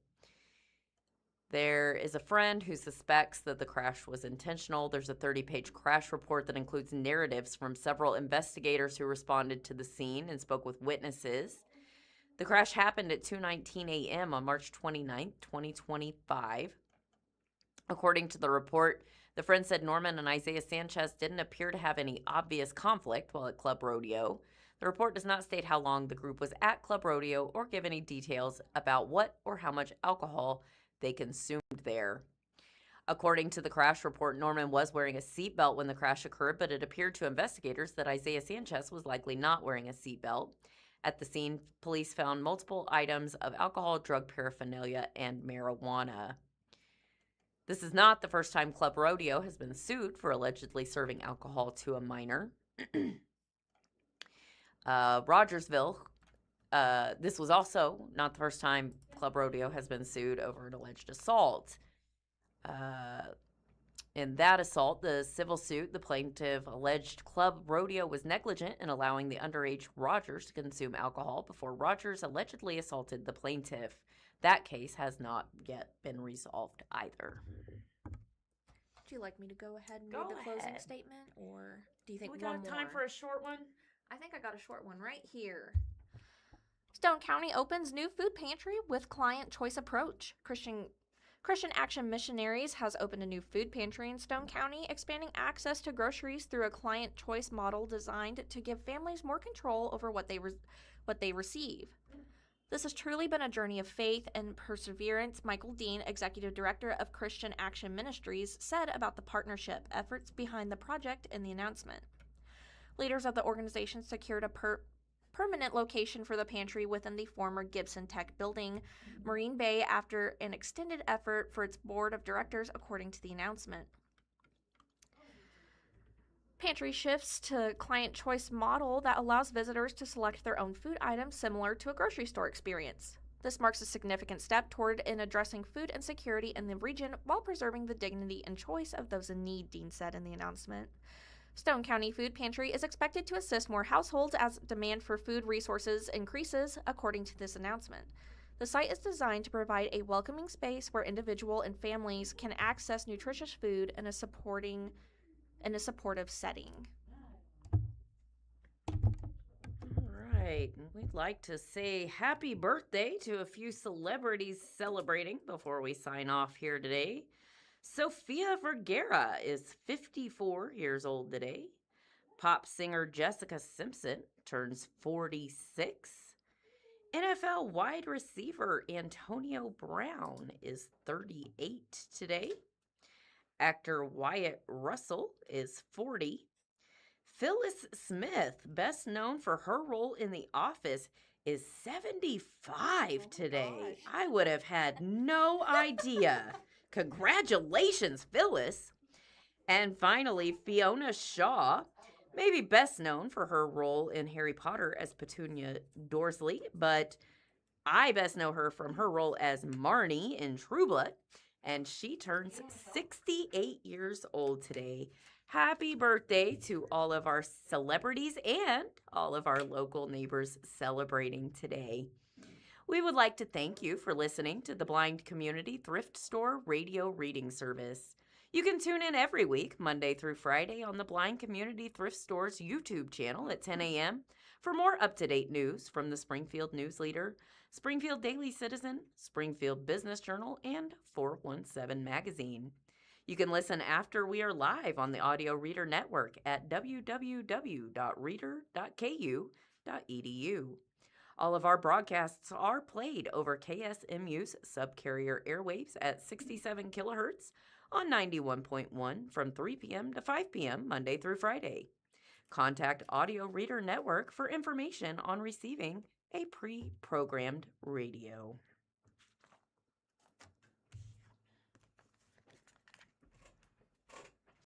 B: There is a friend who suspects that the crash was intentional. There's a 30-page crash report that includes narratives from several investigators who responded to the scene and spoke with witnesses. The crash happened at 2:19 a.m. on March 29, 2025. According to the report, The friend said Norman and Isaiah Sanchez didn't appear to have any obvious conflict while at Club Rodeo. The report does not state how long the group was at Club Rodeo or give any details about what or how much alcohol they consumed there. According to the crash report, Norman was wearing a seatbelt when the crash occurred, but it appeared to investigators that Isaiah Sanchez was likely not wearing a seatbelt. At the scene, police found multiple items of alcohol, drug paraphernalia, and marijuana. This is not the first time Club Rodeo has been sued for allegedly serving alcohol to a minor. Rogersville, this was also not the first time Club Rodeo has been sued over an alleged assault. In that assault, the civil suit, the plaintiff alleged Club Rodeo was negligent in allowing the underage Rogers to consume alcohol before Rogers allegedly assaulted the plaintiff. That case has not yet been resolved either.
C: Would you like me to go ahead and
B: Go
C: read the closing
B: ahead.
C: statement, or do you think
B: We
C: one
B: got time
C: more?
B: for a short one?
C: I think I got a short one right here. Stone County opens new food pantry with client choice approach. Christian Action Missionaries has opened a new food pantry in Stone County, expanding access to groceries through a client choice model designed to give families more control over what they receive. This has truly been a journey of faith and perseverance, Michael Dean, Executive Director of Christian Action Ministries, said about the partnership efforts behind the project in the announcement. Leaders of the organization secured a permanent location for the pantry within the former Gibson Tech building, Marine Bay, after an extended effort for its board of directors, according to the announcement. Pantry shifts to client choice model that allows visitors to select their own food items similar to a grocery store experience. This marks a significant step toward in addressing food insecurity in the region while preserving the dignity and choice of those in need, Dean said in the announcement. Stone County Food Pantry is expected to assist more households as demand for food resources increases, according to this announcement. The site is designed to provide a welcoming space where individuals and families can access nutritious food in a supportive setting.
B: All right. We'd like to say happy birthday to a few celebrities celebrating before we sign off here today. Sofia Vergara is 54 years old today. Pop singer Jessica Simpson turns 46. NFL wide receiver Antonio Brown is 38 today. Actor Wyatt Russell is 40. Phyllis Smith, best known for her role in The Office, is 75 today. I would have had no idea. Congratulations, Phyllis. And finally, Fiona Shaw, maybe best known for her role in Harry Potter as Petunia Dursley, but I best know her from her role as Marnie in True Blood, and she turns 68 years old today. Happy birthday to all of our celebrities and all of our local neighbors celebrating today. We would like to thank you for listening to the Blind Community Thrift Store radio reading service. You can tune in every week, Monday through Friday, on the Blind Community Thrift Store's YouTube channel at 10 a.m. for more up-to-date news from the Springfield News-Leader, Springfield Daily Citizen, Springfield Business Journal, and 417 Magazine. You can listen after we are live on the Audio Reader Network at www.reader.ku.edu. All of our broadcasts are played over KSMU's subcarrier airwaves at 67 kilohertz on 91.1 from 3 p.m. to 5 p.m. Monday through Friday. Contact Audio Reader Network for information on receiving a pre-programmed radio.